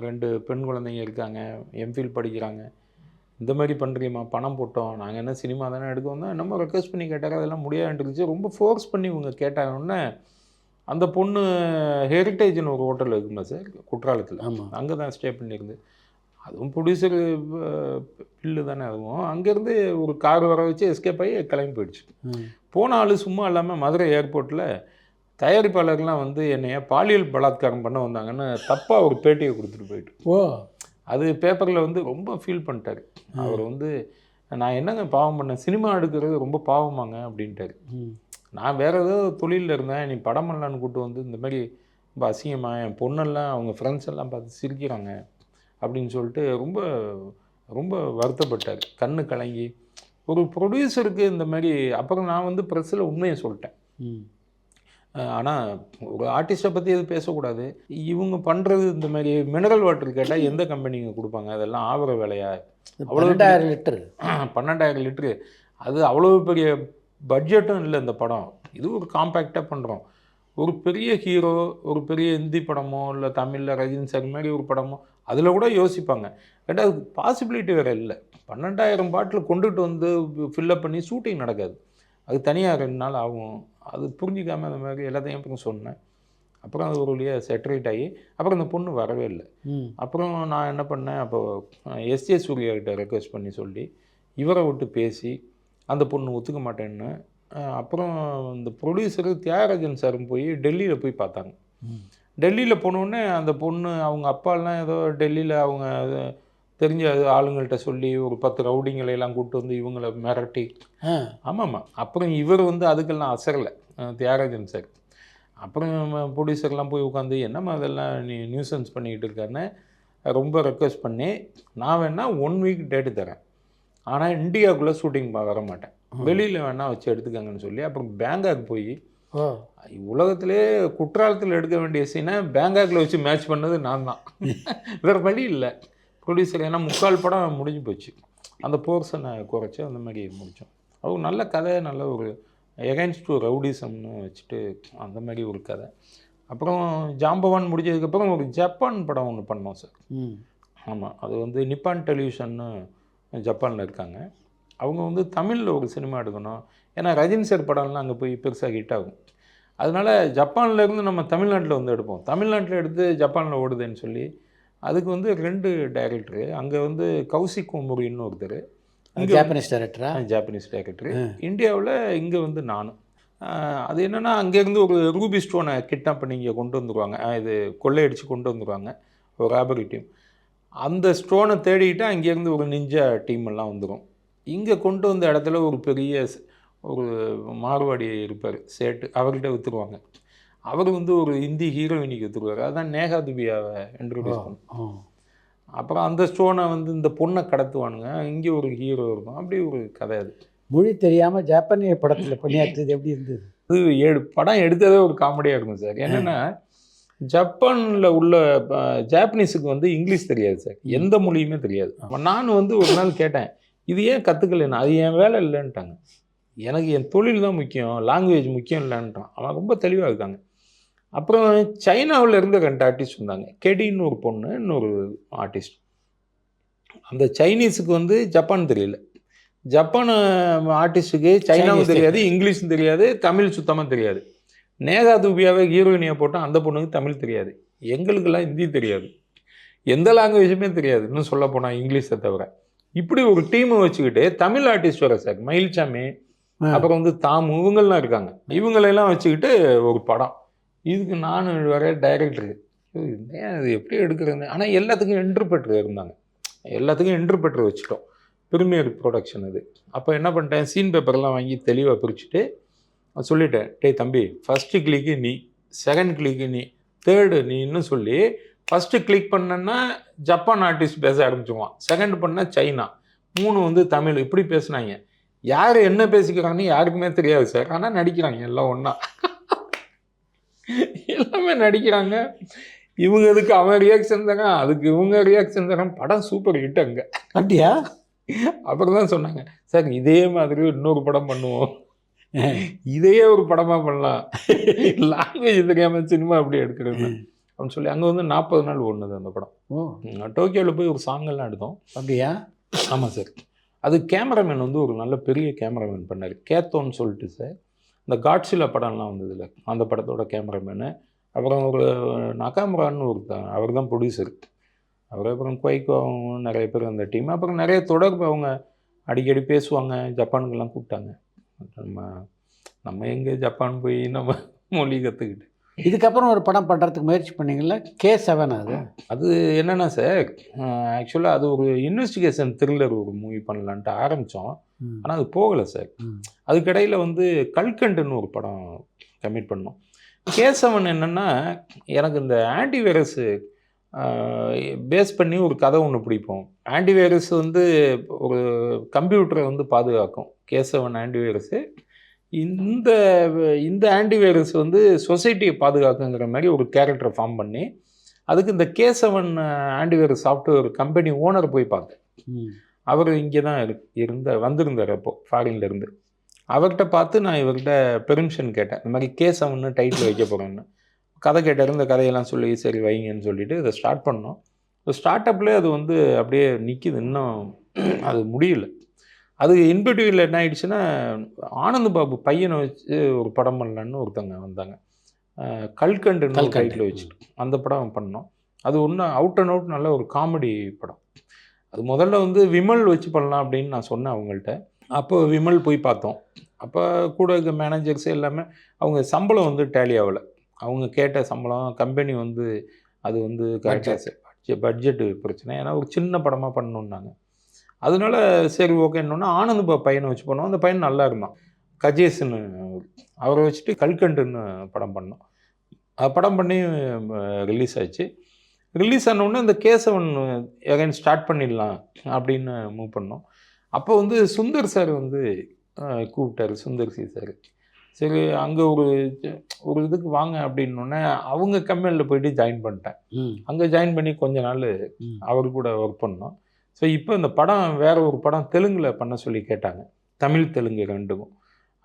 2 பெண் குழந்தைங்க இருக்காங்க, எம்ஃபில் படிக்கிறாங்க, இந்த மாதிரி பண்ணுறியம்மா, பணம் போட்டோம், நாங்கள் என்ன சினிமா தானே எடுக்க வந்தோம், நம்ம ரெக்வஸ்ட் பண்ணி கேட்டாங்க, அதெல்லாம் முடியாதுன்னு இருந்துச்சு. ரொம்ப ஃபோர்ஸ் பண்ணி இவங்க கேட்டாங்கன்னே அந்த பொண்ணு ஹெரிட்டேஜ்னு ஒரு ஹோட்டல் இருக்குமா சார் குற்றாலத்தில், ஆமாம். அங்கே தான் ஸ்டே பண்ணியிருந்து. அதுவும் ப்ரொடியூசர் பில்லு தானே. அதுவும் அங்கேருந்து ஒரு கார் வர வச்சு எஸ்கேப் ஆகி கிளம்பி போயிடுச்சு. போன ஆள் சும்மா இல்லாமல் மதுரை ஏர்போர்ட்டில் தயாரிப்பாளர்லாம் வந்து என்னைய பாலியல் பலாத்காரம் பண்ண வந்தாங்கன்னு தப்பாக ஒரு பேட்டியை கொடுத்துட்டு போயிட்டு. ஓ, அது பேப்பரில் வந்து ரொம்ப ஃபீல் பண்ணிட்டார். அவர் வந்து நான் என்னங்க பாவம் பண்ணேன், சினிமா எடுக்கிறது ரொம்ப பாவமாங்க அப்படின்ட்டார். நான் வேறு ஏதோ தொழிலில் இருந்தேன், நீ படம் பண்ணலான்னு கூப்பிட்டு வந்து இந்த மாதிரி ரொம்ப அசிங்கமாக என் பொண்ணெல்லாம் அவங்க ஃப்ரெண்ட்ஸ் எல்லாம் பார்த்து சிரிக்கிறாங்க அப்படின்னு சொல்லிட்டு ரொம்ப ரொம்ப வருத்தப்பட்டார், கண்ணு கலங்கி. ஒரு ப்ரொடியூசருக்கு இந்த மாதிரி. அப்புறம் நான் வந்து ப்ரெஸ்ஸில் உண்மையை சொல்லிட்டேன். ஆனால் ஒரு ஆர்டிஸ்ட்டை பற்றி எதுவும் பேசக்கூடாது, இவங்க பண்ணுறது இந்த மாதிரி மினரல் வாட்டர் கேட்டால் எந்த கம்பெனிங்க கொடுப்பாங்க, அதெல்லாம் ஆவற வேலையா, அவ்வளோ 12,000 லிட்டரு 12,000 லிட்டரு, அது அவ்வளோ பெரிய பட்ஜெட்டும் இல்லை இந்த படம். இது ஒரு காம்பேக்டாக பண்ணுறோம். ஒரு பெரிய ஹீரோ, ஒரு பெரிய ஹிந்தி படமோ இல்லை தமிழில் ரஜினி சார் மாதிரி ஒரு படமோ அதில் கூட யோசிப்பாங்க. ரெண்டாவது பாசிபிலிட்டி வேறு இல்லை. 12,000 பாட்டில் கொண்டுட்டு வந்து ஃபில்லப் பண்ணி ஷூட்டிங் நடக்காது, அது தனியாக 2 நாள் ஆகும். அது புரிஞ்சிக்காமல் அந்த மாதிரி எல்லாத்தையும் அப்புறம் சொன்னேன். அப்புறம் அது ஒரு வழியாக செட்டரேட் ஆகி அப்புறம் அந்த பொண்ணு வரவே இல்லை. அப்புறம் நான் என்ன பண்ணேன், அப்போது எஸ்ஜே சூர்யா கிட்ட ரெக்வெஸ்ட் பண்ணி சொல்லி இவரை விட்டு பேசி அந்த பொண்ணு ஒத்துக்க மாட்டேன்னு. அப்புறம் இந்த ப்ரொடியூசரு தியாகராஜன் சாரும் போய் டெல்லியில் போய் பார்த்தாங்க. டெல்லியில் போனோடனே அந்த பொண்ணு அவங்க அப்பாலாம் ஏதோ டெல்லியில் அவங்க தெரிஞ்ச ஆளுங்கள்கிட்ட சொல்லி ஒரு 10 ரவுடிங்களையெல்லாம் கூப்பிட்டு வந்து இவங்களை மிரட்டி. ஆமாம்மா. அப்புறம் இவர் வந்து அதுக்கெல்லாம் அசரலை தியாகராஜன் சார். அப்புறம் ப்ரொடியூசர்லாம் போய் உட்காந்து என்னம்மா அதெல்லாம் நீ நியூசன்ஸ் பண்ணிக்கிட்டு இருக்காருன்னு ரொம்ப ரெக்வெஸ்ட் பண்ணி, நான் வேணால் 1 வீக் டேட்டு தரேன், ஆனால் இந்தியாவுக்குள்ளே ஷூட்டிங் வர மாட்டேன், வெளியில் வேணால் வச்சு எடுத்துக்கங்கன்னு சொல்லி அப்புறம் பேங்காக் போய் உலகத்திலே குற்றாலத்தில் எடுக்க வேண்டிய சீனை பேங்காக்கில் வச்சு மேட்ச் பண்ணது நான் தான். வேறு வழி இல்லை ப்ரொடியூசர். ஏன்னா 3/4 படம் முடிஞ்சு போச்சு, அந்த போர்ஷனை குறைச்சி அந்த மாதிரி முடித்தோம். அவங்க நல்ல கதை, நல்ல ஒரு எகென்ஸ்ட் டு ரவுடிசம்னு வச்சுட்டு அந்த மாதிரி ஒரு கதை. அப்புறம் ஜாம்பவான் முடிஞ்சதுக்கப்புறம் ஒரு ஜப்பான் படம் ஒன்று பண்ணோம் சார். ஆமாம், அது வந்து நிப்பான் டெலிவிஷன்னு ஜப்பானில் இருக்காங்க. அவங்க வந்து தமிழில் ஒரு சினிமா எடுக்கணும், ஏன்னா ரஜினி சார் படம்லாம் அங்கே போய் பெருசாக ஹிட் ஆகும். அதனால் ஜப்பான்லேருந்து நம்ம தமிழ்நாட்டில் வந்து எடுப்போம், தமிழ்நாட்டில் எடுத்து ஜப்பானில் ஓடுதுன்னு சொல்லி அதுக்கு வந்து 2 டைரக்டரு. அங்கே வந்து கௌசிக் கோமுரின்னு ஒருத்தர், ஜாப்பனீஸ் டைரக்டரா, ஜாப்பனீஸ் டைரக்டரு. இந்தியாவில் இங்கே வந்து நானும். அது என்னென்னா அங்கேருந்து ஒரு ரூபி ஸ்டோனை கிட்னாப் பண்ணி இங்கே கொண்டு வந்துடுவாங்க, இது கொள்ளையடிச்சு கொண்டு வந்துடுவாங்க ஒரு ராபரி டீம். அந்த ஸ்டோனை தேடிக்கிட்டு அங்கேருந்து ஒரு நிஞ்சா டீம் எல்லாம் வந்துடும். இங்கே கொண்டு வந்த இடத்துல ஒரு பெரிய ஒரு மார்வாடி இருப்பார் சேட்டு, அவர்கிட்ட விற்றுருவாங்க. அவர் வந்து ஒரு ஹிந்தி ஹீரோயினிக்கு விற்றுருவார், அதுதான் நேஹா துபியாவை இன்ட்ரடியூஸ் பண்ணும். அப்புறம் அந்த ஸ்டோனை வந்து இந்த பொண்ணை கடத்துவானுங்க, இங்கே ஒரு ஹீரோ இருக்கும், அப்படி ஒரு கதை. அது மொழி தெரியாமல் ஜப்பானிய படத்தில் பணியாற்றுறது எப்படி இருந்தது? அது படம் எடுத்ததே ஒரு காமெடியாக இருக்கும் சார். என்னென்னா ஜப்பானில் உள்ள ஜாப்பனீஸுக்கு வந்து இங்கிலீஷ் தெரியாது சார், எந்த மொழியுமே தெரியாது. நான் வந்து ஒரு நாள் கேட்டேன், இது ஏன் கற்றுக்கலன்னு. அது என் வேலை இல்லைன்ட்டாங்க, எனக்கு என் தொழில் தான் முக்கியம், லாங்குவேஜ் முக்கியம் இல்லைன்றான். அவன் ரொம்ப தெளிவாக இருக்காங்க. அப்புறம் சைனாவில் இருந்து 2 ஆர்டிஸ்ட் வந்தாங்க, கெடின்னு ஒரு பொண்ணு, இன்னொரு ஆர்டிஸ்ட். அந்த சைனீஸுக்கு வந்து ஜப்பான் தெரியல, ஜப்பான் ஆர்டிஸ்ட்டுக்கு சைனாவும் தெரியாது, இங்கிலீஷும் தெரியாது, தமிழ் சுத்தமாக தெரியாது. நேகா தூபியாவை ஹீரோயினியாக போட்டால் அந்த பொண்ணுக்கு தமிழ் தெரியாது, எங்களுக்கெல்லாம் ஹிந்தி தெரியாது, எந்த லாங்குவேஜுமே தெரியாது, இன்னும் சொல்ல போனால் இங்கிலீஷை தவிர. இப்படி ஒரு டீமை வச்சுக்கிட்டு தமிழ் ஆர்டிஸ்ட் வர சார், மயில்சாமி, அப்புறம் வந்து தாமு, இவங்கெல்லாம் இருக்காங்க. இவங்களெல்லாம் வச்சுக்கிட்டு ஒரு படம். இதுக்கு நான் வர டைரக்டரு அது எப்படி எடுக்கிறது. ஆனால் எல்லாத்துக்கும் இன்டர்பிரட்டர் இருந்தாங்க, எல்லாத்துக்கும் இன்டர்பிரட்டர் வச்சுட்டோம். ப்ரீமியர் ப்ரொடக்ஷன் அது. அப்போ என்ன பண்ணிட்டேன், சீன் பேப்பர்லாம் வாங்கி தெளிவாக பிரிச்சுட்டு சொல்லிட்டேன், டேய் தம்பி, ஃபஸ்ட்டு கிளிக்கு நீ, செகண்ட் கிளிக்கு நீ, தேர்டு நீன்னு சொல்லி, ஃபஸ்ட்டு கிளிக் பண்ணேன்னா ஜப்பான் ஆர்டிஸ்ட் பேச ஆரம்பிச்சுவான், செகண்ட் பண்ணால் சைனா, 3 வந்து தமிழ். இப்படி பேசுனாங்க. யார் என்ன பேசிக்கிறாங்கன்னு யாருக்குமே தெரியாது சார், ஆனால் நடிக்கிறாங்க எல்லாம் ஒன்றா, எல்லாமே நடிக்கிறாங்க. இவங்க அதுக்கு அவன் ரியாக்ஷன் தரான், அதுக்கு இவங்க ரியாக்ஷன் தரான், படம் சூப்பர் ஹிட் அங்கே. அப்படியா? அப்புறம் தான் சொன்னாங்க, சார் இதே மாதிரி இன்னொரு படம் பண்ணுவோம், இதையே ஒரு படமாக பண்ணலாம், லாங்குவேஜ் தெரியாமல் சினிமா அப்படி எடுக்கிறது அப்படின்னு சொல்லி அங்கே வந்து 40 நாள் ஓடுனது அந்த படம். டோக்கியோவில் போய் ஒரு சாங்கெல்லாம் எடுத்தோம். அப்படியா? ஆமாம் சார். அது கேமராமேன் வந்து ஒரு நல்ல பெரிய கேமராமேன் பண்ணார், கேத்தோன்னு சொல்லிட்டு சார். இந்த காட்சிலா படம்லாம் வந்ததில்ல, அந்த படத்தோட கேமராமேனு. அப்புறம் ஒரு நகாமுரான்னு ஒருத்தன், அவர் தான் ப்ரொடியூசர். அவர் அப்புறம் குவைக்கோ அவங்க நிறைய பேர் அந்த டீம். அப்புறம் நிறைய தொடர்பு அவங்க அடிக்கடி பேசுவாங்க. ஜப்பானுக்கெல்லாம் கூப்பிட்டாங்க. நம்ம நம்ம எங்கே ஜப்பான் போய் நம்ம மொழி கற்றுக்கிட்டு. இதுக்கப்புறம் ஒரு படம் பண்ணுறதுக்கு முயற்சி பண்ணீங்கல்ல, K7 அது? அது என்னென்னா சார், ஆக்சுவலாக அது ஒரு இன்வெஸ்டிகேஷன் த்ரில்லர் ஒரு மூவி பண்ணலான்ட்டு ஆரம்பித்தோம். ஆனால் அது போகலை சார். அதுக்கிடையில் வந்து கல்கண்டுன்னு ஒரு படம் கமிட் பண்ணோம். K7 என்னென்னா, எனக்கு இந்த ஆன்டிவைரஸு பேஸ் பண்ணி ஒரு கதை ஒன்று பிடிப்போம். ஆன்டிவைரஸ் வந்து ஒரு கம்ப்யூட்டரை வந்து பாதுகாக்கும். K7 ஆன்டிவைரஸு. இந்த இந்த ஆன்டிவைரஸ் வந்து சொசைட்டியை பாதுகாக்குங்கிற மாதிரி ஒரு கேரக்டரை ஃபார்ம் பண்ணி, அதுக்கு இந்த K7 antivirus software company owner போய் பார்த்தேன். அவர் இங்கே தான் வந்திருந்தார் அப்போது ஃபாரின்லேருந்து. அவர்கிட்ட பார்த்து நான் இவர்கிட்ட பெர்மிஷன் கேட்டேன். இந்த மாதிரி K7 டைட்டில் வைக்க போகிறேன்னு. கதை கேட்டார். இந்த கதையெல்லாம் சொல்லி சரி வைங்கன்னு சொல்லிவிட்டு இதை ஸ்டார்ட் பண்ணோம். ஸ்டார்ட் அப்லேயே அது வந்து அப்படியே நிற்கிது, இன்னும் அது முடியல. அது இன்பிட்வீனில் என்ன ஆயிடுச்சுன்னா, ஆனந்த் பாபு பையனை வச்சு ஒரு படம் பண்ணலான்னு ஒருத்தங்க வந்தாங்க. கல்கண்டுன்னு டைட்டில் வச்சுட்டு அந்த படம் பண்ணோம். அது ஒன்றும் அவுட் அண்ட் அவுட் நல்ல ஒரு காமெடி படம். அது முதல்ல வந்து விமல் வச்சு பண்ணலாம் அப்படின்னு நான் சொன்னேன் அவங்கள்ட்ட. அப்போ விமல் போய் பார்த்தோம். அப்போ கூட இருக்க மேனேஜர்ஸ் எல்லாமே அவங்க சம்பளம் வந்து டேலி ஆகலை. அவங்க கேட்ட சம்பளம் கம்பெனி வந்து அது வந்து கரெக்டாக பட்ஜெட்டு பிரச்சனை. ஏன்னா ஒரு சின்ன படமாக பண்ணணுன்னாங்க. அதனால சரி ஓகேன்னொன்னா ஆனந்த் பாபு பையனை வச்சு பண்ணோம். அந்த பையன் நல்லா இருந்தான், கஜேஷ்னு. அவரை வச்சுட்டு கல்கண்டுன்னு படம் பண்ணோம். படம் பண்ணி ரிலீஸ் ஆச்சு. ரிலீஸ் ஆனோடனே இந்த K7 எகைன் ஸ்டார்ட் பண்ணிடலாம் அப்படின்னு மூவ் பண்ணோம். அப்போ வந்து சுந்தர் சார் வந்து கூப்பிட்டாரு, சுந்தர் சி சார். சரி அங்கே ஒரு இதுக்கு வாங்க அப்படின்னோடனே அவங்க கம்பெனியில் போயிட்டு ஜாயின் பண்ணிட்டேன். அங்கே ஜாயின் பண்ணி கொஞ்ச நாள் அவர் கூட ஒர்க் பண்ணோம். ஸோ இப்போ இந்த படம் வேறு ஒரு படம் தெலுங்கில் பண்ண சொல்லி கேட்டாங்க, தமிழ் தெலுங்கு ரெண்டுக்கும்.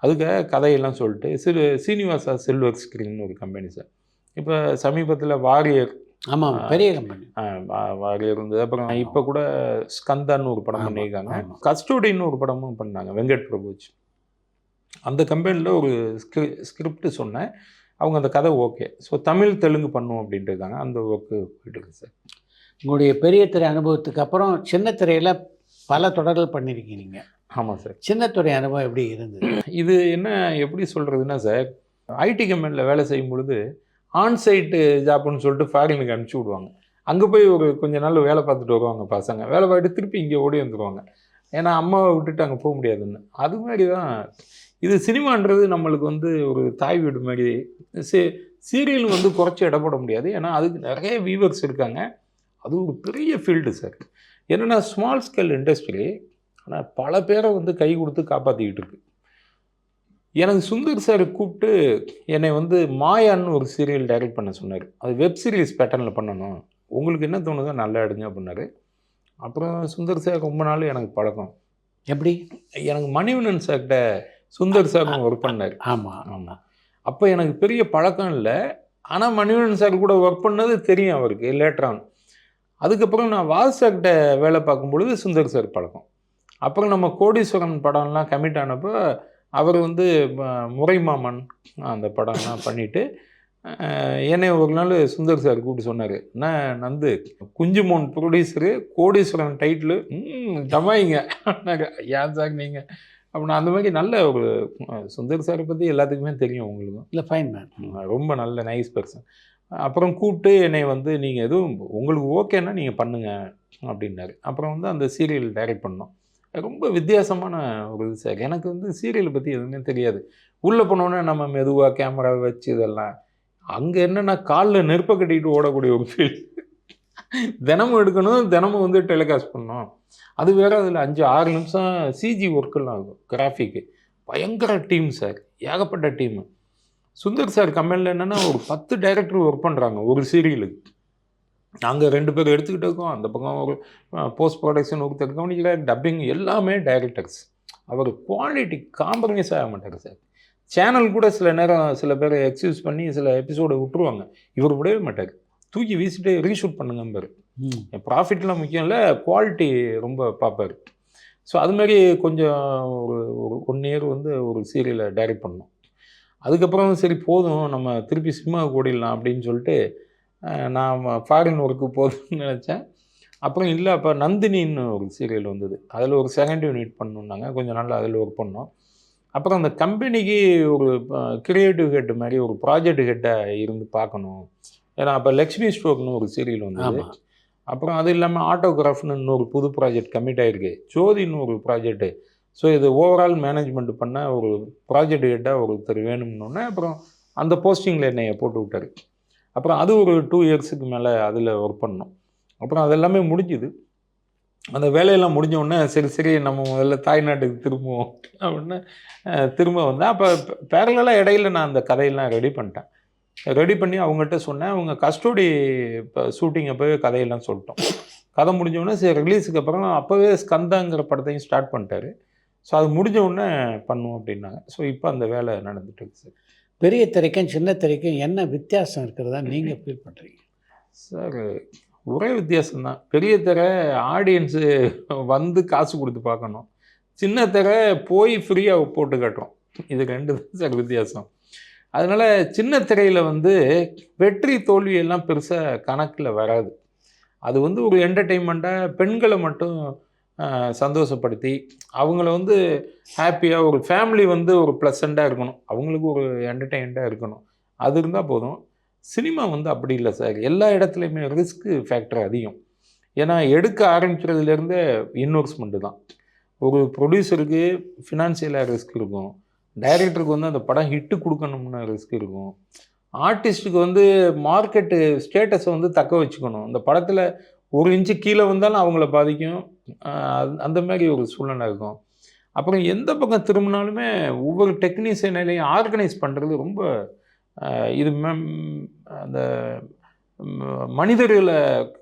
அதுக்காக கதையெல்லாம் சொல்லிட்டு சீனிவாசா சில்வர் ஸ்க்ரீன் ஒரு கம்பெனி சார். இப்போ சமீபத்தில் வாரியர், ஆமாம் பெரிய கம்பெனி, வாரியர் இருந்தது. அப்புறம் இப்போ கூட ஸ்கந்தான்னு ஒரு படம் பண்ணியிருக்காங்க. கஸ்டோடின்னு ஒரு படமும் பண்ணாங்க வெங்கட் பிரபுஜ். அந்த கம்பெனியில் ஒரு ஸ்கிரிப்ட் சொன்னேன். அவங்க அந்த கதை ஓகே, ஸோ தமிழ் தெலுங்கு பண்ணுவோம் அப்படின்ட்டு இருக்காங்க. அந்த ஒர்க்கு போயிட்டுருக்கு சார். உங்களுடைய பெரிய திரை அனுபவத்துக்கு அப்புறம் சின்ன திரையில் பல தொடர்கள் பண்ணியிருக்கீங்க. ஆமாம் சார். சின்ன திரை அனுபவம் எப்படி இருந்தது? இது என்ன எப்படி சொல்கிறதுனா சார், ஐடி கம்பெனியில் வேலை செய்யும் பொழுது ஆன்சைட்டு ஜாப்புன்னு சொல்லிட்டு ஃபாரினுக்கு அனுப்பிச்சி விடுவாங்க. அங்கே போய் ஒரு கொஞ்ச நாள் வேலை பார்த்துட்டு வருவாங்க பசங்க. வேலை பார்த்துட்டு திருப்பி இங்கே ஓடி வந்துடுவாங்க. ஏன்னா அம்மாவை விட்டுட்டு அங்கே போக முடியாதுன்னு. அது மாதிரி தான் இது. சினிமான்றது நம்மளுக்கு வந்து ஒரு தாய் வீடு மாதிரி. சீரியல் வந்து குறைச்சி இடப்பட முடியாது, ஏன்னா அதுக்கு நிறைய வியூவர்ஸ் இருக்காங்க. அது ஒரு பெரிய ஃபீல்டு சார். என்னென்னா ஸ்மால் ஸ்கேல் இண்டஸ்ட்ரி, ஆனால் பல பேரை வந்து கை கொடுத்து காப்பாற்றிக்கிட்டு இருக்கு. எனக்கு சுந்தர் சார் கூப்பிட்டு என்னை வந்து மாயான்னு ஒரு சீரியல் டைரக்ட் பண்ண சொன்னார். அது வெப் சீரிஸ் பேட்டர்னில் பண்ணணும், உங்களுக்கு என்ன தோணுதோ நல்லா எடுங்க அப்படின்னாரு. அப்புறம் சுந்தர் சார் ரொம்ப நாள் எனக்கு பழக்கம். எப்படி? எனக்கு மணிவண்ணன் சார்கிட்ட சுந்தர் சாரும் ஒர்க் பண்ணார். ஆமாம் ஆமாம். அப்போ எனக்கு பெரிய பழக்கம் இல்லை, ஆனால் மணிவண்ணன் சார் கூட ஒர்க் பண்ணது தெரியும் அவருக்கு லேட்டரான். அதுக்கப்புறம் நான் வாஸ் சார்கிட்ட வேலை பார்க்கும்பொழுது சுந்தர் சார் பழக்கம். அப்புறம் நம்ம கோடீஸ்வரன் படம்லாம் கமிட் ஆனப்போ அவர் வந்து முறைமாமன் அந்த படம்லாம் பண்ணிவிட்டு என்னை ஒரு நாள் சுந்தர் சார் கூப்பிட்டு சொன்னார், என்ன நந்து குஞ்சுமோன் ப்ரொடியூசரு கோடீஸ்வரன் டைட்டிலு ஜமாயிங்க. ஏன் சார் நீங்கள் அப்படின்னா அந்த மாதிரி நல்ல ஒரு சுந்தர் சாரை பற்றி எல்லாத்துக்குமே தெரியும் உங்களுக்கும். இல்லை ஃபைன் மேன், ரொம்ப நல்ல நைஸ் பர்சன். அப்புறம் கூப்பிட்டு என்னை வந்து நீங்கள் எதுவும் உங்களுக்கு ஓகேன்னா நீங்கள் பண்ணுங்கள் அப்படின்னாரு. அப்புறம் வந்து அந்த சீரியல் டைரக்ட் பண்ணோம். ரொம்ப வித்தியாசமான ஒரு இது சார். எனக்கு வந்து சீரியலை பற்றி எதுவுமே தெரியாது. உள்ளே போனோன்னே நம்ம மெதுவாக கேமரா வச்சு இதெல்லாம், அங்கே என்னென்னா காலில் நெருப்பை கட்டிக்கிட்டு ஓடக்கூடிய ஒரு ஃபீல். தினமும் எடுக்கணும், தினமும் வந்து டெலிகாஸ்ட் பண்ணணும். அது வேறு, அதில் 5-6 நிமிஷம் சிஜி ஒர்க்கெல்லாம் ஆகும். கிராஃபிக்கு பயங்கர டீம் சார், ஏகப்பட்ட டீமு. சுந்தர் சார் கம்பெனியில் என்னென்னா ஒரு 10 டைரக்டர் ஒர்க் பண்ணுறாங்க ஒரு சீரியலுக்கு. நாங்கள் 2 பேர் எடுத்துக்கிட்டு இருக்கோம். அந்த பக்கம் ஒரு போஸ்ட் ப்ரொடக்ஷன் ஒருத்தர் கவனிக்கிறார், டப்பிங் எல்லாமே டைரக்டர்ஸ். அவர் குவாலிட்டி காம்ப்ரமைஸ் ஆக மாட்டார் சார். சேனல் கூட சில நேரம் சில பேரை எக்ஸ்கியூஸ் பண்ணி சில எபிசோடை விட்டுருவாங்க. இவர் விடவே மாட்டார், தூக்கி வீசிட்டு ரீஷூட் பண்ணுங்கம்பார். ப்ராஃபிட்லாம் முக்கியம் இல்லை, குவாலிட்டி ரொம்ப பார்ப்பார். ஸோ அதுமாரி கொஞ்சம் ஒரு 1 இயர் வந்து ஒரு சீரியலை டைரக்ட் பண்ணோம். அதுக்கப்புறம் சரி போதும் நம்ம திருப்பி சினிமாவுக்கு ஓடிடலாம் அப்படின்னு சொல்லிட்டு நான் ஃபாரின் ஒர்க்கு போதும்னு நினச்சேன். அப்புறம் இல்லை, அப்போ நந்தினின்னு ஒரு சீரியல் வந்தது. அதில் ஒரு செகண்ட் யூனிட் பண்ணணுன்னாங்க. கொஞ்சம் நாள் அதில் ஒர்க் பண்ணோம். அப்புறம் அந்த கம்பெனிக்கு ஒரு கிரியேட்டிவ் ஹெட் மாதிரி ஒரு ப்ராஜெக்ட் ஹெட்டாக இருந்து பார்க்கணும். ஏன்னா அப்போ லக்ஷ்மி ஸ்டோர்னு ஒரு சீரியல் வந்தது. ஆமாம். அப்புறம் அது இல்லாமல் ஆட்டோகிராஃப்னு இன்னொரு புது ப்ராஜெக்ட் கமிட் ஆகிருக்கு. ஜோதின்னு ஒரு ப்ராஜெக்ட்டு. ஸோ இது ஓவரால் மேனேஜ்மெண்ட் பண்ண ஒரு ப்ராஜெக்ட் ஹெட்டாக ஒருத்தர் வேணும்னோடனே அப்புறம் அந்த போஸ்டிங்கில் என்னைய போட்டு விட்டார். அப்புறம் அது ஒரு 2 இயர்ஸுக்கு மேலே அதில் ஒர்க் பண்ணோம். அப்புறம் அதெல்லாமே முடிஞ்சுது. அந்த வேலையெல்லாம் முடிஞ்ச உடனே சரி நம்ம முதல்ல தாய்நாட்டுக்கு திரும்புவோம் அப்படின்னு திரும்ப வந்தேன். அப்போ பேரலாக இடையில நான் அந்த கதையெல்லாம் ரெடி பண்ணிட்டேன். ரெடி பண்ணி அவங்ககிட்ட சொன்னேன். அவங்க கஸ்டோடி இப்போ ஷூட்டிங் அப்போவே கதையெல்லாம் சொல்லிட்டோம். கதை முடிஞ்ச உடனே சரி ரிலீஸுக்கு அப்புறம் அப்போவே ஸ்கந்தாங்கிற படத்தையும் ஸ்டார்ட் பண்ணிட்டாரு. ஸோ அது முடிஞ்ச உடனே பண்ணுவோம் அப்படின்னாங்க. ஸோ இப்போ அந்த வேலை நடந்துட்டு இருக்கு சார். பெரிய திரைக்கும் சின்ன திரைக்கும் என்ன வித்தியாசம் இருக்கிறதா நீங்கள் ஃபீல் பண்ணுறீங்க? சார் ஒரே வித்தியாசம்தான். பெரிய திரை ஆடியன்ஸு வந்து காசு கொடுத்து பார்க்கணும். சின்ன திரை போய் ஃப்ரீயாக போட்டு காட்டுறோம். இது 2 தான் சார் வித்தியாசம். அதனால் சின்ன திரையில் வந்து வெற்றி தோல்வியெல்லாம் பெருசாக கணக்கில் வராது. அது வந்து ஒரு என்டர்டெயின்மெண்ட்டாக பெண்களை மட்டும் சந்தோஷப்படுத்தி அவங்கள வந்து ஹாப்பியாக ஒரு ஃபேமிலி வந்து ஒரு ப்ளசண்ட்டாக இருக்கணும். அவங்களுக்கு ஒரு என்டர்டெயின்மெண்ட்டாக இருக்கணும். அது இருந்தால் போதும். சினிமா வந்து அப்படி இல்லை சார். எல்லா இடத்துலையுமே ரிஸ்க்கு ஃபேக்டர் அதிகம். ஏன்னா எடுக்க ஆரம்பிக்கிறதுலேருந்தே இன்வெஸ்ட்மெண்ட்டு தான். ஒரு ப்ரொடியூசருக்கு ஃபினான்ஷியலாக ரிஸ்க் இருக்கும். டைரக்டருக்கு வந்து அந்த படம் ஹிட்டு கொடுக்கணும்னு ரிஸ்க் இருக்கும். ஆர்டிஸ்ட்டுக்கு வந்து மார்க்கெட்டு ஸ்டேட்டஸை வந்து தக்க வச்சுக்கணும். இந்த படத்தில் 1 இன்ச்சு கீழே வந்தாலும் அவங்கள பாதிக்கும். அந்த மாதிரி ஒரு சூழ்நிலை இருக்கும். அப்புறம் எந்த பக்கம் திரும்பினாலுமே ஒவ்வொரு டெக்னீஷியனையும் ஆர்கனைஸ் பண்ணுறது ரொம்ப இது அந்த மனிதர்களை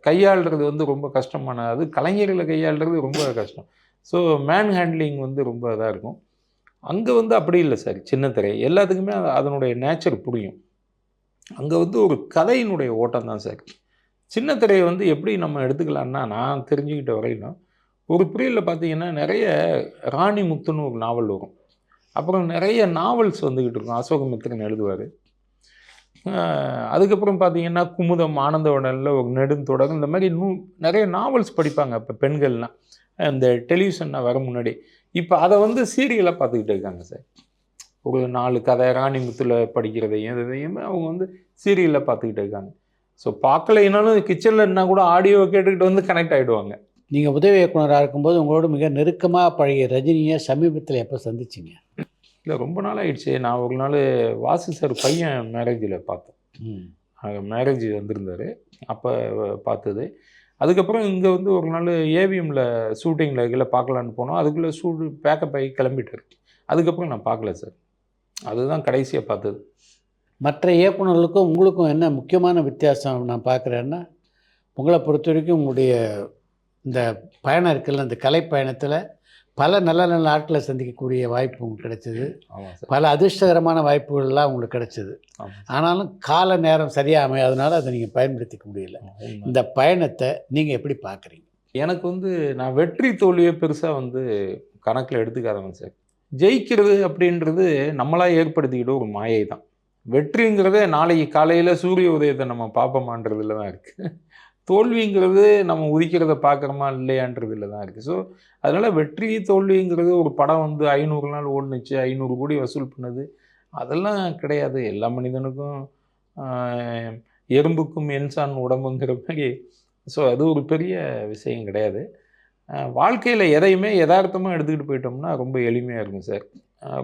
கையாளுறது வந்து ரொம்ப கஷ்டமான, அது கலைஞர்களை கையாளுறது ரொம்ப கஷ்டம். ஸோ மேன் ஹேண்ட்லிங் வந்து ரொம்ப இதாக இருக்கும். அங்கே வந்து அப்படி இல்லை சார். சின்ன திரை எல்லாத்துக்குமே அதனுடைய நேச்சர் புரியும். அங்கே வந்து ஒரு கதையினுடைய ஓட்டம் தான் சார். சின்ன திரையை வந்து எப்படி நம்ம எடுத்துக்கலான்னா, நான் தெரிஞ்சுக்கிட்ட வரையிலும் ஒரு பீரியடில் பார்த்தீங்கன்னா நிறைய ராணி முத்துன்னு ஒரு நாவல் வரும். அப்புறம் நிறைய நாவல்ஸ் வந்துக்கிட்டு இருக்கும். அசோகமித்திரன் எழுதுவார். அதுக்கப்புறம் பார்த்தீங்கன்னா குமுதம், ஆனந்தவடனில் ஒரு நெடுந்தொடர், இந்த மாதிரி நிறைய நாவல்ஸ் படிப்பாங்க அப்போ பெண்கள்லாம். இந்த டெலிவிஷனில் வர முன்னாடி. இப்போ அதை வந்து சீரியலாக பார்த்துக்கிட்டு இருக்காங்க சார். ஒரு 4 கதை ராணிமுத்தில் படிக்கிறதையும் இதையுமே அவங்க வந்து சீரியலில் பார்த்துக்கிட்டு இருக்காங்க. ஸோ பார்க்கலைனாலும் கிச்சனில் இருந்தால் கூட ஆடியோ கேட்டுக்கிட்டு வந்து கனெக்ட் ஆகிடுவாங்க. நீங்கள் உதவி இயக்குனராக இருக்கும்போது உங்களோட மிக நெருக்கமாக பழகிய ரஜினியை சமீபத்தில் எப்போ சந்திச்சிங்க? இல்லை ரொம்ப நாள் ஆயிடுச்சு. நான் ஒரு நாள் வாசு சார் பையன் மேரேஜில் பார்த்தேன். மேரேஜ் வந்திருந்தார், அப்போ பார்த்தது. அதுக்கப்புறம் இங்கே வந்து ஒரு நாள் ஏவிஎம்மில் ஷூட்டிங்கில் கீழே பார்க்கலான்னு போனோம். அதுக்குள்ளே பேக்கப் ஆகி கிளம்பிட்டார். அதுக்கப்புறம் நான் பார்க்கல சார். அதுதான் கடைசியாக பார்த்தது. மற்ற இயக்குநர்களுக்கும் உங்களுக்கும் என்ன முக்கியமான வித்தியாசம் நான் பார்க்குறேன்னா, உங்களை பொறுத்த வரைக்கும் உங்களுடைய இந்த பயணம் இருக்குல்ல, இந்த கலை பயணத்தில் பல நல்ல நல்ல ஆட்களை சந்திக்கக்கூடிய வாய்ப்பு உங்களுக்கு கிடைச்சிது. ஆமாம் சார். பல அதிர்ஷ்டகரமான வாய்ப்புகள்லாம் உங்களுக்கு கிடைச்சிது. ஆனாலும் கால நேரம் சரியாக அமையாதனால அதை நீங்கள் பயன்படுத்திக்க முடியல. இந்த பயணத்தை நீங்கள் எப்படி பார்க்குறீங்க? எனக்கு வந்து நான் வெற்றி தோல்வியை பெருசாக வந்து கணக்கில் எடுத்துக்காதவன் சார். ஜெயிக்கிறது அப்படின்றது நம்மளாக ஏற்படுத்திக்கிட்ட ஒரு மாயை தான். வெற்றிங்கிறதே நாளைக்கு காலையில் சூரிய உதயத்தை நம்ம பார்ப்போமான்றதுல தான் இருக்குது. தோல்விங்கிறது நம்ம உதிக்கிறத பார்க்குறோமா இல்லையான்றதுல தான் இருக்குது. ஸோ அதனால் வெற்றி தோல்விங்கிறது ஒரு படம் வந்து 500 நாள் ஓடுனுச்சு, 500 கோடி வசூல் பண்ணுது, அதெல்லாம் கிடையாது. எல்லா மனிதனுக்கும் எறும்புக்கும் என்சான் உடம்புங்கிற மாதிரி. ஸோ அது ஒரு பெரிய விஷயம் கிடையாது. வாழ்க்கையில் எதையுமே யதார்த்தமாக எடுத்துக்கிட்டு போயிட்டோம்னா ரொம்ப எளிமையாக இருக்கும் சார்.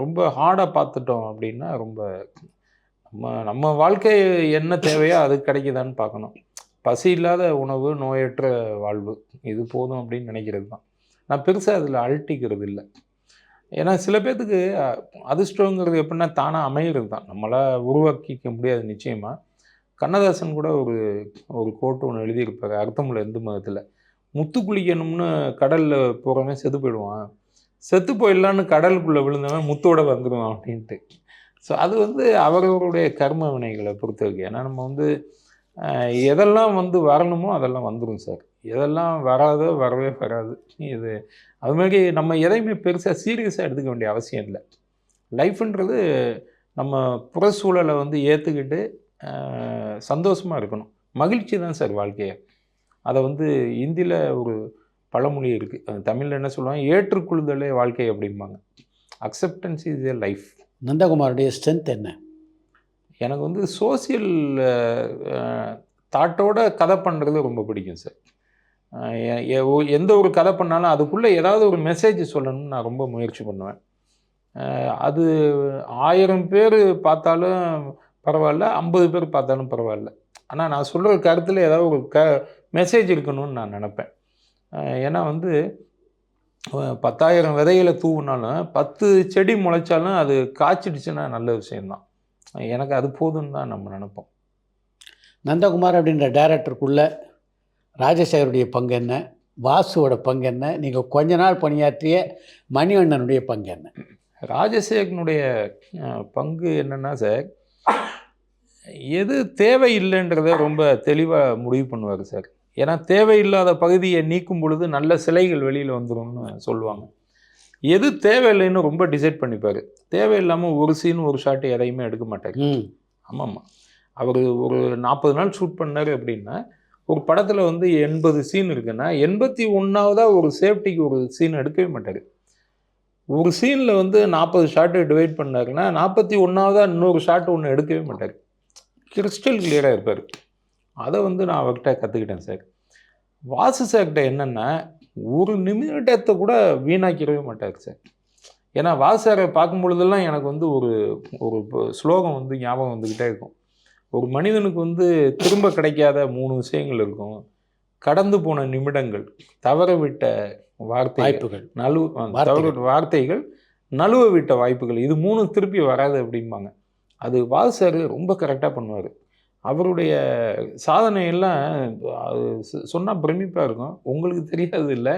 ரொம்ப ஹார்டாக பார்த்துட்டோம் அப்படின்னா ரொம்ப நம்ம வாழ்க்கை என்ன தேவையோ அது கிடைக்குதான்னு பார்க்கணும். பசி இல்லாத உணவு, நோயற்ற வாழ்வு, இது போதும் அப்படின்னு நினைக்கிறது தான். நான் பெருசாக அதில் அழட்டிக்கிறது இல்லை. ஏன்னா சில பேர்த்துக்கு அதிர்ஷ்டங்கிறது எப்படின்னா தானாக அமைகிறது தான், நம்மளால் உருவாக்கிக்க முடியாது நிச்சயமாக. கண்ணதாசன் கூட ஒரு கோட்டு ஒன்று எழுதியிருப்பார் அர்த்தமுள்ள இந்து மதத்தில். முத்து குளிக்கணும்னு கடலில் போகிறவன் செத்து போயிடுவான், செத்து போயிடலான்னு கடலுக்குள்ளே விழுந்தவன் முத்தோடு வந்துடுவான் அப்படின்ட்டு. ஸோ அது வந்து அவர்களுடைய கர்ம வினைகளை பொறுத்த வரைக்கும். ஏன்னா நம்ம வந்து எதெல்லாம் வந்து வரணுமோ அதெல்லாம் வந்துடும் சார். எதெல்லாம் வராதோ வரவே வராது. இது அது மாதிரி நம்ம எதையுமே பெருசாக சீரியஸாக எடுத்துக்க வேண்டிய அவசியம் இல்லை. லைஃப்ன்றது நம்ம புறச்சூழலை வந்து ஏற்றுக்கிட்டு சந்தோஷமாக இருக்கணும். மகிழ்ச்சி தான் சார் வாழ்க்கையை. அதை வந்து ஹிந்தியில் ஒரு பழமொழி இருக்குது, தமிழில் என்ன சொல்லுவாங்க, ஏற்றுக்கொள்ளுதலே வாழ்க்கை அப்படிம்பாங்க. Acceptance is a life. நந்தகுமாருடைய ஸ்ட்ரென்த் என்ன? எனக்கு வந்து சோசியல் தாட்டோட கதை பண்ணுறது ரொம்ப பிடிக்கும் சார். எந்த ஒரு கதை பண்ணாலும் அதுக்குள்ளே ஏதாவது ஒரு மெசேஜ் சொல்லணும்னு நான் ரொம்ப முயற்சி பண்ணுவேன். அது 1000 பேர் பார்த்தாலும் பரவாயில்ல, 50 பேர் பார்த்தாலும் பரவாயில்ல. ஆனால் நான் சொல்கிற கருத்தில் ஏதாவது ஒரு மெசேஜ் இருக்கணும்னு நான் நினப்பேன். ஏன்னா வந்து 10,000 விதைகளை தூவினாலும் 10 செடி முளைச்சாலும் அது காய்ச்சிடுச்சுன்னா நல்ல விஷயந்தான். எனக்கு அது போதும்னு தான் நம்ம நினைப்போம். நந்தகுமார் அப்படின்ற டைரக்டருக்குள்ள ராஜசேகருடைய பங்கு என்ன, வாசுவோட பங்கு என்ன, நீங்கள் கொஞ்ச நாள் பணியாற்றிய மணிவண்ணனுடைய பங்கு என்ன? ராஜசேகரனுடைய பங்கு என்னென்னா சார், எது தேவையில்லைன்றதை ரொம்ப தெளிவாக முடிவு பண்ணுவார் சார். ஏன்னா தேவையில்லாத பகுதியை நீக்கும் பொழுது நல்ல சிலைகள் வெளியில் வந்துடும்னு சொல்லுவாங்க. எது தேவையில்லைன்னு ரொம்ப டிசைட் பண்ணிப்பார். தேவையில்லாமல் ஒரு சீன் ஒரு ஷாட்டு எதையுமே எடுக்க மாட்டார். ஆமாம்மா, அவர் ஒரு 40 நாள் ஷூட் பண்ணார் அப்படின்னா ஒரு படத்தில் வந்து 80 சீன் இருக்குன்னா 81வது ஒரு சேஃப்டிக்கு ஒரு சீன் எடுக்கவே மாட்டார். ஒரு சீனில் வந்து 40 ஷாட்டு டிவைட் பண்ணாருன்னா 41வது இன்னொரு ஷாட்டு ஒன்று எடுக்கவே மாட்டார். கிறிஸ்டல் கிளியராக இருப்பார். அதை வந்து நான் அவர்கிட்ட கற்றுக்கிட்டேன் சார். வாசு சார்கிட்ட என்னென்னா ஒரு நிமிடத்தை கூட வீணாக்கிடவே மாட்டார் சார். ஏன்னா வாசு சாரை பார்க்கும் பொழுதெல்லாம் எனக்கு வந்து ஒரு ஒரு ஸ்லோகம் வந்து ஞாபகம் வந்துக்கிட்டே இருக்கும். ஒரு மனிதனுக்கு வந்து திரும்ப கிடைக்காத 3 விஷயங்கள் இருக்கும். கடந்து போன நிமிடங்கள், தவறவிட்ட வார்த்தைகள், வார்த்தைகள், நழுவ விட்ட வாய்ப்புகள், இது 3 திருப்பி வராது அப்படிம்பாங்க. அது வாசு சார் ரொம்ப கரெக்டாக பண்ணுவார். அவருடைய சாதனையெல்லாம் அது சொன்னால் பிரமிப்பாக இருக்கும். உங்களுக்கு தெரியாது இல்லை,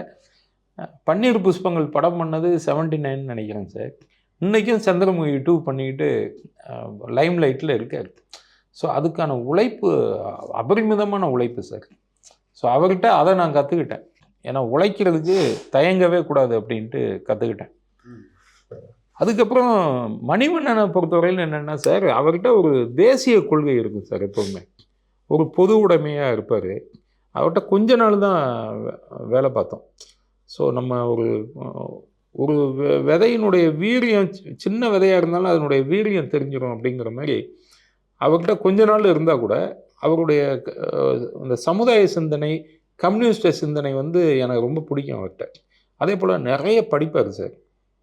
பன்னீர் புஷ்பங்கள் படம் பண்ணது 79 நினைக்கிறேன் சார். இன்றைக்கும் சந்திரமுகி 2 பண்ணிக்கிட்டு லைம் லைட்டில் இருக்கார். ஸோ அதுக்கான உழைப்பு அபரிமிதமான உழைப்பு சார். ஸோ அவர்கிட்ட அதை நான் கற்றுக்கிட்டேன். ஏன்னா உழைக்கிறதுக்கு தயங்கவே கூடாது அப்படின்ட்டு கற்றுக்கிட்டேன். அதுக்கப்புறம் மணிவண்ணனை பொறுத்தவரையில் என்னென்னா சார், அவர்கிட்ட ஒரு தேசிய கொள்கை இருக்குது சார். எப்போவுமே ஒரு பொது உடைமையாக இருப்பார். அவர்கிட்ட கொஞ்ச நாள் தான் வேலை பார்த்தோம். ஸோ நம்ம ஒரு விதையினுடைய வீரியம், சின்ன விதையாக இருந்தாலும் அதனுடைய வீரியம் தெரிஞ்சிடும் அப்படிங்கிற மாதிரி அவர்கிட்ட கொஞ்ச நாள் இருந்தால் கூட அவருடைய அந்த சமுதாய சிந்தனை, கம்யூனிஸ்ட சிந்தனை வந்து எனக்கு ரொம்ப பிடிக்கும் அவர்கிட்ட. அதே போல் நிறைய படிப்பார் சார்.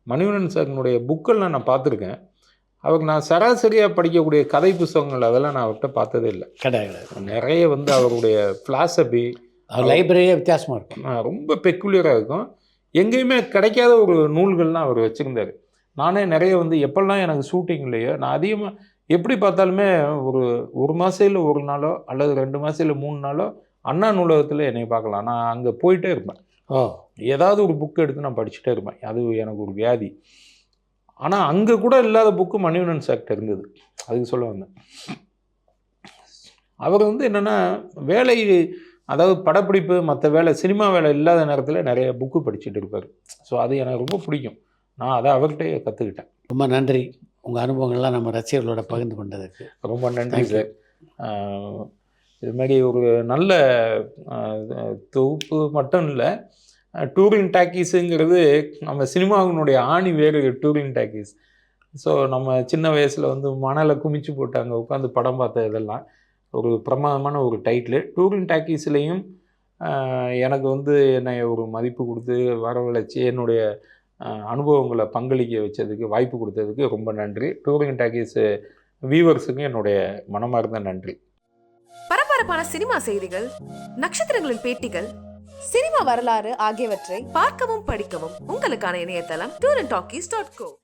மணிவண்ணன் சார்னுடைய புக்கெல்லாம் நான் பார்த்துருக்கேன். அவருக்கு நான் சராசரியாக படிக்கக்கூடிய கதை புத்தகங்கள் அதெல்லாம் நான் அவர்கிட்ட பார்த்ததே இல்லை. கிடையாது. நிறைய வந்து அவருடைய ஃபிலாசபி, லைப்ரரியே வித்தியாசமாக இருக்கும், ரொம்ப பெக்குலியராக இருக்கும். எங்கேயுமே கிடைக்காத ஒரு நூல்கள்லாம் அவர் வச்சுருந்தார். நானே நிறைய வந்து எப்பெல்லாம் எனக்கு ஷூட்டிங் இல்லையோ நான் அதிகமாக எப்படி பார்த்தாலுமே ஒரு மாதம் இல்லை ஒரு நாளோ அல்லது 2 மாதம் இல்லை 3 நாளோ அண்ணா நூலகத்தில் என்னை பார்க்கலாம். நான் அங்கே போயிட்டே இருப்பேன். ஏதாவது ஒரு புக்கு எடுத்து நான் படிச்சுட்டே இருப்பேன். அது எனக்கு ஒரு வியாதி. ஆனால் அங்கே கூட இல்லாத புக்கு மணிவண்ணன் சார்கிட்ட இருந்தது. அதுக்கு சொல்ல வந்தேன். அவர் வந்து என்னென்னா வேலை, அதாவது படப்பிடிப்பு மற்ற வேலை, சினிமா வேலை இல்லாத நேரத்தில் நிறைய புக்கு படிச்சுட்டு இருப்பார். ஸோ அது எனக்கு ரொம்ப பிடிக்கும். நான் அதை அவர்கிட்டே கற்றுக்கிட்டேன். ரொம்ப நன்றி. உங்கள் அனுபவங்கள்லாம் நம்ம ரசிகர்களோட பகிர்ந்து கொண்டதுக்கு ரொம்ப நன்றி சார். இது மாதிரி ஒரு நல்ல தொகுப்பு மட்டும் இல்லை, டூரிங் டாக்கீஸுங்கிறது நம்ம சினிமாவினுடைய ஆணி வேறு டூரிங் டாக்கீஸ். ஸோ நம்ம சின்ன வயசில் வந்து மணலை குமிச்சு போட்டு அங்கே உட்காந்து படம் பார்த்த இதெல்லாம் ஒரு பிரமாதமான ஒரு டைட்டில். டூரிங் டாக்கீஸ்லேயும் எனக்கு வந்து என்னை ஒரு மதிப்பு கொடுத்து வரவழைச்சி என்னுடைய அனுபவங்களை பங்களிக்க வச்சதுக்கு, வாய்ப்பு கொடுத்ததுக்கு ரொம்ப நன்றி. டூரிங் டாக்கீஸ் வியூவர்ஸுக்கு என்னுடைய மனமார்ந்த நன்றி. பரபரப்பான சினிமா செய்திகள், நட்சத்திரங்களின் பேட்டிகள், சினிமா வரலாறு ஆகியவற்றை பார்க்கவும் படிக்கவும் உங்களுக்கான இணையதளம் tourantalkies.co.